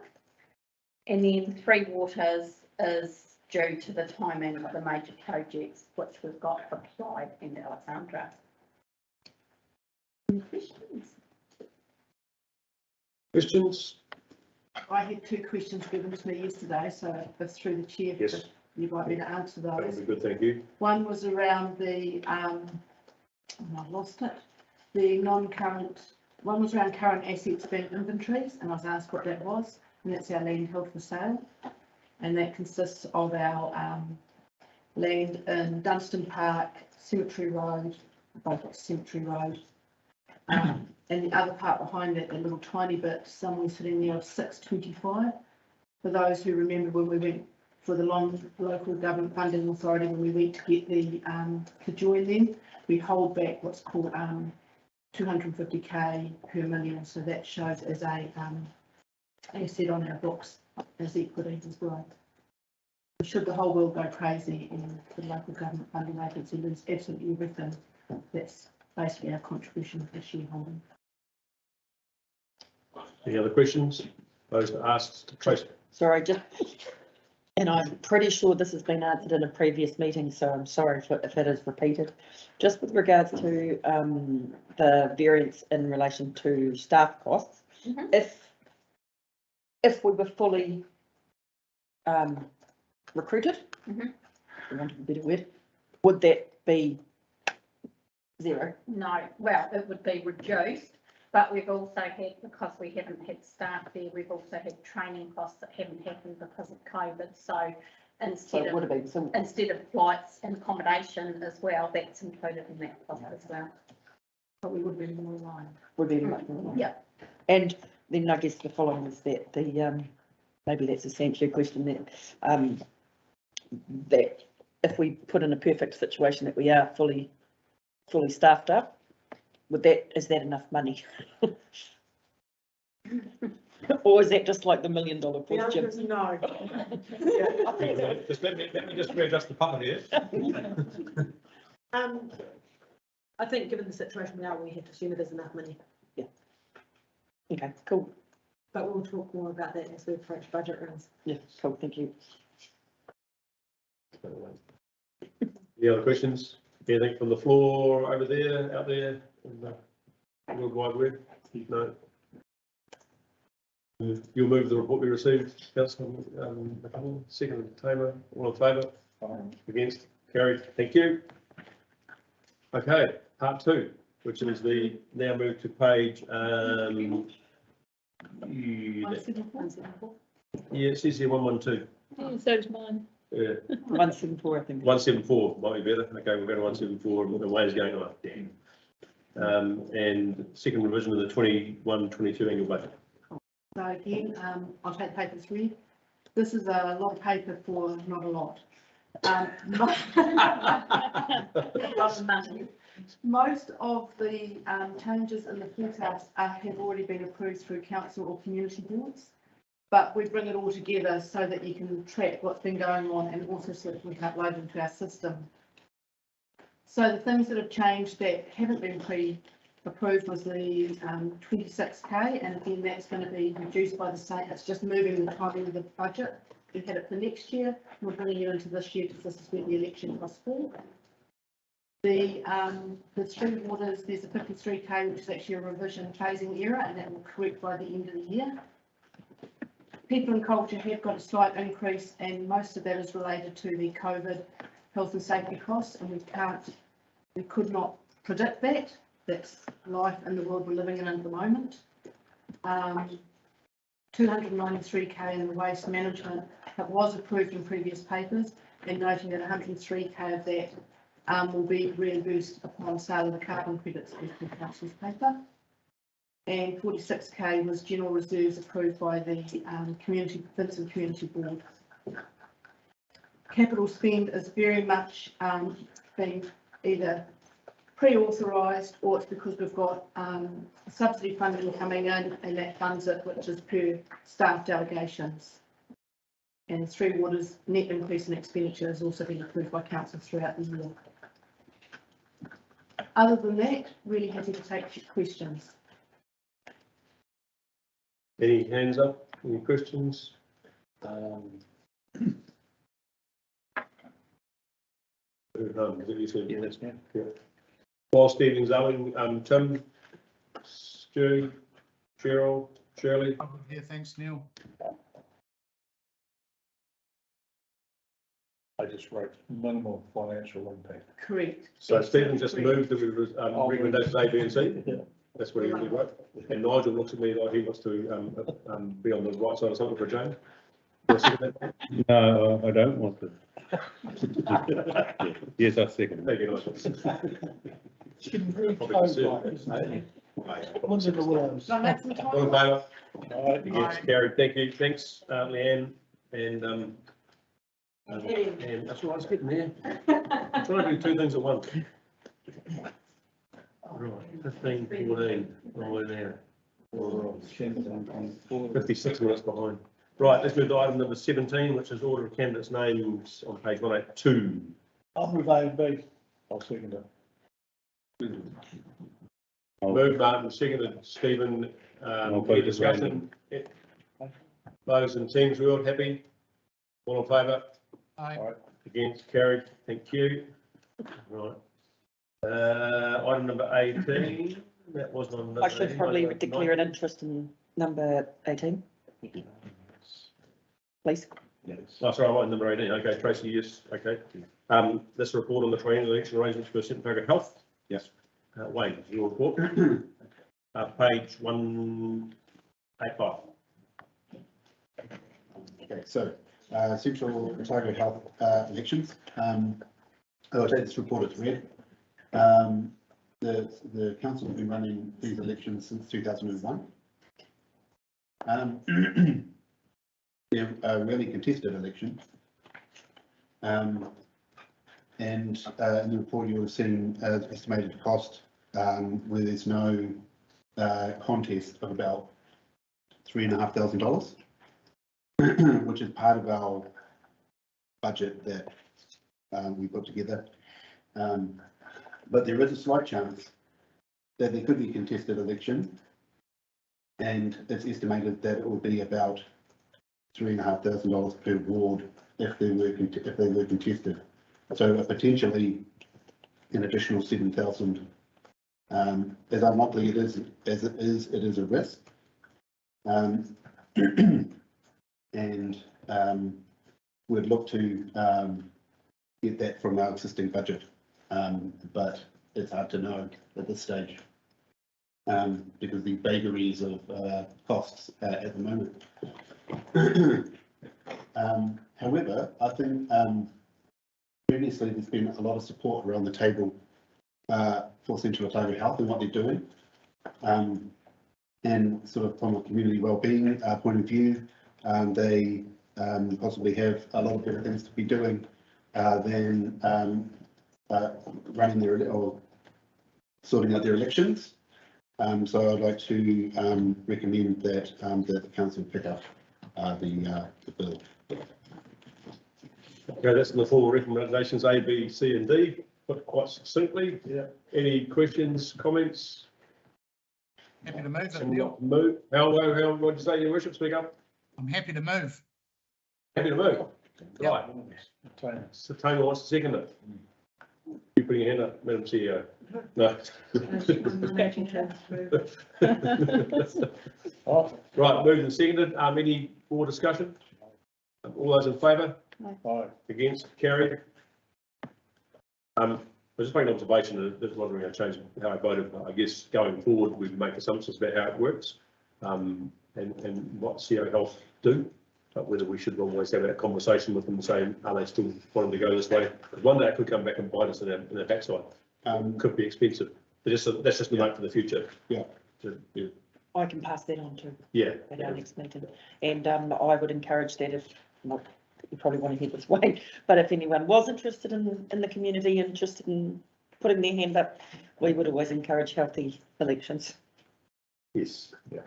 And then 3 Waters is due to the timing of the major projects which we've got for Clyde and Alexandra. Any questions? Questions? I had 2 questions given to me yesterday, so if through the chair, Yes. you'd like me to answer That those. would be good, thank you. One was around the, I've lost it, the non-current, one was around current assets being inventories, and I was asked what that was, and that's our land held for sale. And that consists of our land in Dunstan Park, Cemetery Road, both Cemetery Road. And the other part behind that, the little tiny bit, somewhere sitting there of 625. For those who remember when we went for the local government funding authority, when we went to get the to join them, we hold back what's called 250k per million, so that shows as a asset on our books as equity as well. Should the whole world go crazy and the local government funding agency lose absolutely everything, that's basically our contribution to shareholding. Any other questions? Those asked, Tracy. Sorry, and I'm pretty sure this has been answered in a previous meeting, so I'm sorry if it is repeated. Just with regards to the variance in relation to staff costs, if we were fully recruited, for want of a better word, would that be zero? No, well, it would be reduced, but we've also had, because we haven't had staff there, we've also had training costs that haven't happened because of COVID. So instead of flights and accommodation as well, that's included in that cost as well. But we would be more aligned. Would be much more aligned. Yeah. And then I guess the following is that maybe that's essentially a question that if we put in a perfect situation that we are fully staffed up, is that enough money? Or is that just like the $1 million question? The answer is no. Just let me just readjust the puppet here. I think given the situation we are, we have to assume there's enough money. Yeah. Okay, cool. But we'll talk more about that as we approach budget rounds. Yeah, cool, thank you. Any other questions? Anything from the floor over there, out there, in the World Wide Web? No. You'll move the report we received, Councillor second, Tamer, all in favour? Against? Carried. Thank you. Okay, part 2, which is the now move to page 174. yeah, it says here 112. Yeah, so does mine. Yeah. 174, I think. 174 might be better. Okay, we'll go to 174 and Wayne's going, oh, damn. And second revision of the 21-22 annual budget. So again, I'll take paper 3. This is a lot of paper for not a lot. Most of the changes in the forecast have already been approved through council or community boards, but we bring it all together so that you can track what's been going on and also so that we can upload into our system. So the things that have changed that haven't been pre-approved was the 26k, and again that's going to be reduced by the same. It's just moving the timing of the budget. We had it for next year. We're bringing it into this year because this is where the election costs fall. The street waters, there's a 53k, which is actually a revision phasing error, and that will correct by the end of the year. People and culture have got a slight increase, and most of that is related to the COVID health and safety costs, and we could not predict that. That's life in the world we're living in at the moment. 293k in the waste management that was approved in previous papers, and noting that 103k of that will be reimbursed upon sale of the carbon credits as per council's paper. And 46k was general reserves approved by the Vincent Community Board. Capital spend is very much being either pre-authorised or it's because we've got subsidy funding coming in and that funds it, which is per staff delegations. And Three Waters net increase in expenditure has also been approved by council throughout the year. Other than that, really happy to take questions. Any hands up? Any questions? While Stephen's owing, Tim, Stu, Cheryl, Shirley. Yeah, thanks, Neil. I just wrote minimal financial impact. Correct. So Stephen just moved the recommendations A, B and C. Yeah. That's what he wrote. And Nigel looks at me like he wants to be on the right side of something for a change. No, I don't want to. Yes, I second. Thank you, Nigel. It's getting very close, isn't it? One's in the willows. All in favour? Yes, carried. Thank you. Thanks, Leanne. And that's what I was getting there. I'm trying to do 2 things at once. Right, 15, 14, all in there. 56 minutes behind. Right, let's move to item number 17, which is order of candidates' names on page 182. I'll move A and B. I'll second it. Moved, Martin, seconded, Stephen, any discussion? Those in Teams world, happy? All in favour? Aye. Against, carried, thank you. Right. Item number 18, that was on. I should probably declare an interest in number 18. Please. Oh, sorry, I'm on number 18, okay, Tracy, yes, okay. This report on the training election arrangements for St Margaret Health. Yes. Wayne, your report. Page 185. Okay, so, Central Otago Health elections. I'll take this report as read. The council has been running these elections since 2001. They're a really contested election. And in the report you will have seen estimated cost where there's no contest of about $3,500, which is part of our budget that we put together. But there is a slight chance that there could be a contested election, and it's estimated that it will be about $3,500 per ward if they were contested. So potentially an additional 7,000. As unlikely it is as it is a risk. And we'd look to get that from our existing budget, but it's hard to know at this stage because the vagaries of costs at the moment. However, I think previously there's been a lot of support around the table for Central Otago Health and what they're doing, and sort of from a community wellbeing point of view, they possibly have a lot of better things to be doing than running their or sorting out their elections. So I'd like to recommend that that the council pick up the bill. Okay, that's in the formal recommendations A, B, C, and D, put quite succinctly. Yeah. Any questions, comments? Happy to move it, Someone Neil. want to move? How, what did you say, your worship, speak up? I'm happy to move. Happy to move? Yep. Right. So Tony wants to second it. You putting your hand up, Madam CEO? No. Right, moved and seconded. Any more discussion? All those in favour? Aye. Against? Carried. I was just making an observation, just wondering how I changed how I voted. I guess going forward, we make assumptions about how it works and what CO Health do, but whether we should always have that conversation with them saying, are they still wanting to go this way? Because one day it could come back and bite us in our backside. Could be expensive. But that's just the note for the future. Yeah. Yeah. I can pass that on to Yeah. at our next meeting. And I would encourage that if, not, you probably want to head this way, but if anyone was interested in the community, interested in putting their hand up, we would always encourage healthy elections. Yes. Yeah.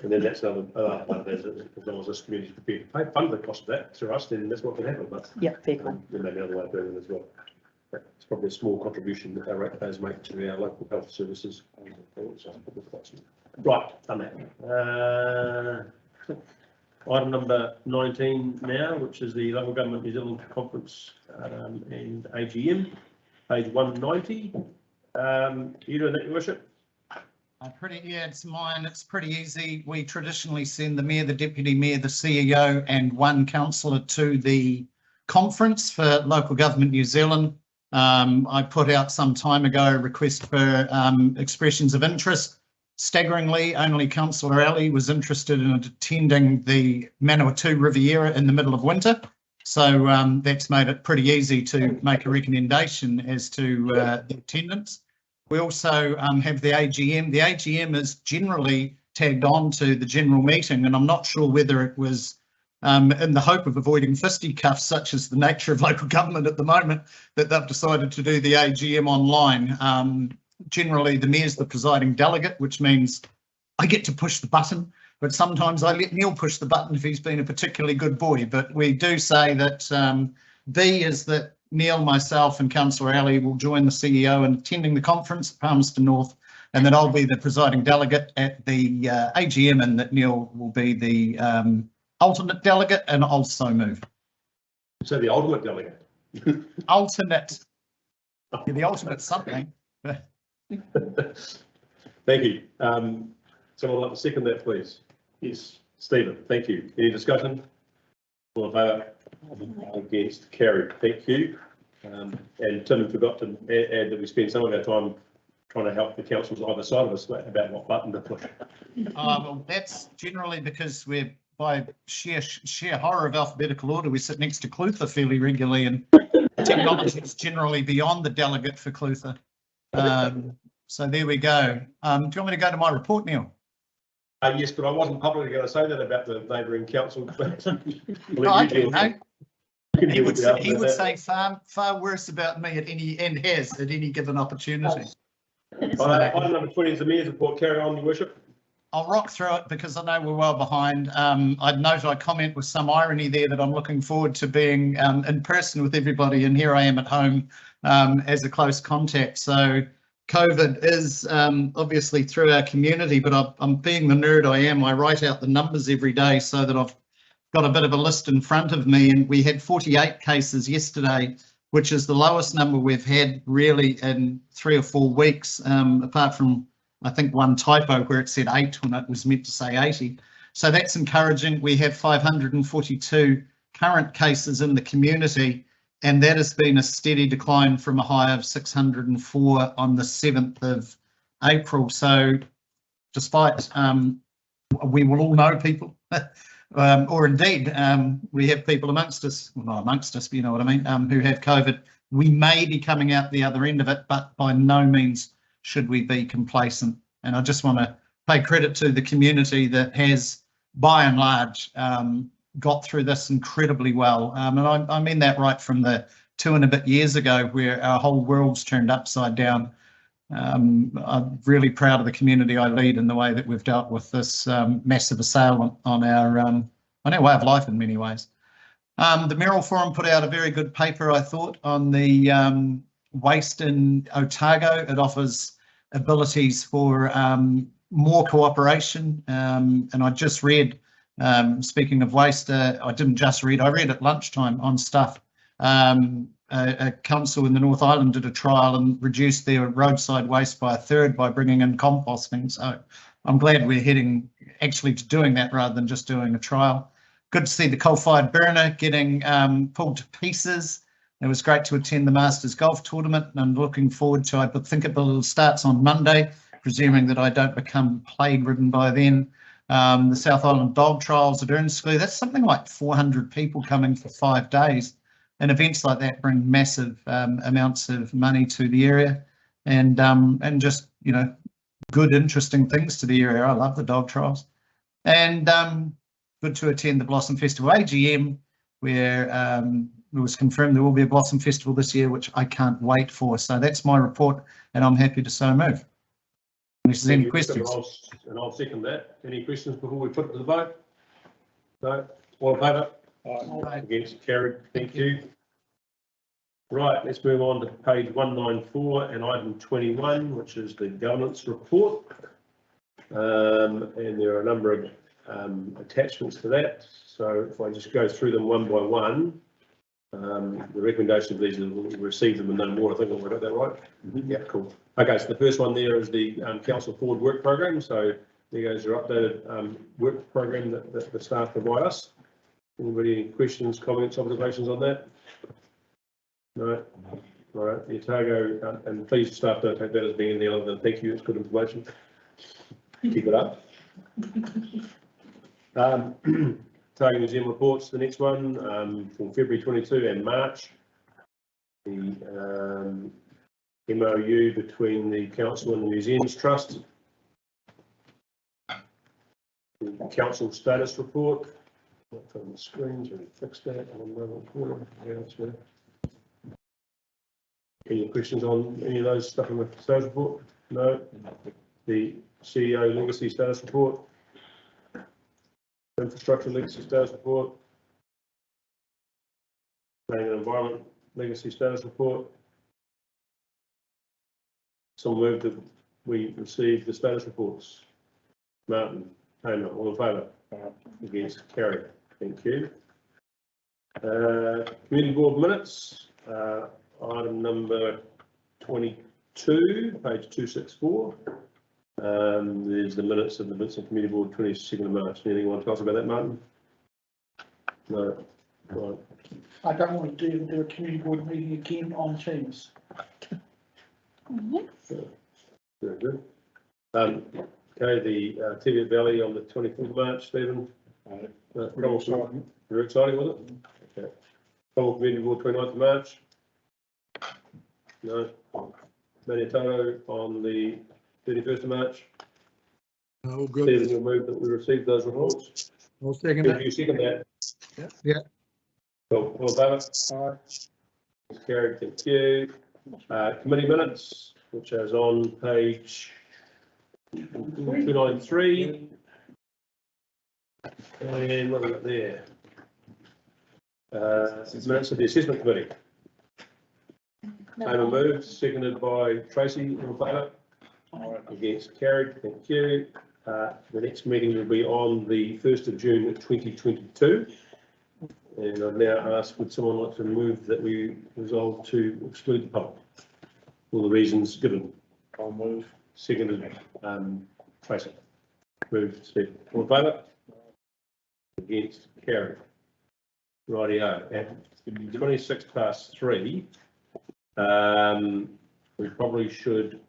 And then that's another one, as long as this community is prepared to pay, fund the cost of that through us, then that's what can happen. But yeah, people. There may be another way of doing it as well. It's probably a small contribution that our ratepayers make to our local health services. Right, done that. Item number 19 now, which is the Local Government New Zealand Conference and AGM, page 190. You doing that, your worship? It's mine. It's pretty easy. We traditionally send the mayor, the deputy mayor, the CEO and one councillor to the conference for Local Government New Zealand. I put out some time ago a request for expressions of interest. Staggeringly, only Councillor Ali was interested in attending the Manawatu Riviera in the middle of winter. So that's made it pretty easy to make a recommendation as to the attendance. We also have the AGM. The AGM is generally tagged on to the general meeting, and I'm not sure whether it was in the hope of avoiding fisticuffs, such as the nature of local government at the moment, that they've decided to do the AGM online. generally the mayor's the presiding delegate, which means I get to push the button, but sometimes I let Neil push the button if he's been a particularly good boy. But we do say that B is that Neil, myself and Councillor Ali will join the CEO in attending the conference at Palmerston North, and that I'll be the presiding delegate at the AGM, and that Neil will be the alternate delegate, and I'll so move. So the ultimate delegate. Alternate. Yeah, the ultimate something. Thank you. Someone like to second that, please? Yes. Stephen, thank you. Any discussion? All in favour? Against? Carried. Thank you. And Tim forgot to add that we spend some of our time trying to help the councils either side of us about what button to push. Well, that's generally because we're by sheer horror of alphabetical order. We sit next to Clutha fairly regularly, and technology is generally beyond the delegate for Clutha. So there we go. Do you want me to go to my report, Neil? Yes, but I wasn't publicly going to say that about the neighbouring council. He would say far worse about me at any given opportunity. Item number 20 is the mayor's report. Carry on, Your Worship. I'll rock through it because I know we're well behind. I'd note I comment with some irony there that I'm looking forward to being in person with everybody, and here I am at home as a close contact. So COVID is obviously through our community, but I'm being the nerd I am. I write out the numbers every day so that I've got a bit of a list in front of me, and we had 48 cases yesterday, which is the lowest number we've had really in 3 or 4 weeks, apart from I think one typo where it said 8 when it was meant to say 80. So that's encouraging. We have 542 current cases in the community, and that has been a steady decline from a high of 604 on the 7th of April. So despite we will all know people, or indeed we have people amongst us, well, not amongst us, but you know what I mean, who have COVID. We may be coming out the other end of it, but by no means should we be complacent. And I just want to pay credit to the community that has, by and large, got through this incredibly well. And I mean that right from the 2 and a bit years ago where our whole world's turned upside down. I'm really proud of the community I lead in the way that we've dealt with this massive assailant on our way of life in many ways. The Mayoral Forum put out a very good paper, I thought, on the waste in Otago. It offers abilities for more cooperation, and I just read, speaking of waste, I didn't just read, I read at lunchtime on Stuff. A council in the North Island did a trial and reduced their roadside waste by 1/3 by bringing in composting. So I'm glad we're heading actually to doing that rather than just doing a trial. Good to see the coal-fired burner getting pulled to pieces. It was great to attend the Masters Golf Tournament, and I'm looking forward to, I think it starts on Monday, presuming that I don't become plague-ridden by then. The South Island dog trials at Ernstcleugh, that's something like 400 people coming for 5 days. And events like that bring massive amounts of money to the area, and just, you know, good, interesting things to the area. I love the dog trials. And good to attend the Blossom Festival AGM, where it was confirmed there will be a Blossom Festival this year, which I can't wait for. So that's my report, and I'm happy to so move. Unless there's any questions. And I'll second that. Any questions before we put it to the vote? No? All in favour? Aye. Against? Carried. Thank you. Right, let's move on to page 194 and item 21, which is the governance report. And there are a number of attachments to that. So if I just go through them one by one, the recommendation of these is we'll receive them and no more. I think we've got that right. Yeah, cool. Okay, so the first one there is the council forward work program. So there goes your updated work program that the staff provide us. Anybody, any questions, comments, observations on that? No. All right, the Otago, and please staff don't take that as being any other than thank you. It's good information. Keep it up. Otago Museum reports, the next one for February 22 and March. The MOU between the council and the Museums Trust. The council status report. On the screen to fix that on the corner. Yeah, that's better. Any questions on any of those stuff in the status report? No. The CEO legacy status report. Infrastructure legacy status report. Planning and environment legacy status report. Someone moved that we received the status reports. Martin, Tamer, all in favour? Against, carried. Thank you. Community board minutes, item number 22, page 264. There's the minutes of the Vincent Community Board 22nd of March. Anything you want to tell us about that, Martin? No. Right. I don't want to do a community board meeting again on Teams. Very good. Okay, the Teviot Valley on the 24th of March, Stephen. Very exciting, was it? Okay. Commonwealth Community Board 29th of March. No. Manitoto on the 31st of March. Oh, good. Stephen, you'll move that we received those reports. I'll second Can that. you second that? Yeah. Cool. All in favour? Aye. Carried, thank you. Committee minutes, which is on page 293. And what have we got there? Minutes of the assessment committee. Tamer moved, seconded by Tracy, all in favour? Against, carried, thank you. The next meeting will be on the 1st of June 2022. And I've now asked, would someone like to move that we resolve to exclude the public? All the reasons given. I'll move. Seconded, Tracy. Moved, Stephen. All in favour? Against, carried. Rightio, at 26 past 3. We probably should